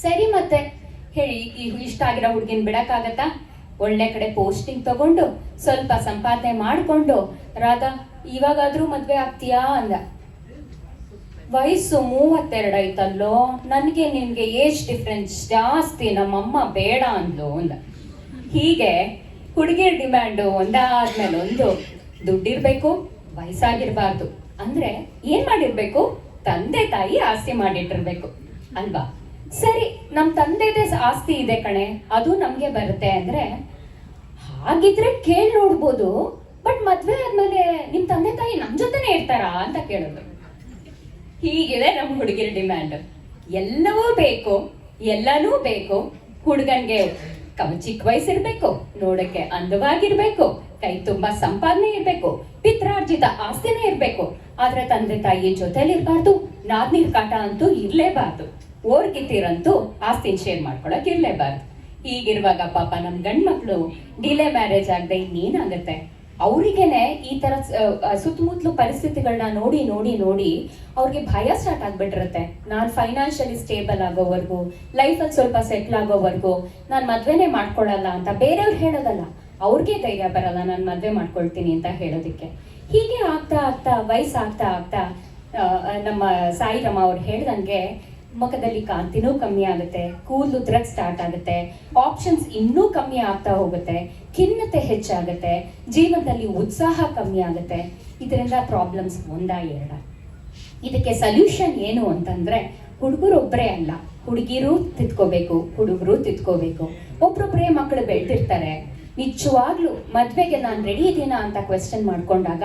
ಸರಿ, ಮತ್ತೆ ಹೇಳಿ, ಇಷ್ಟ ಆಗಿರೋ ಹುಡ್ಗಿನ್ ಬಿಡಕ್ಕಾಗತ್ತಾ? ಒಳ್ಳೆ ಕಡೆ ಪೋಸ್ಟಿಂಗ್ ತಗೊಂಡು ಸ್ವಲ್ಪ ಸಂಪಾದನೆ ಮಾಡ್ಕೊಂಡು, ರಾಧಾ ಇವಾಗಾದ್ರೂ ಮದ್ವೆ ಆಗ್ತೀಯಾ ಅಂದ. ವಯಸ್ಸು 32 ಐತಲ್ಲೋ, ನನ್ಗೆ ನಿನ್ಗೆ ಏಜ್ ಡಿಫ್ರೆನ್ಸ್ ಜಾಸ್ತಿ, ನಮ್ಮಮ್ಮ ಬೇಡ ಅಂದ್ಲು ಅಂದ. ಹೀಗೆ ಹುಡುಗಿಯರ್ ಡಿಮ್ಯಾಂಡು ಒಂದಾದ್ಮೇಲೆ ಒಂದು. ದುಡ್ಡಿರ್ಬೇಕು, ವಯಸ್ಸಾಗಿರ್ಬಾರ್ದು, ಅಂದ್ರೆ ಏನ್ ಮಾಡಿರ್ಬೇಕು? ತಂದೆ ತಾಯಿ ಆಸ್ತಿ ಮಾಡಿಟ್ಟಿರ್ಬೇಕು ಅಲ್ವಾ? ಸರಿ, ನಮ್ ತಂದೆದೇ ಆಸ್ತಿ ಇದೆ ಕಣೆ, ಅದು ನಮ್ಗೆ ಬರುತ್ತೆ ಅಂದ್ರೆ ಹಾಗಿದ್ರೆ ಕೇಳಿ ನೋಡ್ಬೋದು. ಬಟ್ ಮದ್ವೆ ಆದ್ಮೇಲೆ ನಿಮ್ ತಂದೆ ತಾಯಿ ನಮ್ ಜೊತೆ ಸುಮ್ಮನೆ ಇರ್ತಾರಾ ಅಂತ ಕೇಳೋದು. ಹೀಗಿದೆ ನಮ್ಮ ಹುಡುಗಿರ ಡಿಮ್ಯಾಂಡ್. ಎಲ್ಲವೂ ಬೇಕು, ಎಲ್ಲನೂ ಬೇಕು. ಹುಡುಗನ್ಗೆ ಚಿಕ್ಕ ವಯಸ್ಸಿರ್ಬೇಕು, ನೋಡಕ್ಕೆ ಅಂದವಾಗಿರ್ಬೇಕು, ಕೈ ತುಂಬಾ ಸಂಪಾದನೆ ಇರ್ಬೇಕು, ಪಿತ್ರಾರ್ಜಿತ ಆಸ್ತಿನೇ ಇರ್ಬೇಕು. ಆದ್ರೆ ತಂದೆ ತಾಯಿ ಜೊತೆಲಿ ಇರ್ಬಾರ್ದು, ನಾದ್ನೀರ್ ಕಾಟ ಅಂತೂ ಇರ್ಲೇಬಾರ್ದು, ಓರ್ಗಿತ್ತೀರಂತೂ ಆಸ್ತಿನ ಶೇರ್ ಮಾಡ್ಕೊಳಕ್ ಇರ್ಲೇಬಾರ್ದು. ಹೀಗಿರುವಾಗ ಪಾಪ ನಮ್ ಗಂಡ್ ಮಕ್ಳು ಡಿಲೇ ಮ್ಯಾರೇಜ್ ಆಗದೆ ಇನ್ನೇನಾಗತ್ತೆ? ಅವ್ರಿಗೇನೆ ಈ ತರ ಸುತ್ತಮುತ್ತಲು ಪರಿಸ್ಥಿತಿಗಳನ್ನ ನೋಡಿ ನೋಡಿ ನೋಡಿ ಅವ್ರಿಗೆ ಭಯ ಸ್ಟಾರ್ಟ್ ಆಗ್ಬಿಟ್ಟಿರುತ್ತೆ. ನಾನ್ ಫೈನಾನ್ಷಿಯಲಿ ಸ್ಟೇಬಲ್ ಆಗೋವರೆಗೂ, ಲೈಫಲ್ಲಿ ಸ್ವಲ್ಪ ಸೆಟ್ಲ್ ಆಗೋವರೆಗೂ ನಾನ್ ಮದ್ವೆನೇ ಮಾಡ್ಕೊಳ್ಳಲ್ಲ ಅಂತ ಬೇರೆಯವ್ರು ಹೇಳೋದಲ್ಲ, ಅವ್ರಿಗೆ ಧೈರ್ಯ ಬರಲ್ಲ ನಾನು ಮದ್ವೆ ಮಾಡ್ಕೊಳ್ತೀನಿ ಅಂತ ಹೇಳೋದಿಕ್ಕೆ. ಹೀಗೆ ಆಗ್ತಾ ಆಗ್ತಾ ವಯಸ್ಸಾಗ್ತಾ ಆಗ್ತಾ ನಮ್ಮ ಸಾಯಿರಮ್ಮ ಅವ್ರು ಹೇಳ್ದಂಗೆ ಮುಖದಲ್ಲಿ ಕಾಂತಿನೂ ಕಮ್ಮಿ ಆಗುತ್ತೆ, ಕೂದಲು ಉದ್ರಕ್ ಸ್ಟಾರ್ಟ್ ಆಗುತ್ತೆ, ಆಪ್ಷನ್ಸ್ ಇನ್ನೂ ಕಮ್ಮಿ ಆಗ್ತಾ ಹೋಗುತ್ತೆ, ಖಿನ್ನತೆ ಹೆಚ್ಚಾಗುತ್ತೆ, ಜೀವನದಲ್ಲಿ ಉತ್ಸಾಹ ಕಮ್ಮಿ ಆಗುತ್ತೆ. ಇದರಿಂದ ಪ್ರಾಬ್ಲಮ್ಸ್ ಒಂದಾ ಎರಡ. ಇದಕ್ಕೆ ಸೊಲ್ಯೂಷನ್ ಏನು ಅಂತಂದ್ರೆ ಹುಡುಗರೊಬ್ಬರೇ ಅಲ್ಲ, ಹುಡುಗಿರು ತಿದ್ಕೋಬೇಕು, ಹುಡುಗರು ತಿದ್ಕೋಬೇಕು. ಒಬ್ರೊಬ್ಬರೇ ಮಕ್ಕಳು ಬೆಳ್ತಿರ್ತಾರೆ. ನಿಜವಾಗ್ಲೂ ಮದ್ವೆಗೆ ನಾನು ರೆಡಿ ಇದೀನಾ ಅಂತ ಕ್ವೆಶ್ಚನ್ ಮಾಡ್ಕೊಂಡಾಗ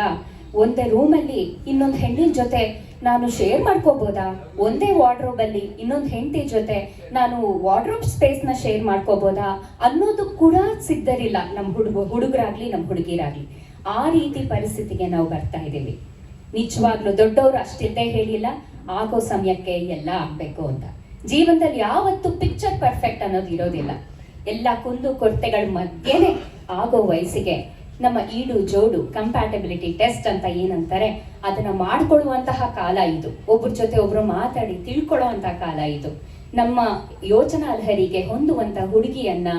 ಒಂದೇ ರೂಮಲ್ಲಿ ಇನ್ನೊಂದು ಹೆಣ್ಣಿನ ಜೊತೆ ನಾನು ಶೇರ್ ಮಾಡ್ಕೋಬೋದಾ? ಒಂದೇ ವಾರ್ಡ್ರೋಬ್ ಅಲ್ಲಿ ಇನ್ನೊಂದು ಹೆಂಡತಿ ಜೊತೆ ನಾನು ವಾರ್ಡ್ರೋಬ್ ಸ್ಪೇಸ್ ನ ಶೇರ್ ಮಾಡ್ಕೋಬೋದಾ ಅನ್ನೋದು ಕೂಡ ಸಿದ್ಧರಿಲ್ಲ ನಮ್ಮ ಹುಡುಗರಾಗ್ಲಿ ನಮ್ಮ ಹುಡುಗಿರಾಗ್ಲಿ. ಆ ರೀತಿ ಪರಿಸ್ಥಿತಿಗೆ ನಾವು ಬರ್ತಾ ಇದ್ದೀವಿ. ನಿಜವಾಗ್ಲೂ ದೊಡ್ಡವರು ಅಷ್ಟಿದ್ದೇ ಹೇಳಿಲ್ಲ, ಆಗೋ ಸಮಯಕ್ಕೆ ಎಲ್ಲ ಆಗ್ಬೇಕು ಅಂತ. ಜೀವನದಲ್ಲಿ ಯಾವತ್ತು ಪಿಕ್ಚರ್ ಪರ್ಫೆಕ್ಟ್ ಅನ್ನೋದು ಇರೋದಿಲ್ಲ. ಎಲ್ಲ ಕುಂದು ಕೊರತೆಗಳ ಮಧ್ಯೆನೆ ಆಗೋ ವಯಸ್ಸಿಗೆ ನಮ್ಮ ಈಡು ಜೋಡು ಕಂಪ್ಯಾಟಬಿಲಿಟಿ ಟೆಸ್ಟ್ ಅಂತ ಏನಂತಾರೆ ಅದನ್ನ ಮಾಡ್ಕೊಳ್ಳುವಂತಹ ಕಾಲ ಇದು. ಒಬ್ರ ಜೊತೆ ಒಬ್ರು ಮಾತಾಡಿ ತಿಳ್ಕೊಳ್ಳುವಂತಹ ಕಾಲ ಇದು. ನಮ್ಮ ಯೋಚನಾ ಲಹರಿಗೆ ಹೊಂದುವಂತ ಹುಡುಗಿಯನ್ನ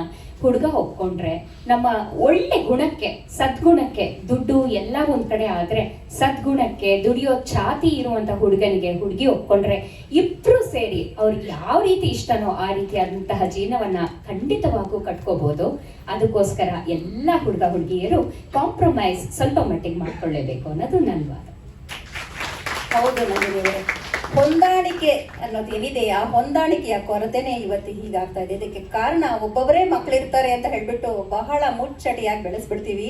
ಹುಡುಗ ಒಪ್ಕೊಂಡ್ರೆ, ನಮ್ಮ ಒಳ್ಳೆ ಗುಣಕ್ಕೆ ಸದ್ಗುಣಕ್ಕೆ, ದುಡ್ಡು ಎಲ್ಲ ಒಂದ್ ಕಡೆ ಆದ್ರೆ ಸದ್ಗುಣಕ್ಕೆ ದುಡಿಯೋ ಛಾತಿ ಇರುವಂತ ಹುಡುಗನಿಗೆ ಹುಡುಗಿ ಒಪ್ಕೊಂಡ್ರೆ ಇಬ್ರು ಸೇರಿ ಅವ್ರಿಗೆ ಯಾವ ರೀತಿ ಇಷ್ಟನೋ ಆ ರೀತಿಯಾದಂತಹ ಜೀವನವನ್ನ ಖಂಡಿತವಾಗೂ ಕಟ್ಕೋಬಹುದು. ಅದಕ್ಕೋಸ್ಕರ ಎಲ್ಲ ಹುಡುಗ ಹುಡುಗಿಯರು ಕಾಂಪ್ರಮೈಸ್ ಸ್ವಲ್ಪ ಮಟ್ಟಿಗೆ ಮಾಡ್ಕೊಳ್ಳೇಬೇಕು ಅನ್ನೋದು ನನ್ನ ವಾದ. ಹೌದು, ನನಗೆ ಹೊಂದಾಣಿಕೆ ಅನ್ನೋದು ಏನಿದೆ, ಆ ಹೊಂದಾಣಿಕೆಯ ಕೊರತೆನೇ ಇವತ್ತು ಹೀಗಾಗ್ತಾ ಇದೆ. ಇದಕ್ಕೆ ಕಾರಣ ಒಬ್ಬೊಬ್ಬರೇ ಮಕ್ಕಳಿರ್ತಾರೆ ಅಂತ ಹೇಳ್ಬಿಟ್ಟು ಬಹಳ ಮುಚ್ಚಟಿಯಾಗಿ ಬೆಳೆಸ್ಬಿಡ್ತೀವಿ.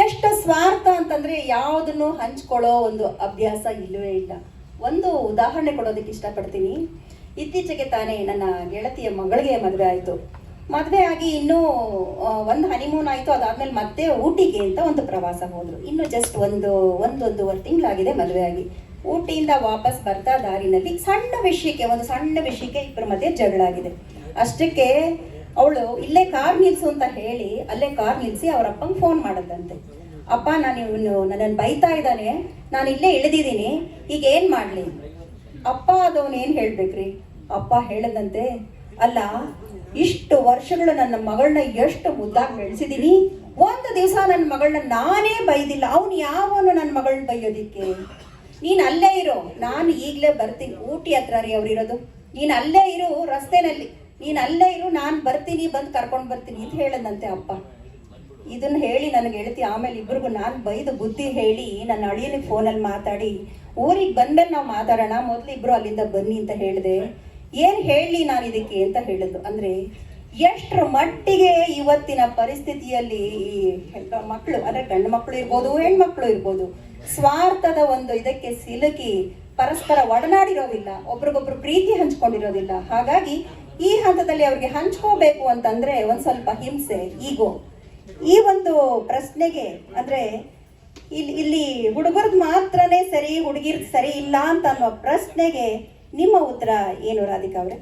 ಎಷ್ಟು ಸ್ವಾರ್ಥ ಅಂತಂದ್ರೆ ಯಾವುದನ್ನು ಹಂಚ್ಕೊಳ್ಳೋ ಒಂದು ಅಭ್ಯಾಸ ಇಲ್ಲವೇ ಇಲ್ಲ. ಒಂದು ಉದಾಹರಣೆ ಕೊಡೋದಕ್ಕೆ ಇಷ್ಟಪಡ್ತೀನಿ. ಇತ್ತೀಚೆಗೆ ತಾನೇ ನನ್ನ ಗೆಳತಿಯ ಮಗಳಿಗೆ ಮದುವೆ ಆಯಿತು. ಮದುವೆ ಆಗಿ ಇನ್ನೂ ಒಂದು ಹನಿಮೂನ್ ಆಯಿತು. ಅದಾದ್ಮೇಲೆ ಮತ್ತೆ ಊಟಿಗೆ ಅಂತ ಒಂದು ಪ್ರವಾಸ ಹೋದ್ರು. ಇನ್ನು ಜಸ್ಟ್ ಒಂದೂವರೆ ತಿಂಗಳಾಗಿದೆ ಮದುವೆ ಆಗಿ. ಊಟಿಯಿಂದ ವಾಪಸ್ ಬರ್ತಾ ದಾರಿನಲ್ಲಿ ಒಂದು ಸಣ್ಣ ವಿಷಯಕ್ಕೆ ಇಬ್ಬರ ಮಧ್ಯೆ ಜಗಳ ಆಗಿದೆ. ಅಷ್ಟಕ್ಕೆ ಅವಳು ಇಲ್ಲೇ ಕಾರ್ ನಿಲ್ಸು ಅಂತ ಹೇಳಿ ಅಲ್ಲೇ ಕಾರ್ ನಿಲ್ಸಿ ಅವ್ರ ಅಪ್ಪಂಗೆ ಫೋನ್ ಮಾಡದಂತೆ. ಅಪ್ಪ, ನನ್ನನ್ನು ಬೈತಾ ಇದ್ದಾನೆ, ನಾನು ಇಲ್ಲೇ ಇಳಿದಿದ್ದೀನಿ, ಈಗ ಏನ್ ಮಾಡ್ಲಿ? ಅಪ್ಪ ಅದವನು ಏನ್ ಹೇಳ್ಬೇಕ್ರಿ? ಅಪ್ಪ ಹೇಳದಂತೆ, ಅಲ್ಲ, ಇಷ್ಟು ವರ್ಷಗಳು ನನ್ನ ಮಗಳನ್ನ ಎಷ್ಟು ಮುದ್ದಾಗಿ ಬೆಳೆಸಿದೀನಿ, ಒಂದು ದಿವಸ ನನ್ನ ಮಗಳನ್ನ ನಾನೇ ಬೈದಿಲ್ಲ. ಅವನು ಯಾವನು ನನ್ನ ಮಗಳನ್ನ ಬೈಯೋದಿಕ್ಕೆ? ನೀನ್ ಅಲ್ಲೇ ಇರು, ನಾನು ಈಗಲೇ ಬರ್ತೀನಿ. ಊಟಿ ಹತ್ರ ರೀ ಅವ್ರಿರೋದು. ನೀನ್ ಅಲ್ಲೇ ಇರು, ರಸ್ತೆನಲ್ಲಿ ನೀನ್ ಅಲ್ಲೇ ಇರು, ನಾನು ಬರ್ತೀನಿ, ಬಂದು ಕರ್ಕೊಂಡು ಬರ್ತೀನಿ ಇದು ಹೇಳದಂತೆ ಅಪ್ಪ. ಇದನ್ನ ಹೇಳಿ ನನಗೆ ಹೇಳ್ತಿ. ಆಮೇಲೆ ಇಬ್ರಿಗೂ ನಾನು ಬೈದು ಬುದ್ಧಿ ಹೇಳಿ ನನ್ನ ಅಳಿಯನಿಗೆ ಫೋನಲ್ಲಿ ಮಾತಾಡಿ ಊರಿಗೆ ಬಂದ್ಮೇಲೆ ನಾವು ಮಾತಾಡೋಣ, ಮೊದಲು ಇಬ್ರು ಅಲ್ಲಿಂದ ಬನ್ನಿ ಅಂತ ಹೇಳಿದೆ. ಏನ್ ಹೇಳಿ ನಾನು ಇದಕ್ಕೆ ಅಂತ ಹೇಳಿದ್ದು ಅಂದ್ರೆ, ಎಷ್ಟರ ಮಟ್ಟಿಗೆ ಇವತ್ತಿನ ಪರಿಸ್ಥಿತಿಯಲ್ಲಿ ಈ ಮಕ್ಕಳು ಅಂದ್ರೆ ಗಂಡು ಮಕ್ಕಳು ಇರ್ಬೋದು, ಹೆಣ್ಮಕ್ಳು ಇರ್ಬೋದು, ಸ್ವಾರ್ಥದ ಒಂದು ಇದಕ್ಕೆ ಸಿಲುಕಿ ಪರಸ್ಪರ ಒಡನಾಡಿರೋದಿಲ್ಲ, ಒಬ್ರಿಗೊಬ್ರು ಪ್ರೀತಿ ಹಂಚ್ಕೊಂಡಿರೋದಿಲ್ಲ. ಹಾಗಾಗಿ ಈ ಹಂತದಲ್ಲಿ ಅವ್ರಿಗೆ ಹಂಚ್ಕೋಬೇಕು ಅಂತಂದ್ರೆ ಒಂದ್ ಸ್ವಲ್ಪ ಹಿಂಸೆ, ಈಗೋ. ಈ ಒಂದು ಪ್ರಶ್ನೆಗೆ ಅಂದ್ರೆ ಇಲ್ಲಿ ಹುಡುಗರ್ದು ಮಾತ್ರನೇ ಸರಿ, ಹುಡುಗಿರ್ದು ಸರಿ ಇಲ್ಲ ಅಂತ ಅನ್ನೋ ಪ್ರಶ್ನೆಗೆ ನಿಮ್ಮ ಉತ್ತರ ಏನು ರಾಧಿಕಾ ಅವ್ರೆ?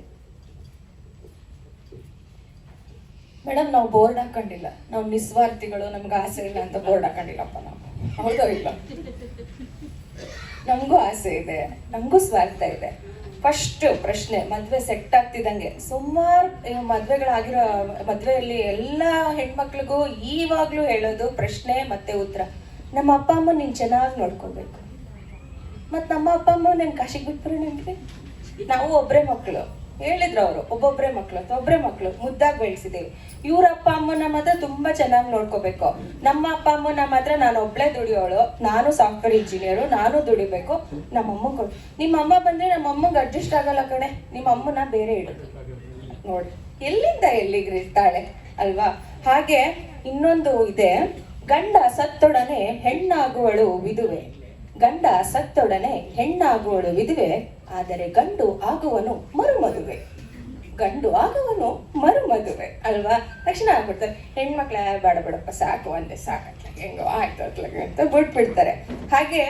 ಮೇಡಮ್, ನಾವು ಬೋರ್ಡ್ ಹಾಕೊಂಡಿಲ್ಲ, ನಾವು ನಿಸ್ವಾರ್ಥಿಗಳು, ನಮ್ಗೆ ಆಸೆ ಇಲ್ಲ ಅಂತ ಬೋರ್ಡ್ ಹಾಕೊಂಡಿಲ್ಲಪ್ಪ ನಾವು. ಹೌದೋ ಇಲ್ಲ? ನಮಗೂ ಆಸೆ ಇದೆ, ನಮಗೂ ಸ್ವಾರ್ಥ ಇದೆ. ಫಸ್ಟ್ ಪ್ರಶ್ನೆ, ಮದ್ವೆ ಸೆಟ್ ಆಗ್ತಿದ್ದಂಗೆ ಸುಮಾರು ಮದ್ವೆಗಳಾಗಿರೋ ಮದ್ವೆಯಲ್ಲಿ ಎಲ್ಲ ಹೆಣ್ಮಕ್ಳಿಗೂ ಈವಾಗ್ಲೂ ಹೇಳೋದು ಪ್ರಶ್ನೆ ಮತ್ತೆ ಉತ್ತರ, ನಮ್ಮ ಅಪ್ಪ ಅಮ್ಮ ನೀನ್ ಚೆನ್ನಾಗಿ ನೋಡ್ಕೋಬೇಕು. ಮತ್ ನಮ್ಮ ಅಪ್ಪ ಅಮ್ಮ ನನ್ ಕಾಶಿಗೆ ಬಿಟ್ಬಿಡು ನಿಮ್ಗೆ. ನಾವು ಒಬ್ರೇ ಮಕ್ಕಳು ಹೇಳಿದ್ರು ಅವರು, ಒಬ್ಬೊಬ್ರೇ ಮಕ್ಕಳು ಮುದ್ದಾಗಿ ಬೆಳೆಸಿದೀವಿ. ಇವ್ರ ಅಪ್ಪ ಅಮ್ಮನ ಮಾತ್ರ ತುಂಬಾ ಚೆನ್ನಾಗಿ ನೋಡ್ಕೋಬೇಕು. ನಮ್ಮ ಅಪ್ಪ ಅಮ್ಮನ ಮಾತ್ರ ನಾನು ಒಬ್ಳೆ ದುಡಿಯೋಳು, ನಾನು ಸಾಫ್ಟ್ವೇರ್ ಇಂಜಿನಿಯರು, ನಾನು ದುಡಿಬೇಕು. ನಮ್ಮಮ್ಮ ನಿಮ್ಮ ಅಮ್ಮ ಬಂದ್ರೆ ನಮ್ಮ ಅಮ್ಮಂಗೆ ಅಡ್ಜಸ್ಟ್ ಆಗಲ್ಲ ಕಣೆ, ನಿಮ್ಮ ಅಮ್ಮನ ಬೇರೆ ಇಡುದು. ನೋಡಿ ಎಲ್ಲಿಂದ ಎಲ್ಲಿಗೆ ಇರ್ತಾಳೆ ಅಲ್ವಾ? ಹಾಗೆ ಇನ್ನೊಂದು ಇದೆ, ಗಂಡ ಸತ್ತೊಡನೆ ಹೆಣ್ಣಾಗುವಳು ವಿಧುವೆ, ಗಂಡ ಸತ್ತೊಡನೆ ಹೆಣ್ಣಾಗುವಳು ವಿಧವೆ, ಆದರೆ ಗಂಡು ಆಗುವನು ಮರುಮದುವೆ. ಗಂಡು ಆಗುವನು ಮರುಮದುವೆ ಅಲ್ವಾ? ತಕ್ಷಣ ಆಗ್ಬಿಡ್ತಾರೆ ಹೆಣ್ಮಕ್ಳ ಬೇಡ ಬೇಡಪ್ಪ ಸಾಕು ಒಂದೇ ಸಾಕತ್ಲ ಹೆಂಗೋ ಆಯ್ತು ಅತ್ಲಾಗೆ ಅಂತ ಬಿಟ್ಬಿಡ್ತಾರೆ. ಹಾಗೆ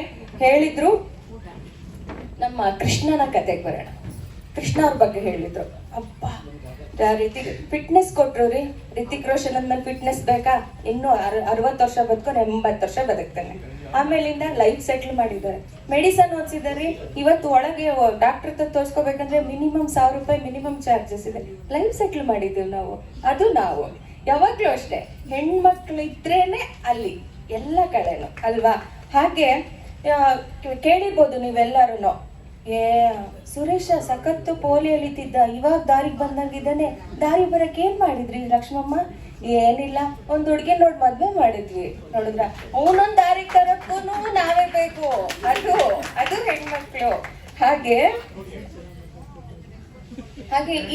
ಹೇಳಿದ್ರು. ನಮ್ಮ ಕೃಷ್ಣನ ಕತೆಗೆ ಬರೋಣ. ಕೃಷ್ಣ ಅವ್ರ ಬಗ್ಗೆ ಹೇಳಿದ್ರು. ಅಪ್ಪ ರಿತಿಕ್ ಫಿಟ್ನೆಸ್ ಕೊಟ್ರು ರೀ. ರಿತಿಕ್ ರೋಷನ್ ಅಂದ್ಮೇಲೆ ಫಿಟ್ನೆಸ್ ಬೇಕಾ? ಇನ್ನೂ 60 ವರ್ಷ ಬದುಕೊಂಡು 80 ವರ್ಷ ಬದುಕ್ತಾನೆ. ಆಮೇಲಿಂದ ಲೈಫ್ ಸೆಟ್ಲ್ ಮಾಡಿದ್ದಾರೆ. ಮೆಡಿಸನ್ ಓದಿಸಿದ್ದಾರೆ. ಇವತ್ತು ಒಳಗೆ ಡಾಕ್ಟರ್ ಹತ್ರ ತೋರಿಸ್ಕೋಬೇಕಂದ್ರೆ ಮಿನಿಮಮ್ 1000 ರೂಪಾಯಿ ಮಿನಿಮಮ್ ಚಾರ್ಜಸ್ ಇದೆ. ಲೈಫ್ ಸೆಟ್ಲ್ ಮಾಡಿದ್ದೀವಿ ನಾವು. ಅದು ನಾವು ಯಾವಾಗ್ಲೂ ಅಷ್ಟೇ, ಹೆಣ್ಮಕ್ಳು ಇದ್ರೇನೆ ಅಲ್ಲಿ ಎಲ್ಲ ಕಡೆನು ಅಲ್ವಾ? ಹಾಗೆ ಕೇಳಿರ್ಬೋದು ನೀವೆಲ್ಲರೂ, ಸುರೇಶ ಸಖತ್ತು ಪೋಲಿಯಲ್ಲಿದ್ದ, ಇವಾಗ ದಾರಿಗೆ ಬಂದಂಗಿದ್ದಾನೆ. ದಾರಿ ಬರಕ್ಕೆ ಏನ್ ಮಾಡಿದ್ರಿ ಲಕ್ಷ್ಮಮ್ಮ? ಏನಿಲ್ಲ, ಒಂದ್ ಹುಡ್ಗಿ ನೋಡ್ ಮದ್ವೆ ಮಾಡಿದ್ವಿ. ನೋಡಿದ್ರ ಅವನೊಂದ್ ದಾರಿ ತರಕ್ಕೂ ನಾವೇ ಬೇಕು. ಅದು ಹೆಣ್ಮಕ್ಳು. ಹಾಗೆ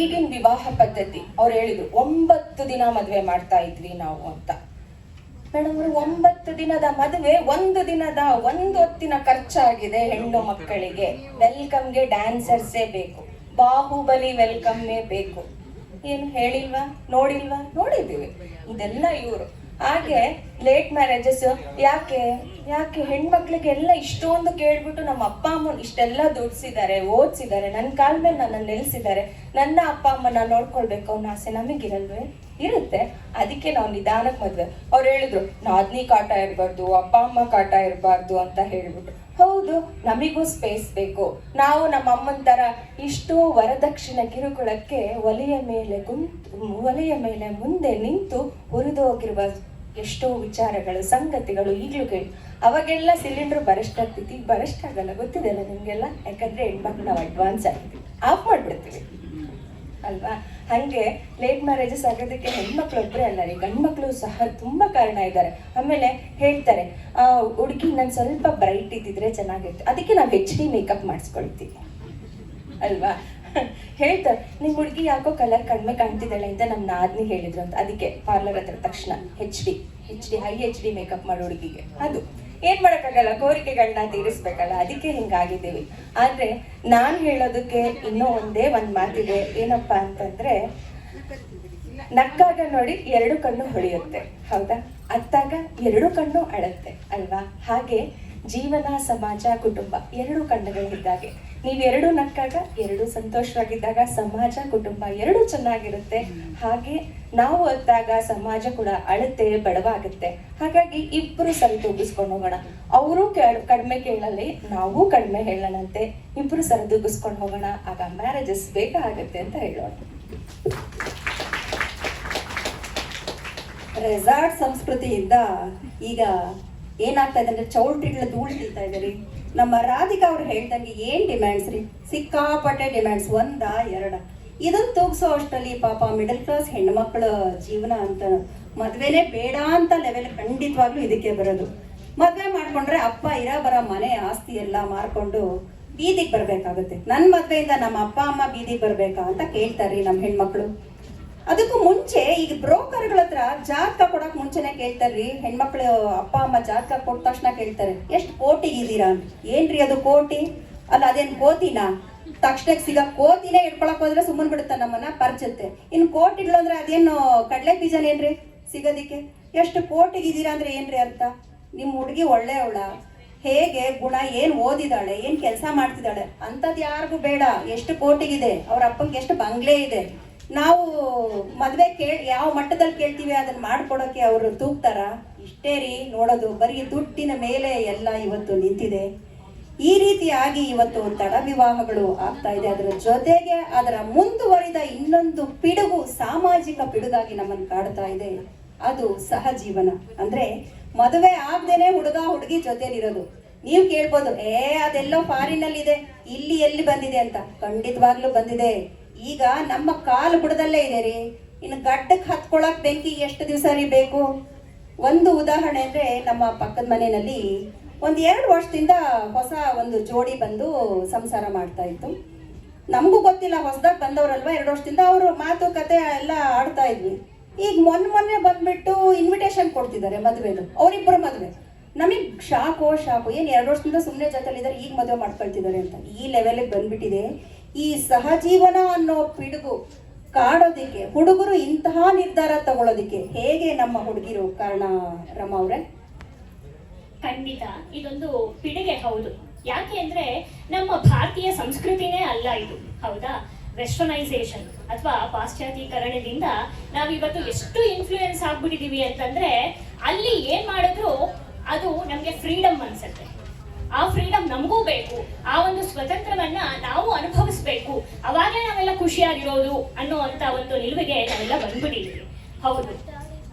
ಈಗಿನ ವಿವಾಹ ಪದ್ಧತಿ ಅವ್ರು ಹೇಳಿದ್ರು 9 ದಿನ ಮದ್ವೆ ಮಾಡ್ತಾ ಇದ್ವಿ ನಾವು ಅಂತ. ಮೇಡಮ್ ಅವರು 9 ದಿನದ ಮದುವೆ, 1 ದಿನದ 1 ಹೊತ್ತಿನ ಖರ್ಚಾಗಿದೆ ಹೆಣ್ಣು ಮಕ್ಕಳಿಗೆ. ವೆಲ್ಕಮ್ಗೆ ಡ್ಯಾನ್ಸರ್ಸೇ ಬೇಕು, ಬಾಹುಬಲಿ ವೆಲ್ಕಮ್ಮೇ ಬೇಕು. ಏನು ಹೇಳಿಲ್ವಾ? ನೋಡಿಲ್ವಾ? ನೋಡಿದ್ದೀವಿ. ಇದೆಲ್ಲ ಇವರು. ಹಾಗೆ ಲೇಟ್ ಮ್ಯಾರೇಜಸ್ ಯಾಕೆ ಹೆಣ್ಮಕ್ಳಿಗೆಲ್ಲ ಇಷ್ಟೊಂದು ಕೇಳ್ಬಿಟ್ಟು ನಮ್ಮ ಅಪ್ಪ ಅಮ್ಮ ಇಷ್ಟೆಲ್ಲ ದುಡ್ಸಿದ್ದಾರೆ, ಓದಿಸಿದ್ದಾರೆ, ನನ್ನ ಕಾಲ ಮೇಲೆ ನನ್ನ ನೆಲೆಸಿದ್ದಾರೆ, ನನ್ನ ಅಪ್ಪ ಅಮ್ಮನ ನೋಡ್ಕೊಳ್ಬೇಕು ಅನ್ನೋ ಆಸೆ ನಮಗಿರಲ್ವೇ? ಇರುತ್ತೆ. ಅದಕ್ಕೆ ನಾವು ನಿಧಾನಕ್ಕೆ ಮದ್ವೆ. ಅವ್ರು ಹೇಳಿದ್ರು ನಾದ್ನಿ ಕಾಟ ಇರಬಾರ್ದು, ಅಪ್ಪ ಅಮ್ಮ ಕಾಟ ಇರಬಾರ್ದು ಅಂತ ಹೇಳ್ಬಿಟ್ಟು. ಹೌದು, ನಮಿಗೂ ಸ್ಪೇಸ್ ಬೇಕು. ನಾವು ನಮ್ಮ ಅಮ್ಮನ ತರ ಇಷ್ಟು ವರದಕ್ಷಿಣೆ ಕಿರುಕುಳಕ್ಕೆ ಒಲೆಯ ಮೇಲೆ ಮುಂದೆ ನಿಂತು ಹುರಿದೋಗಿರುವ ಎಷ್ಟೋ ವಿಚಾರಗಳು, ಸಂಗತಿಗಳು ಈಗಲೂ ಕೇಳಿ. ಅವಾಗೆಲ್ಲ ಸಿಲಿಂಡರ್ ಬರಸ್ಟ್ ಆಗ್ತೈತಿ, ಈಗ ಬರಸ್ಟ್ ಆಗಲ್ಲ. ಗೊತ್ತಿದೆಯಲ್ಲ ನಿಮ್ಗೆಲ್ಲ? ಯಾಕಂದ್ರೆ ಹೆಣ್ಮಕ್ಳು ನಾವು ಅಡ್ವಾನ್ಸ್ ಆಗಿರ್ತೀವಿ, ಆಫ್ ಮಾಡ್ಬಿಡ್ತೀವಿ ಅಲ್ವಾ? ಹಂಗೆ ಲೇಟ್ ಮ್ಯಾರೇಜಸ್ ಆಗೋದಕ್ಕೆ ಹೆಣ್ಮಕ್ಳು ಒಬ್ಬರೇ ಅಲ್ಲ ರೀ, ಗಂಡ್ಮಕ್ಳು ಸಹ ತುಂಬಾ ಕಾರಣ ಇದ್ದಾರೆ. ಆಮೇಲೆ ಹೇಳ್ತಾರೆ ಹುಡುಗಿ ನಾನು ಸ್ವಲ್ಪ ಬ್ರೈಟ್ ಇದ್ದಿದ್ರೆ ಚೆನ್ನಾಗಿತ್ತು, ಅದಕ್ಕೆ ನಾವು HD ಮೇಕಪ್ ಮಾಡಿಸ್ಕೊಳ್ತೀವಿ ಅಲ್ವಾ? ಹೇಳ್ತಾರೆ ನಿಮ್ ಹುಡುಗಿ ಯಾಕೋ ಕಲರ್ ಕಡಿಮೆ ಕಾಣ್ತಿದ್ದಾಳೆ ಅಂತ ನಮ್ಮ ನಾದ್ನಿ ಹೇಳಿದ್ರು ಅಂತ. ಅದಕ್ಕೆ ಪಾರ್ಲರ್ ಹತ್ರ ತಕ್ಷಣ ಹೈ HD ಮೇಕಪ್ ಮಾಡೋ ಹುಡುಗಿಗೆ. ಅದು ಏನ್ ಮಾಡಕ್ಕಾಗಲ್ಲ, ಕೋರಿಕೆಗಳನ್ನ ತೀರಿಸ್ಬೇಕಲ್ಲ, ಅದಕ್ಕೆ ಹಿಂಗಾಗಿದ್ದೀವಿ. ಆದ್ರೆ ನಾನ್ ಹೇಳೋದಕ್ಕೆ ಇನ್ನೂ ಒಂದ್ ಮಾತಿದೆ. ಏನಪ್ಪಾ ಅಂತಂದ್ರೆ, ನಕ್ಕಾಗ ನೋಡಿ 2 ಕಣ್ಣು ಹೊಳೆಯುತ್ತೆ, ಹೌದಾ? ಅತ್ತಾಗ 2 ಕಣ್ಣು ಅಳತ್ತೆ ಅಲ್ವಾ? ಹಾಗೆ ಜೀವನ, ಸಮಾಜ, ಕುಟುಂಬ 2 ಕಣ್ಣುಗಳಿದ್ದಾಗೆ. ನೀವು 2 ನಕ್ಕಾಗ, 2 ಸಂತೋಷವಾಗಿದ್ದಾಗ ಸಮಾಜ, ಕುಟುಂಬ 2 ಚೆನ್ನಾಗಿರುತ್ತೆ. ಹಾಗೆ ನಾವು ಅತ್ತಾಗ ಸಮಾಜ ಕೂಡ ಅಳುತ್ತೆ, ಬಡವಾಗುತ್ತೆ. ಹಾಗಾಗಿ ಇಬ್ರು ಸರಿ ತೂಗಿಸ್ಕೊಂಡು ಹೋಗೋಣ. ಅವರು ಕಡಿಮೆ ಕೇಳಲಿ, ನಾವು ಕಡಿಮೆ ಹೇಳೋಣಂತೆ, ಇಬ್ರು ಸರಿ ತೂಗಿಸ್ಕೊಂಡು ಹೋಗೋಣ. ಆಗ ಮ್ಯಾರೇಜಸ್ ಬೇಗ ಆಗುತ್ತೆ ಅಂತ ಹೇಳೋಣ. ರೆಸಾರ್ಟ್ ಸಂಸ್ಕೃತಿಯಿಂದ ಈಗ ಏನಾಗ್ತಾ ಇದೆ ಅಂದ್ರೆ ಚೌಲ್ಟ್ರಿಗಳ ಧೂಳು ತಿಂತಾ ಇದ್ದಾರೆ. ನಮ್ಮ ರಾಧಿಕಾ ಅವ್ರು ಹೇಳ್ದಂಗೆ ಏನ್ ಡಿಮ್ಯಾಂಡ್ಸ್ ರೀ, ಸಿಕ್ಕಾಪಟ್ಟೆ ಡಿಮ್ಯಾಂಡ್ಸ್, 1 2. ಇದನ್ನ ತೂಗಿಸೋ ಅಷ್ಟರಲ್ಲಿ ಪಾಪ ಮಿಡಲ್ ಕ್ಲಾಸ್ ಹೆಣ್ಮಕ್ಳ ಜೀವನ ಅಂತ ಮದ್ವೆನೇ ಬೇಡ ಅಂತ ಲೆವೆಲ್ ಖಂಡಿತವಾಗ್ಲೂ ಇದಕ್ಕೆ ಬರೋದು. ಮದ್ವೆ ಮಾಡ್ಕೊಂಡ್ರೆ ಅಪ್ಪ ಬರೋ ಮನೆ ಆಸ್ತಿ ಎಲ್ಲ ಮಾರ್ಕೊಂಡು ಬೀದಿಗೆ ಬರ್ಬೇಕಾಗುತ್ತೆ. ನನ್ನ ಮದ್ವೆಯಿಂದ ನಮ್ಮ ಅಪ್ಪ ಅಮ್ಮ ಬೀದಿಗೆ ಬರ್ಬೇಕಾ ಅಂತ ಕೇಳ್ತಾರ್ರಿ ನಮ್ಮ ಹೆಣ್ಮಕ್ಳು. ಅದಕ್ಕೂ ಮುಂಚೆ ಈಗ ಬ್ರೋಕರ್ಗಳ ಹತ್ರ ಜಾತಕ ಕೊಡಕ್ ಮುಂಚೆನೆ ಕೇಳ್ತಾರ್ರಿ ಹೆಣ್ಮಕ್ಳು. ಅಪ್ಪ ಅಮ್ಮ ಜಾತಕ ಕೊಟ್ಟ ತಕ್ಷಣ ಕೇಳ್ತಾರೆ ಎಷ್ಟು ಕೋಟಿಗಿದ್ದೀರಾ ಅಂತ. ಏನ್ರಿ ಅದು ಕೋಟಿ? ಅಲ್ಲ ಅದೇನ್ ಕೋತಿನಾ? ತಕ್ಷಣಕ್ಕೆ ಸಿಗ ಕೋತಿನೇ ಇಟ್ಕೊಳಕ್ ಹೋದ್ರೆ ಸುಮ್ಮನ್ ಬಿಡುತ್ತ ನಮ್ಮನ್ನ ಪರ್ಚುತ್ತೆ. ಇನ್ ಕೋಟಿಗಳು ಅಂದ್ರೆ ಅದೇನು ಕಡ್ಲೆ ಬೀಜನೇನ್ರಿ ಸಿಗೋದಿಕ್ಕೆ? ಎಷ್ಟು ಕೋಟಿಗಿದ್ದೀರಾ ಅಂದ್ರೆ ಏನ್ರಿ ಅರ್ಥ? ನಿಮ್ ಹುಡುಗಿ ಒಳ್ಳೆಯವಳ, ಹೇಗೆ ಗುಣ, ಏನ್ ಓದಿದಾಳೆ, ಏನ್ ಕೆಲಸ ಮಾಡ್ತಿದ್ದಾಳೆ ಅಂತದ್ ಯಾರಿಗೂ ಬೇಡ. ಎಷ್ಟು ಕೋಟಿಗಿದೆ, ಅವ್ರ ಅಪ್ಪಂಗೆ ಎಷ್ಟು ಬಂಗ್ಲೆ ಇದೆ. ನಾವು ಮದ್ವೆ ಯಾವ ಮಟ್ಟದಲ್ಲಿ ಕೇಳ್ತೀವಿ ಅದನ್ನ ಮಾಡ್ಕೊಡೋಕೆ ಅವರು ತೂಗ್ತಾರ? ಇಷ್ಟೇ ರೀ ನೋಡೋದು, ಬರೀ ದುಡ್ಡಿನ ಮೇಲೆ ಎಲ್ಲ ಇವತ್ತು ನಿಂತಿದೆ. ಈ ರೀತಿಯಾಗಿ ಇವತ್ತು ತಡ ವಿವಾಹಗಳು ಆಗ್ತಾ ಇದೆ. ಅದರ ಜೊತೆಗೆ ಅದರ ಮುಂದುವರಿದ ಇನ್ನೊಂದು ಪಿಡುಗು, ಸಾಮಾಜಿಕ ಪಿಡುಗಾಗಿ ನಮ್ಮನ್ನು ಕಾಡ್ತಾ ಇದೆ. ಅದು ಸಹಜೀವನ. ಅಂದ್ರೆ ಮದುವೆ ಆಗದೇನೆ ಹುಡುಗ ಹುಡುಗಿ ಜೊತೆಲಿರೋದು. ನೀವು ಕೇಳ್ಬೋದು, ಅದೆಲ್ಲೋ ಫಾರಿನ್ ಅಲ್ಲಿ ಇದೆ, ಇಲ್ಲಿ ಎಲ್ಲಿ ಬಂದಿದೆ ಅಂತ. ಖಂಡಿತವಾಗ್ಲೂ ಬಂದಿದೆ. ಈಗ ನಮ್ಮ ಕಾಲು ಬುಡದಲ್ಲೇ ಇದೆ ರೀ. ಇನ್ನು ಗಡ್ಡಕ್ಕೆ ಹತ್ಕೊಳಕ್ ಬೆಂಕಿ ಎಷ್ಟು ದಿವಸ ರೀ ಬೇಕು? ಒಂದು ಉದಾಹರಣೆ ಅಂದ್ರೆ, ನಮ್ಮ ಪಕ್ಕದ ಮನೆಯಲ್ಲಿ 1-2 ವರ್ಷದಿಂದ ಹೊಸ ಒಂದು ಜೋಡಿ ಬಂದು ಸಂಸಾರ ಮಾಡ್ತಾ ಇತ್ತು. ನಮಗೂ ಗೊತ್ತಿಲ್ಲ, ಹೊಸದಾಗಿ ಬಂದವರಲ್ವಾ, 2 ವರ್ಷದಿಂದ ಅವರು ಮಾತುಕತೆ ಎಲ್ಲ ಆಡ್ತಾ ಇದ್ವಿ. ಈಗ ಮೊನ್ನೆ ಬಂದ್ಬಿಟ್ಟು ಇನ್ವಿಟೇಷನ್ ಕೊಡ್ತಿದ್ದಾರೆ ಮದುವೆದು, ಅವರಿಬ್ಬರು ಮದುವೆ. ನಮಗೆ ಶಾಕು ಏನು 2 ವರ್ಷದಿಂದ ಸುಮ್ಮನೆ ಜೊತೆಲಿದ್ದಾರೆ, ಈಗ ಮದುವೆ ಮಾಡ್ಕೊಳ್ತಿದ್ದಾರೆ ಅಂತ ಈ ಲೆವೆಲಿಗೆ ಬಂದ್ಬಿಟ್ಟಿದೆ. ಈ ಸಹಜೀವನ ಅನ್ನೋ ಪಿಡುಗು ಕಾಡೋದಿಕ್ಕೆ ಹುಡುಗರು ಇಂತಹ ನಿರ್ಧಾರ ತಗೊಳ್ಳೋದಿಕ್ಕೆ ಹೇಗೆ ನಮ್ಮ ಹುಡುಗಿರು ಕಾರಣ ರಮ ಅವ್ರೆ? ಖಂಡಿತ ಇದೊಂದು ಪಿಡುಗೆ ಹೌದು. ಯಾಕೆ ಅಂದ್ರೆ ನಮ್ಮ ಭಾರತೀಯ ಸಂಸ್ಕೃತಿನೇ ಅಲ್ಲ ಇದು, ಹೌದಾ? ವೆಸ್ಟರ್ನೈಸೇಷನ್ ಅಥವಾ ಪಾಶ್ಚಾತ್ಯೀಕರಣದಿಂದ ನಾವಿವತ್ತು ಎಷ್ಟು ಇನ್ಫ್ಲೂಯೆನ್ಸ್ ಆಗ್ಬಿಟ್ಟಿದೀವಿ ಅಂತಂದ್ರೆ ಅಲ್ಲಿ ಏನ್ ಮಾಡಿದ್ರು ಅದು ನಮ್ಗೆ ಫ್ರೀಡಮ್ ಅನ್ಸುತ್ತೆ. ಆ ಫ್ರೀಡಮ್ ನಮಗೂ ಬೇಕು, ಆ ಒಂದು ಸ್ವತಂತ್ರವನ್ನ ನಾವು ಅನುಭವಿಸ್ಬೇಕು, ಅವಾಗಲೇ ನಾವೆಲ್ಲ ಖುಷಿಯಾಗಿರೋದು ಅನ್ನೋ ಒಂದು ನಿಲುವಿಗೆ ನಾವೆಲ್ಲ ಬಂದ್ಬಿಟ್ಟಿದ್ದೀವಿ. ಹೌದು,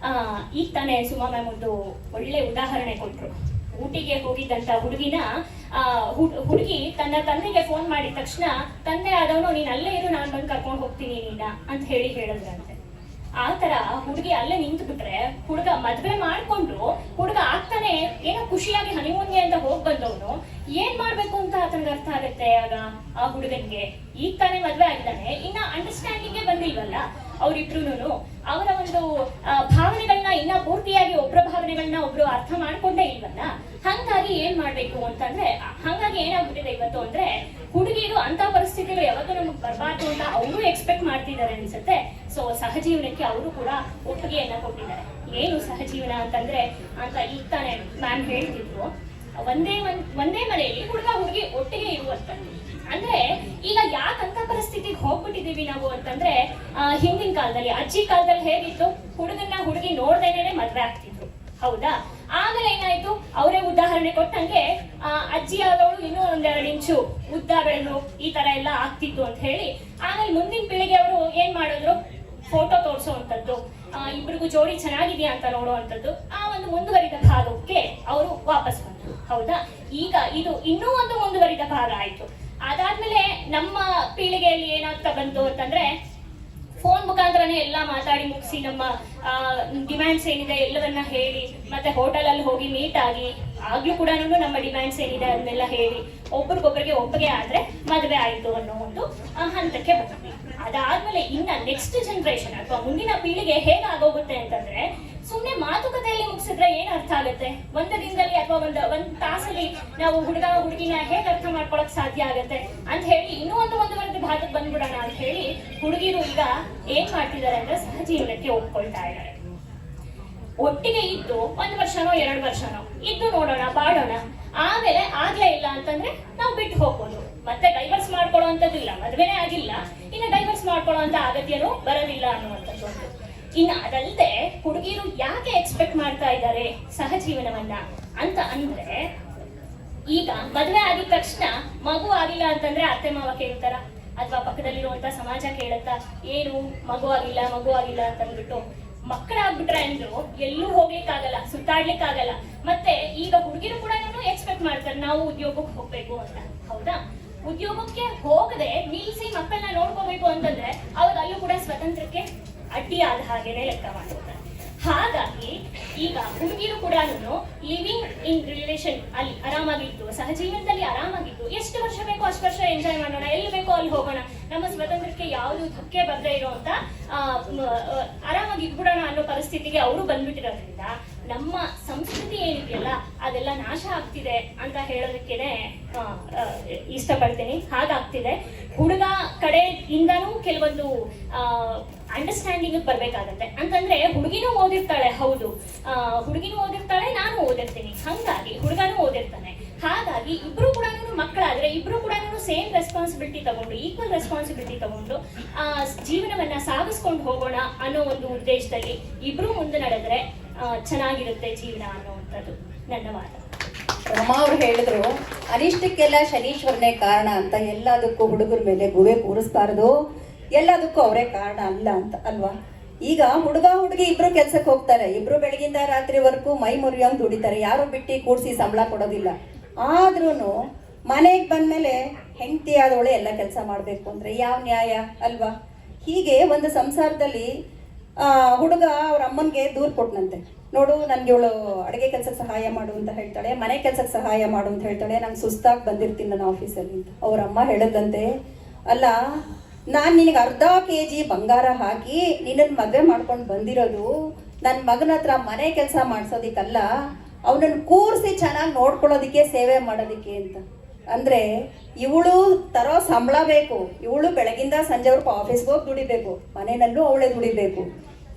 ಈಗ ತಾನೇ ಸುಮಾ ಮ್ಯಾಮ್ ಒಂದು ಒಳ್ಳೆ ಉದಾಹರಣೆ ಕೊಟ್ರು. ಊಟಿಗೆ ಹೋಗಿದ್ದಂತ ಹುಡುಗಿ ತನ್ನ ತಂದೆಗೆ ಫೋನ್ ಮಾಡಿದ ತಕ್ಷಣ ತಂದೆ ಆದವನು ನೀನ್ ಅಲ್ಲೇ ಇರು, ನಾನು ಬಂದು ಕರ್ಕೊಂಡು ಹೋಗ್ತೀನಿ ನೀನ ಅಂತ ಹೇಳಿದ್ರಂತೆ. ಆ ತರ ಹುಡುಗಿ ಅಲ್ಲೇ ನಿಂತು ಬಿಟ್ರೆ ಹುಡುಗ ಮದ್ವೆ ಮಾಡ್ಕೊಂಡು ಹುಡುಗ ಆಗ್ತಾನೆ ಏನೋ ಖುಷಿಯಾಗಿ ಹನಿಮೂನ್ಗೆ ಅಂತ ಹೋಗ್ ಬಂದವನು ಏನ್ ಮಾಡ್ಬೇಕು ಅಂತ ಆತನಿಗೆ ಅರ್ಥ ಆಗತ್ತೆ. ಆಗ ಆ ಹುಡುಗನ್ಗೆ ಈಗ ತಾನೇ ಮದ್ವೆ ಆಗಿದ್ದಾನೆ, ಇನ್ನ ಅಂಡರ್ಸ್ಟ್ಯಾಂಡಿಂಗೇ ಬಂದಿಲ್ವಲ್ಲ ಅವ್ರಿಬ್ರು. ಅವರ ಒಂದು ಭಾವನೆಗಳನ್ನ ಇನ್ನ ಪೂರ್ತಿಯಾಗಿ ಒಬ್ಬರ ಭಾವನೆಗಳನ್ನ ಒಬ್ರು ಅರ್ಥ ಮಾಡ್ಕೊಂಡೇ ಇಲ್ವಲ್ಲ. ಹಂಗಾಗಿ ಏನ್ ಮಾಡ್ಬೇಕು ಅಂತಂದ್ರೆ ಹಂಗಾಗಿ ಏನಾಗ್ಬಿಟ್ಟಿದೆ ಇವತ್ತು ಅಂದ್ರೆ ಹುಡುಗಿರು ಅಂತ ಪರಿಸ್ಥಿತಿಗಳು ಯಾವತ್ತೂ ನಮಗ್ ಬರಬಾರ್ದು ಅಂತ ಅವರು ಎಕ್ಸ್ಪೆಕ್ಟ್ ಮಾಡ್ತಿದ್ದಾರೆ ಅನ್ಸುತ್ತೆ. ಸೊ ಸಹಜೀವನಕ್ಕೆ ಅವರು ಕೂಡ ಒಪ್ಪಿಗೆಯನ್ನ ಕೊಟ್ಟಿದ್ದಾರೆ. ಏನು ಸಹಜೀವನ ಅಂತಂದ್ರೆ ಅಂತ ಈಗ ತಾನೇ ಮ್ಯಾಮ್ ಹೇಳ್ತಿದ್ರು, ಒಂದೇ ಮನೆಯಲ್ಲಿ ಹುಡುಗ ಹುಡುಗಿ ಒಟ್ಟಿಗೆ ಇರುವಂತ. ಅಂದ್ರೆ ಈಗ ಯಾಕಂತ ಪರಿಸ್ಥಿತಿಗೆ ಹೋಗ್ಬಿಟ್ಟಿದೀವಿ ನಾವು ಅಂತಂದ್ರೆ ಹಿಂದಿನ ಕಾಲದಲ್ಲಿ ಅಜ್ಜಿ ಕಾಲದಲ್ಲಿ ಹೇಗಿತ್ತು, ಹುಡುಗನ್ನ ಹುಡುಗಿ ನೋಡ್ದೇನೆ ಮದ್ವೆ ಆಗ್ತಿದ್ರು, ಹೌದಾ? ಆಮೇಲೆ ಏನಾಯ್ತು, ಅವರೇ ಉದಾಹರಣೆ ಕೊಟ್ಟಂಗೆ ಅಜ್ಜಿ ಆದವಳು ಇನ್ನೂ 1-2 ಇಂಚು ಉದ್ದ ಬೆಳೆದು ಈ ತರ ಎಲ್ಲ ಆಗ್ತಿತ್ತು ಅಂತ ಹೇಳಿ ಆಮೇಲೆ ಮುಂದಿನ ಪೀಳಿಗೆ ಅವರು ಏನ್ ಮಾಡಿದ್ರು, ಫೋಟೋ ತೋರಿಸುವಂಥದ್ದು, ಇಬ್ರಿಗೂ ಜೋಡಿ ಚೆನ್ನಾಗಿದೆಯಾ ಅಂತ ನೋಡುವಂಥದ್ದು, ಆ ಒಂದು ಮುಂದುವರಿದ ಭಾಗಕ್ಕೆ ಅವರು ವಾಪಸ್ ಬಂದ್ರು, ಹೌದಾ? ಈಗ ಇದು ಇನ್ನೂ ಒಂದು ಮುಂದುವರಿದ ಭಾಗ ಆಯ್ತು. ಅದಾದ್ಮೇಲೆ ನಮ್ಮ ಪೀಳಿಗೆಯಲ್ಲಿ ಏನಾಗ್ತಾ ಬಂತು ಅಂತಂದ್ರೆ ಫೋನ್ ಮುಖಾಂತರನೇ ಎಲ್ಲ ಮಾತಾಡಿ ಮುಗಿಸಿ ನಮ್ಮ ಡಿಮ್ಯಾಂಡ್ಸ್ ಏನಿದೆ ಎಲ್ಲವನ್ನ ಹೇಳಿ ಮತ್ತೆ ಹೋಟೆಲ್ ಅಲ್ಲಿ ಹೋಗಿ ಮೀಟ್ ಆಗಿ ಆಗ್ಲೂ ಕೂಡ ನಮ್ಮ ಡಿಮ್ಯಾಂಡ್ಸ್ ಏನಿದೆ ಅದನ್ನೆಲ್ಲ ಹೇಳಿ ಒಬ್ರಿಗೊಬ್ಬರಿಗೆ ಒಪ್ಪಿಗೆ ಆದ್ರೆ ಮದುವೆ ಆಯ್ತು ಅನ್ನೋ ಒಂದು ಹಂತಕ್ಕೆ ಬಂದ್ವಿ. ಅದಾದ್ಮೇಲೆ ಇನ್ನ ನೆಕ್ಸ್ಟ್ ಜನರೇಷನ್ ಅಥವಾ ಮುಂದಿನ ಪೀಳಿಗೆ ಹೇಗಾಗೋಗುತ್ತೆ ಅಂತಂದ್ರೆ ಸುಮ್ನೆ ಮಾತುಕತೆಯಲ್ಲಿ ಮುಗಿಸಿದ್ರೆ ಏನ್ ಅರ್ಥ ಆಗುತ್ತೆ? ಒಂದು ದಿನದಲ್ಲಿ ಅಥವಾ ಒಂದ್ ತಾಸಲ್ಲಿ ನಾವು ಹುಡುಗ ಹುಡುಗಿನ ಹೇಗೆ ಅರ್ಥ ಮಾಡ್ಕೊಳಕ್ ಸಾಧ್ಯ ಆಗತ್ತೆ ಅಂತ ಹೇಳಿ ಇನ್ನೂ ಮುಂದುವರೆದ ಭಾಗಕ್ಕೆ ಬಂದ್ಬಿಡೋಣ ಅಂತ ಹೇಳಿ ಹುಡುಗಿರು ಈಗ ಏನ್ ಮಾಡ್ತಿದ್ದಾರೆ ಅಂದ್ರೆ ಸಹಜೀವನಕ್ಕೆ ಒಪ್ಕೊಳ್ತಾ ಇದ್ದಾರೆ. ಒಟ್ಟಿಗೆ ಇದ್ದು 1 ವರ್ಷನೋ 2 ವರ್ಷನೋ ಇದ್ದು ನೋಡೋಣ ಬಾಳೋಣ, ಆಮೇಲೆ ಆಗ್ಲೇ ಇಲ್ಲ ಅಂತಂದ್ರೆ ನಾವು ಬಿಟ್ಟು ಹೋಗ್ಬೋದು. ಮತ್ತೆ ಡೈವರ್ಸ್ ಮಾಡ್ಕೊಳ್ಳೋ ಅಂತದಿಲ್ಲ, ಮದ್ವೆನೇ ಆಗಿಲ್ಲ ಇನ್ನು ಡೈವರ್ಸ್ ಮಾಡ್ಕೊಳ್ಳೋ ಅಂತ ಅಗತ್ಯನೂ ಬರೋದಿಲ್ಲ ಅನ್ನುವಂಥದ್ದು. ಇನ್ನು ಅದಲ್ಲದೆ ಹುಡುಗಿರು ಯಾಕೆ ಎಕ್ಸ್ಪೆಕ್ಟ್ ಮಾಡ್ತಾ ಇದ್ದಾರೆ ಸಹಜೀವನವನ್ನ ಅಂತ ಅಂದ್ರೆ ಈಗ ಮದ್ವೆ ಆಗಿದ ತಕ್ಷಣ ಮಗು ಆಗಿಲ್ಲ ಅಂತಂದ್ರೆ ಅತ್ತೆ ಮಾವ ಕೇಳ್ತಾರ ಅಥವಾ ಪಕ್ಕದಲ್ಲಿರುವಂತ ಸಮಾಜ ಕೇಳುತ್ತಾ, ಏನು ಮಗು ಆಗಿಲ್ಲ ಅಂತ ಅಂದ್ಬಿಟ್ಟು ಮಕ್ಕಳಾಗ್ಬಿಟ್ರೆ ಅಂದ್ರು ಎಲ್ಲೂ ಹೋಗ್ಲಿಕ್ಕಾಗಲ್ಲ, ಸುತ್ತಾಡ್ಲಿಕ್ಕಾಗಲ್ಲ. ಮತ್ತೆ ಈಗ ಹುಡುಗಿರು ಕೂಡ ಎಕ್ಸ್ಪೆಕ್ಟ್ ಮಾಡ್ತಾರೆ ನಾವು ಉದ್ಯೋಗಕ್ಕೆ ಹೋಗ್ಬೇಕು ಅಂತ, ಹೌದಾ? ಉದ್ಯೋಗಕ್ಕೆ ಹೋಗದೆ ನಿಲ್ಸಿ ಮಕ್ಕಳನ್ನ ನೋಡ್ಕೋಬೇಕು ಅಂತಂದ್ರೆ ಅವಾಗ ಅಲ್ಲೂ ಕೂಡ ಸ್ವತಂತ್ರಕ್ಕೆ ಅಡ್ಡಿಯಾದ ಹಾಗೇನೆ ಲೆಕ್ಕ ಮಾಡ್ತಾರೆ. ಹಾಗಾಗಿ ಈಗ ಹುಡುಗಿರು ಕೂಡ ಲಿವಿಂಗ್ ಇನ್ ರಿಲೇಷನ್ ಅಲ್ಲಿ ಆರಾಮಾಗಿದ್ದು, ಸಹಜೀವನದಲ್ಲಿ ಆರಾಮಾಗಿದ್ದು, ಎಷ್ಟು ವರ್ಷ ಬೇಕೋ ಅಷ್ಟು ವರ್ಷ ಎಂಜಾಯ್ ಮಾಡೋಣ, ಎಲ್ಲಿ ಬೇಕೋ ಅಲ್ಲಿ ಹೋಗೋಣ, ನಮ್ಮ ಸ್ವತಂತ್ರಕ್ಕೆ ಯಾವುದು ಧಕ್ಕೆ ಬರದೇ ಇರುವಂತ ಆರಾಮಾಗಿ ಇದ್ಬಿಡೋಣ ಅನ್ನೋ ಪರಿಸ್ಥಿತಿಗೆ ಅವರು ಬಂದ್ಬಿಟ್ಟಿರೋದ್ರಿಂದ ನಮ್ಮ ಸಂಸ್ಕೃತಿ ಏನಿದೆಯಲ್ಲ ಅದೆಲ್ಲ ನಾಶ ಆಗ್ತಿದೆ ಅಂತ ಹೇಳೋದಕ್ಕೇನೆ ಇಷ್ಟಪಡ್ತೀನಿ. ಹಾಗಾಗ್ತಿದೆ. ಹುಡುಗ ಕಡೆಯಿಂದನೂ ಕೆಲವೊಂದು ಅಂಡರ್ಸ್ಟ್ಯಾಂಡಿಂಗ್ ಬರ್ಬೇಕಾಗತ್ತೆ. ಅಂತಂದ್ರೆ ಹುಡುಗಿನೂ ಓದಿರ್ತಾಳೆ, ಹೌದು, ಹುಡುಗಿನೂ ಓದಿರ್ತಾಳೆ, ನಾನು ಓದಿರ್ತೀನಿ, ಹಂಗಾಗಿ ಹುಡುಗನೂ ಓದಿರ್ತಾನೆ. ಹಾಗಾಗಿ ಇಬ್ರು ಕೂಡ ಮಕ್ಕಳಾದ್ರೆ ಇಬ್ರು ಕೂಡ ಸೇಮ್ ರೆಸ್ಪಾನ್ಸಿಬಿಲಿಟಿ ತಗೊಂಡು, ಈಕ್ವಲ್ ರೆಸ್ಪಾನ್ಸಿಬಿಲಿಟಿ ತಗೊಂಡು ಜೀವನವನ್ನ ಸಾಗಿಸ್ಕೊಂಡು ಹೋಗೋಣ ಅನ್ನೋ ಒಂದು ಉದ್ದೇಶದಲ್ಲಿ ಇಬ್ರು ಮುಂದೆ ನಡೆದ್ರೆ ಚೆನ್ನಾಗಿರುತ್ತೆ ಜೀವನ ಅನ್ನುವಂಥದ್ದು ನನ್ನ ವಾದ. ರಮಾ ಅವ್ರು ಹೇಳಿದ್ರು ಅನಿಷ್ಟಕ್ಕೆಲ್ಲ ಶನೀಶ್ವರನೇ ಕಾರಣ ಅಂತ. ಎಲ್ಲದಕ್ಕೂ ಹುಡುಗರ ಮೇಲೆ ಗುವೆ ಕೂರಿಸ್ಬಾರ್ದು, ಎಲ್ಲದಕ್ಕೂ ಅವರೇ ಕಾರಣ ಅಲ್ಲ ಅಂತ, ಅಲ್ವಾ? ಈಗ ಹುಡುಗ ಹುಡುಗಿ ಇಬ್ರು ಕೆಲ್ಸಕ್ಕೆ ಹೋಗ್ತಾರೆ, ಇಬ್ರು ಬೆಳಗಿಂದ ರಾತ್ರಿವರೆಗೂ ಮೈ ಮುರಿಯೋಂಗ್ ದುಡಿತಾರೆ, ಯಾರು ಬಿಟ್ಟು ಕೂಡಿಸಿ ಸಂಬಳ ಕೊಡೋದಿಲ್ಲ. ಆದ್ರೂ ಮನೆಗೆ ಬಂದ್ಮೇಲೆ ಹೆಂಡತಿ ಆದವಳೆ ಎಲ್ಲ ಕೆಲಸ ಮಾಡಬೇಕು ಅಂದ್ರೆ ಯಾವ ನ್ಯಾಯ, ಅಲ್ವಾ? ಹೀಗೆ ಒಂದು ಸಂಸಾರದಲ್ಲಿ ಹುಡುಗ ಅವ್ರ ಅಮ್ಮನಿಗೆ ದೂರು ಕೊಟ್ಟನಂತೆ, ನೋಡು ನನಗೆ ಇವಳು ಅಡುಗೆ ಕೆಲ್ಸಕ್ಕೆ ಸಹಾಯ ಮಾಡು ಅಂತ ಹೇಳ್ತಾಳೆ, ಮನೆ ಕೆಲ್ಸಕ್ಕೆ ಸಹಾಯ ಮಾಡು ಅಂತ ಹೇಳ್ತಾಳೆ, ನಂಗೆ ಸುಸ್ತಾಗಿ ಬಂದಿರ್ತೀನಿ ನನ್ನ ಆಫೀಸಲ್ಲಿ ಅಂತ. ಅವ್ರ ಅಮ್ಮ ಹೇಳದಂತೆ, ಅಲ್ಲ ನಾನು ನಿನಗೆ ಅರ್ಧ kg ಬಂಗಾರ ಹಾಕಿ ನಿನ್ನನ್ನು ಮದುವೆ ಮಾಡ್ಕೊಂಡು ಬಂದಿರೋದು ನನ್ನ ಮಗನ ಹತ್ರ ಮನೆ ಕೆಲಸ ಮಾಡಿಸೋದಿಕ್ಕಲ್ಲ, ಅವನನ್ನು ಕೂರಿಸಿ ಚೆನ್ನಾಗಿ ನೋಡ್ಕೊಳ್ಳೋದಕ್ಕೆ, ಸೇವೆ ಮಾಡೋದಕ್ಕೆ ಅಂತ. ಅಂದ್ರೆ ಇವಳು ತರೋ ಸಂಬಳ ಬೇಕು, ಇವಳು ಬೆಳಗಿಂದ ಸಂಜೆವರೆಗೂ ಆಫೀಸ್ಗೆ ಹೋಗಿ ದುಡಿಬೇಕು, ಮನೆಯಲ್ಲೂ ಅವಳೇ ದುಡಿಬೇಕು.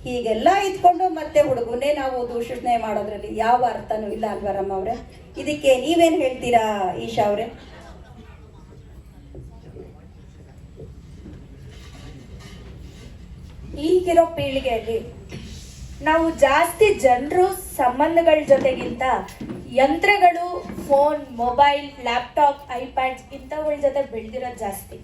ಹೀಗೆಲ್ಲ ಇದ್ಕೊಂಡು ಮತ್ತೆ ಹುಡುಗನ್ನೇ ನಾವು ದೂಷಣೆ ಮಾಡೋದ್ರಲ್ಲಿ ಯಾವ ಅರ್ಥನೂ ಇಲ್ಲ ಅಲ್ವಾ ರಮ್ಮ ಅವ್ರೆ? ಇದಕ್ಕೆ ನೀವೇನು ಹೇಳ್ತೀರಾ ಈಶಾ ಅವರೇ? ಈಗಿರೋ ಪೀಳಿಗೆಯಲ್ಲಿ ನಾವು ಜಾಸ್ತಿ ಜನರು ಸಂಬಂಧಗಳ ಜೊತೆಗಿಂತ ಯಂತ್ರಗಳು, ಫೋನ್, ಮೊಬೈಲ್, ಲ್ಯಾಪ್ಟಾಪ್, ಐಪ್ಯಾಡ್ಸ್ ಇಂಥವುಗಳ ಜೊತೆ ಬೆಳೆದಿರೋದು ಜಾಸ್ತಿ.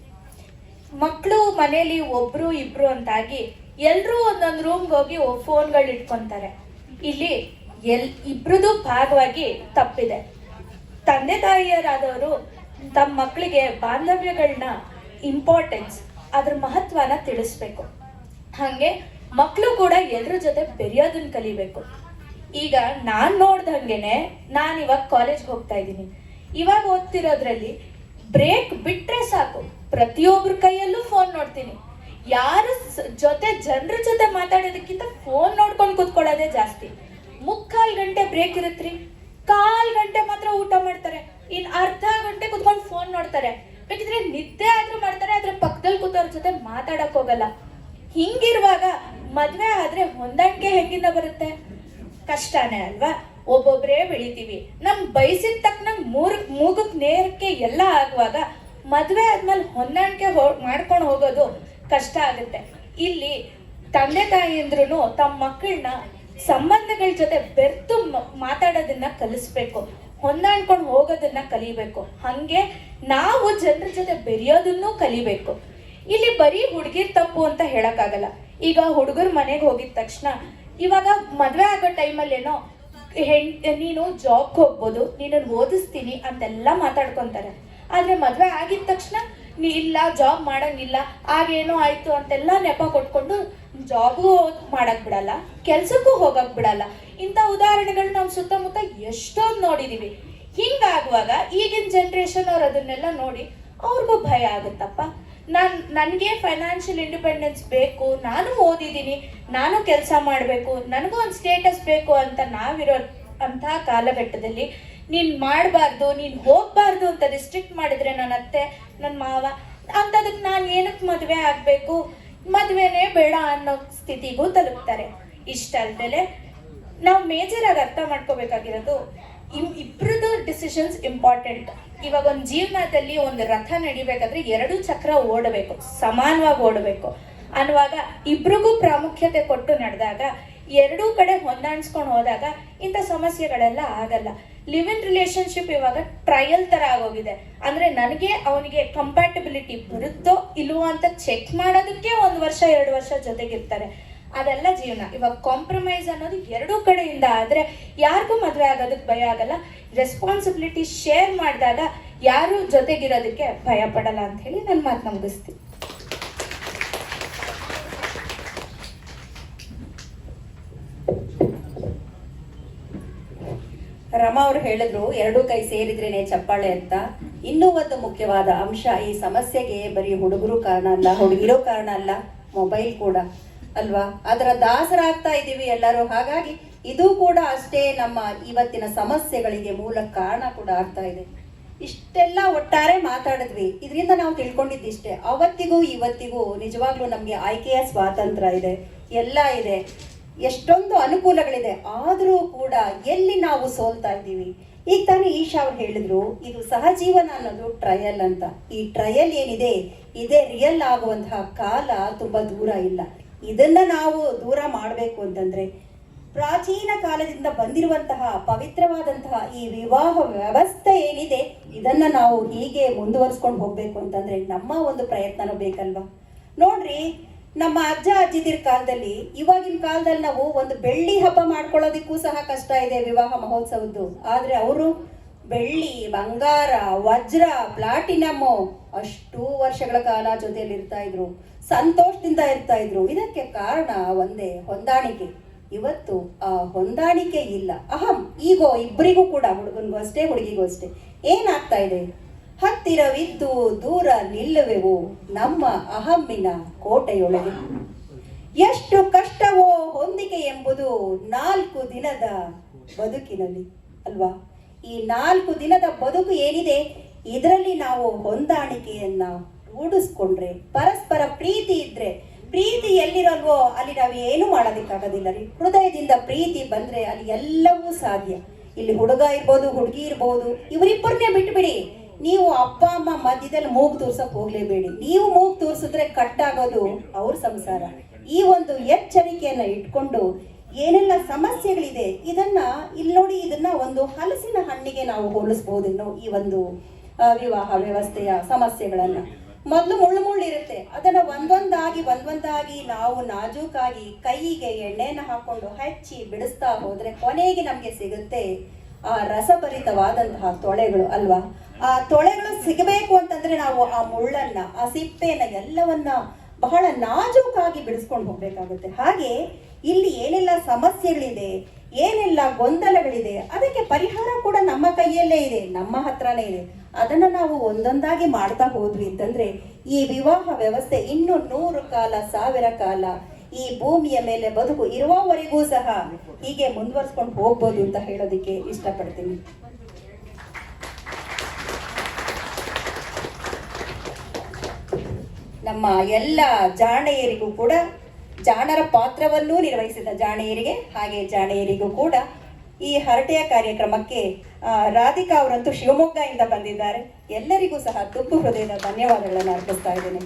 ಮಕ್ಕಳು ಮನೇಲಿ ಒಬ್ರು ಇಬ್ರು ಅಂತಾಗಿ ಎಲ್ಲರೂ ಒಂದೊಂದು ರೂಮ್ಗೆ ಹೋಗಿ ಫೋನ್ಗಳು ಇಟ್ಕೊಂತಾರೆ. ಇಲ್ಲಿ ಇಬ್ರದ್ದು ಭಾಗವಾಗಿ ತಪ್ಪಿದೆ. ತಂದೆ ತಾಯಿಯರಾದವರು ತಮ್ಮ ಮಕ್ಕಳಿಗೆ ಬಾಂಧವ್ಯಗಳನ್ನ ಇಂಪಾರ್ಟೆನ್ಸ್, ಅದ್ರ ಮಹತ್ವನ ತಿಳಿಸ್ಬೇಕು. ಹಾಗೆ ಮಕ್ಕಳು ಕೂಡ ಎಲ್ಲರ ಜೊತೆ ಬೆರೆಯೋದನ್ನ ಕಲಿಬೇಕು. ಈಗ ನಾನು ನೋಡ್ದಂಗೆನೆ ನಾನು ಇವಾಗ ಕಾಲೇಜ್ಗೆ ಹೋಗ್ತಾ ಇದ್ದೀನಿ. ಇವಾಗ ಓದ್ತಿರೋದ್ರಲ್ಲಿ ಬ್ರೇಕ್ ಬಿಟ್ರೆ ಸಾಕು, ಪ್ರತಿಯೊಬ್ಬರ ಕೈಯಲ್ಲೂ ಫೋನ್ ನೋಡ್ತೀನಿ. ಯಾರು ಜನರ ಜೊತೆ ಮಾತಾಡೋದಕ್ಕಿಂತ ಫೋನ್ ನೋಡ್ಕೊಂಡು ಕೂತ್ಕೊಳ್ಳೋದೇ ಜಾಸ್ತಿ. 3/4 ಗಂಟೆ ಬ್ರೇಕ್ ಇರುತ್ತ್ರಿ, 1/4 ಗಂಟೆ ಮಾತ್ರ ಊಟ ಮಾಡ್ತಾರೆ, ಇನ್ ಅರ್ಧ ಗಂಟೆ ಕುತ್ಕೊಂಡು ಫೋನ್ ನೋಡ್ತಾರೆ. ಬೇಕಿದ್ರೆ ನಿದ್ದೆ ಆದ್ರೂ ಮಾಡ್ತಾರೆ, ಆದ್ರೆ ಪಕ್ಕದಲ್ಲಿ ಕೂತವ್ರ ಜೊತೆ ಮಾತಾಡಕ್ ಹೋಗಲ್ಲ. ಹಿಂಗಿರುವಾಗ ಮದ್ವೆ ಆದ್ರೆ ಹೊಂದಾಣಿಕೆ ಹೆಂಗಿಂದ ಬರುತ್ತೆ? ಕಷ್ಟನೇ ಅಲ್ವಾ? ಒಬ್ಬೊಬ್ರೇ ಬೆಳಿತೀವಿ, ನಮ್ ಬಯಸಿದ ತಕ್ಕನಂಗ್ ಮೂಗಕ್ ನೇರಕ್ಕೆ ಎಲ್ಲ ಆಗುವಾಗ ಮದ್ವೆ ಆದ್ಮೇಲೆ ಹೊಂದಾಣಿಕೆ ಮಾಡ್ಕೊಂಡು ಹೋಗೋದು ಕಷ್ಟ ಆಗುತ್ತೆ. ಇಲ್ಲಿ ತಂದೆ ತಾಯಿಯಂದ್ರೂ ತಮ್ಮ ಮಕ್ಕಳನ್ನ ಸಂಬಂಧಗಳ ಜೊತೆ ಬೆರ್ತು ಮಾತಾಡೋದನ್ನ ಕಲಿಸ್ಬೇಕು, ಹೊಂದಾಣ್ಕೊಂಡು ಹೋಗೋದನ್ನ ಕಲಿಬೇಕು. ಹಂಗೆ ನಾವು ಜನರ ಜೊತೆ ಬೆರೆಯೋದನ್ನು ಕಲಿಬೇಕು. ಇಲ್ಲಿ ಬರೀ ಹುಡುಗಿರ್ ತಪ್ಪು ಅಂತ ಹೇಳಕ್ಕಾಗಲ್ಲ. ಈಗ ಹುಡುಗರು ಮನೆಗೆ ಹೋಗಿದ ತಕ್ಷಣ, ಇವಾಗ ಮದ್ವೆ ಆಗೋ ಟೈಮಲ್ಲಿ ಏನೋ ನೀನು ಜಾಬ್ಗೆ ಹೋಗ್ಬೋದು, ನೀನನ್ನು ಓದಿಸ್ತೀನಿ ಅಂತೆಲ್ಲ ಮಾತಾಡ್ಕೊಂತಾರೆ. ಆದ್ರೆ ಮದ್ವೆ ಆಗಿದ ತಕ್ಷಣ ನೀ ಇಲ್ಲ ಜಾಬ್ ಮಾಡಂಗಿಲ್ಲ, ಆಗೇನೋ ಆಯ್ತು ಅಂತೆಲ್ಲ ನೆಪ ಕೊಟ್ಕೊಂಡು ಜಾಬ್ಗೂ ಮಾಡಕ್ ಬಿಡಲ್ಲ, ಕೆಲ್ಸಕ್ಕೂ ಹೋಗಕ್ ಬಿಡಲ್ಲ. ಇಂಥ ಉದಾಹರಣೆಗಳು ನಾವು ಸುತ್ತಮುತ್ತ ಎಷ್ಟೊಂದು ನೋಡಿದೀವಿ. ಹಿಂಗಾಗುವಾಗ ಈಗಿನ ಜನ್ರೇಷನ್ ಅವ್ರು ಅದನ್ನೆಲ್ಲ ನೋಡಿ ಅವ್ರಿಗೂ ಭಯ ಆಗುತ್ತಪ್ಪ. ನನಗೆ ಫೈನಾನ್ಷಿಯಲ್ ಇಂಡಿಪೆಂಡೆನ್ಸ್ ಬೇಕು, ನಾನು ಓದಿದ್ದೀನಿ, ನಾನು ಕೆಲಸ ಮಾಡಬೇಕು, ನನಗೂ ಒಂದು ಸ್ಟೇಟಸ್ ಬೇಕು ಅಂತ ನಾವಿರೋ ಅಂತಹ ಕಾಲಘಟ್ಟದಲ್ಲಿ ನೀನು ಮಾಡಬಾರ್ದು, ನೀನು ಹೋಗಬಾರ್ದು ಅಂತ ರಿಸ್ಟ್ರಿಕ್ಟ್ ಮಾಡಿದ್ರೆ ನನ್ನ ಅತ್ತೆ, ನನ್ನ ಮಾವ ಅಂಥದಕ್ಕೆ ನಾನು ಏನಕ್ಕೆ ಮದುವೆ ಆಗಬೇಕು, ಮದುವೆನೇ ಬೇಡ ಅನ್ನೋ ಸ್ಥಿತಿಗೂ ತಲುಪ್ತಾರೆ. ಇಷ್ಟಲ್ದಲೆ ನಾವು ಮೇಜರಾಗಿ ಅರ್ಥ ಮಾಡ್ಕೋಬೇಕಾಗಿರೋದು, ಇಬ್ಬರದ್ದು ಡಿಸಿಷನ್ಸ್ ಇಂಪಾರ್ಟೆಂಟ್. ಇವಾಗ ಒಂದು ಜೀವನದಲ್ಲಿ ಒಂದು ರಥ ನಡಿಬೇಕಾದ್ರೆ 2 ಚಕ್ರ ಓಡಬೇಕು, ಸಮಾನವಾಗಿ ಓಡಬೇಕು ಅನ್ನುವಾಗ ಇಬ್ರಿಗೂ ಪ್ರಾಮುಖ್ಯತೆ ಕೊಟ್ಟು ನಡೆದಾಗ, 2 ಕಡೆ ಹೊಂದಾಣಿಸ್ಕೊಂಡು ಹೋದಾಗ ಇಂಥ ಸಮಸ್ಯೆಗಳೆಲ್ಲ ಆಗಲ್ಲ. ಲಿವ್ ಇನ್ ರಿಲೇಶನ್ಶಿಪ್ ಇವಾಗ ಟ್ರಯಲ್ ತರ ಆಗೋಗಿದೆ. ಅಂದ್ರೆ ನನಗೆ ಅವನಿಗೆ ಕಂಪ್ಯಾಟಿಬಿಲಿಟಿ ಬರುತ್ತೋ ಇಲ್ವೋ ಅಂತ ಚೆಕ್ ಮಾಡೋದಕ್ಕೆ 1 ವರ್ಷ 2 ವರ್ಷ ಜೊತೆಗಿರ್ತಾರೆ. ಅದೆಲ್ಲ ಜೀವನ. ಇವಾಗ ಕಾಂಪ್ರಮೈಸ್ ಅನ್ನೋದು 2 ಕಡೆಯಿಂದ ಆದ್ರೆ ಯಾರಿಗೂ ಮದುವೆ ಆಗೋದಕ್ಕೆ ಭಯ ಆಗಲ್ಲ. ರೆಸ್ಪಾನ್ಸಿಬಿಲಿಟಿ ಶೇರ್ ಮಾಡಿದಾಗ ಯಾರು ಜೊತೆಗಿರೋದಕ್ಕೆ ಭಯ ಪಡಲ್ಲ ಅಂತ ಹೇಳಿ ನನ್ನ ಮಾತನ್ನ ಮುಗಿಸ್ತೀನಿ. ರಮಾ ಅವ್ರು ಹೇಳಿದ್ರು 2 ಕೈ ಸೇರಿದ್ರೇನೆ ಚಪ್ಪಾಳೆ ಅಂತ. ಇನ್ನೂ ಒಂದು ಮುಖ್ಯವಾದ ಅಂಶ, ಈ ಸಮಸ್ಯೆಗೆ ಬರೀ ಹುಡುಗರು ಕಾರಣ ಅಲ್ಲ, ಹುಡುಗಿರೋ ಕಾರಣ ಅಲ್ಲ, ಮೊಬೈಲ್ ಕೂಡ ಅಲ್ವಾ? ಅದರ ದಾಸರಾಗ್ತಾ ಇದ್ದೀವಿ ಎಲ್ಲರೂ. ಹಾಗಾಗಿ ಇದು ಕೂಡ ಅಷ್ಟೇ ನಮ್ಮ ಇವತ್ತಿನ ಸಮಸ್ಯೆಗಳಿಗೆ ಮೂಲ ಕಾರಣ ಕೂಡ ಆಗ್ತಾ ಇದೆ. ಇಷ್ಟೆಲ್ಲ ಒಟ್ಟಾರೆ ಮಾತಾಡಿದ್ವಿ, ಇದರಿಂದ ನಾವು ತಿಳ್ಕೊಂಡಿದ್ದಿಷ್ಟೇ, ಅವತ್ತಿಗೂ ಇವತ್ತಿಗೂ ನಿಜವಾಗ್ಲೂ ನಮಗೆ ಆಯ್ಕೆಯ ಸ್ವಾತಂತ್ರ್ಯ ಇದೆ, ಎಲ್ಲ ಇದೆ, ಎಷ್ಟೊಂದು ಅನುಕೂಲಗಳಿದೆ. ಆದರೂ ಕೂಡ ಎಲ್ಲಿ ನಾವು ಸೋಲ್ತಾ ಇದ್ದೀವಿ? ಈಗ ತಾನೇ ಈಶಾ ಅವ್ರು ಹೇಳಿದ್ರು, ಇದು ಸಹಜೀವನ ಅನ್ನೋದು ಟ್ರಯಲ್ ಅಂತ. ಈ ಟ್ರಯಲ್ ಏನಿದೆ, ಇದೇ ರಿಯಲ್ ಆಗುವಂತಹ ಕಾಲ ತುಂಬಾ ದೂರ ಇಲ್ಲ. ಇದನ್ನ ನಾವು ದೂರ ಮಾಡಬೇಕು ಅಂತಂದ್ರೆ, ಪ್ರಾಚೀನ ಕಾಲದಿಂದ ಬಂದಿರುವಂತಹ ಪವಿತ್ರವಾದಂತಹ ಈ ವಿವಾಹ ವ್ಯವಸ್ಥೆ ಏನಿದೆ, ಇದನ್ನ ನಾವು ಹೀಗೆ ಮುಂದುವರಿಸ್ಕೊಂಡು ಹೋಗ್ಬೇಕು ಅಂತಂದ್ರೆ ನಮ್ಮ ಒಂದು ಪ್ರಯತ್ನನೂ ಬೇಕಲ್ವಾ? ನೋಡ್ರಿ, ನಮ್ಮ ಅಜ್ಜ ಅಜ್ಜಿದಿರ ಕಾಲದಲ್ಲಿ, ಇವಾಗಿನ ಕಾಲದಲ್ಲಿ ನಾವು ಒಂದು ಬೆಳ್ಳಿ ಹಬ್ಬ ಮಾಡ್ಕೊಳ್ಳೋದಿಕ್ಕೂ ಸಹ ಕಷ್ಟ ಇದೆ ವಿವಾಹ ಮಹೋತ್ಸವದ್ದು. ಆದ್ರೆ ಅವರು ಬೆಳ್ಳಿ, ಬಂಗಾರ, ವಜ್ರ, ಪ್ಲಾಟಿನಮ್ ಅಷ್ಟು ವರ್ಷಗಳ ಕಾಲ ಜೊತೆಯಲ್ಲಿ ಇರ್ತಾ ಇದ್ರು, ಸಂತೋಷದಿಂದ ಇರ್ತಾ ಇದ್ರು. ಇದಕ್ಕೆ ಕಾರಣ ಒಂದೇ, ಹೊಂದಾಣಿಕೆ. ಇವತ್ತು ಆ ಹೊಂದಾಣಿಕೆ ಇಲ್ಲ, ಅಹಂ, ಈಗೋ ಇಬ್ಬರಿಗೂ ಕೂಡ, ಹುಡುಗನಿಗೂ ಅಷ್ಟೇ ಹುಡುಗಿಗೂ ಅಷ್ಟೇ. ಏನಾಗ್ತಾ ಇದೆ? ಹತ್ತಿರವಿದ್ದು ದೂರ ನಿಲ್ಲುವೆವು ನಮ್ಮ ಅಹಮ್ಮಿನ ಕೋಟೆಯೊಳಗೆ. ಎಷ್ಟು ಕಷ್ಟವೋ ಹೊಂದಿಕೆ ಎಂಬುದು 4 ದಿನದ ಬದುಕಿನಲ್ಲಿ. ಅಲ್ವಾ? ಈ 4 ದಿನದ ಬದುಕು ಏನಿದೆ ಇದರಲ್ಲಿ ನಾವು ಹೊಂದಾಣಿಕೆಯನ್ನ ರೂಢಿಸ್ಕೊಂಡ್ರೆ, ಪರಸ್ಪರ ಪ್ರೀತಿ ಇದ್ರೆ, ಪ್ರೀತಿ ಎಲ್ಲಿರಲ್ವೋ ಅಲ್ಲಿ ನಾವು ಏನು ಮಾಡೋದಕ್ಕಾಗೋದಿಲ್ಲ ರೀ. ಹೃದಯದಿಂದ ಪ್ರೀತಿ ಬಂದ್ರೆ ಅಲ್ಲಿ ಎಲ್ಲವೂ ಸಾಧ್ಯ. ಇಲ್ಲಿ ಹುಡುಗ ಇರ್ಬೋದು, ಹುಡುಗಿ ಇರ್ಬೋದು, ಇವರಿಬ್ಬರನ್ನೇ ಬಿಟ್ಬಿಡಿ. ನೀವು ಅಪ್ಪ ಅಮ್ಮ ಮಧ್ಯದಲ್ಲಿ ಮೂಗು ತೋರ್ಸಕ್ ಹೋಗ್ಲೇಬೇಡಿ. ನೀವು ಮೂಗು ತೋರಿಸಿದ್ರೆ ಕಟ್ಟಾಗೋದು ಅವ್ರ ಸಂಸಾರ. ಈ ಒಂದು ಎಚ್ಚರಿಕೆಯನ್ನ ಇಟ್ಕೊಂಡು ಏನೆಲ್ಲ ಸಮಸ್ಯೆಗಳಿದೆ ಇದನ್ನ ಇಲ್ಲಿ ನೋಡಿ, ಇದನ್ನ ಒಂದು ಹಲಸಿನ ಹಣ್ಣಿಗೆ ನಾವು ಹೋಲಿಸಬಹುದು. ಈ ಒಂದು ವಿವಾಹ ವ್ಯವಸ್ಥೆಯ ಸಮಸ್ಯೆಗಳನ್ನ ಮೊದಲು ಮುಳ್ಳು ಇರುತ್ತೆ, ಅದನ್ನ ಒಂದೊಂದಾಗಿ ನಾವು ನಾಜೂಕಾಗಿ ಕೈಗೆ ಎಣ್ಣೆನ ಹಾಕೊಂಡು ಹಚ್ಚಿ ಬಿಡಿಸ್ತಾ ಹೋದ್ರೆ ಕೊನೆಗೆ ನಮ್ಗೆ ಸಿಗುತ್ತೆ ಆ ರಸಭರಿತವಾದಂತಹ ತೊಳೆಗಳು, ಅಲ್ವಾ? ಆ ತೊಳೆಗಳು ಸಿಗಬೇಕು ಅಂತಂದ್ರೆ ನಾವು ಆ ಮುಳ್ಳನ್ನ, ಆ ಸಿಪ್ಪೆನ ಎಲ್ಲವನ್ನ ಬಹಳ ನಾಜೂಕಾಗಿ ಬಿಡಿಸ್ಕೊಂಡು ಹೋಗ್ಬೇಕಾಗುತ್ತೆ. ಹಾಗೆ ಇಲ್ಲಿ ಏನೆಲ್ಲ ಸಮಸ್ಯೆಗಳಿದೆ, ಏನೆಲ್ಲ ಗೊಂದಲಗಳಿದೆ, ಅದಕ್ಕೆ ಪರಿಹಾರ ಕೂಡ ನಮ್ಮ ಕೈಯಲ್ಲೇ ಇದೆ, ನಮ್ಮ ಹತ್ರನೇ ಇದೆ. ಅದನ್ನ ನಾವು ಒಂದೊಂದಾಗಿ ಮಾಡ್ತಾ ಹೋದ್ವಿ ಅಂತಂದ್ರೆ ಈ ವಿವಾಹ ವ್ಯವಸ್ಥೆ ಇನ್ನು 100 ಕಾಲ 1000 ಕಾಲ ಈ ಭೂಮಿಯ ಮೇಲೆ ಬದುಕು ಇರುವವರೆಗೂ ಸಹ ಹೀಗೆ ಮುಂದುವರ್ಸ್ಕೊಂಡು ಹೋಗ್ಬೋದು ಅಂತ ಹೇಳೋದಕ್ಕೆ ಇಷ್ಟಪಡ್ತೀನಿ. ನಮ್ಮ ಎಲ್ಲ ಜಾಣೆಯರಿಗೂ ಕೂಡ, ಜಾಣರ ಪಾತ್ರವನ್ನೂ ನಿರ್ವಹಿಸಿದ ಜಾಣೆಯರಿಗೆ ಹಾಗೆ ಜಾಣೆಯರಿಗೂ ಕೂಡ ಈ ಹರಟೆಯ ಕಾರ್ಯಕ್ರಮಕ್ಕೆ ರಾಧಿಕಾ ಅವರಂತೂ ಶಿವಮೊಗ್ಗದಿಂದ ಬಂದಿದ್ದಾರೆ. ಎಲ್ಲರಿಗೂ ಸಹ ತುಂಬು ಹೃದಯದ ಧನ್ಯವಾದಗಳನ್ನು ಅರ್ಪಿಸ್ತಾ ಇದ್ದೇನೆ.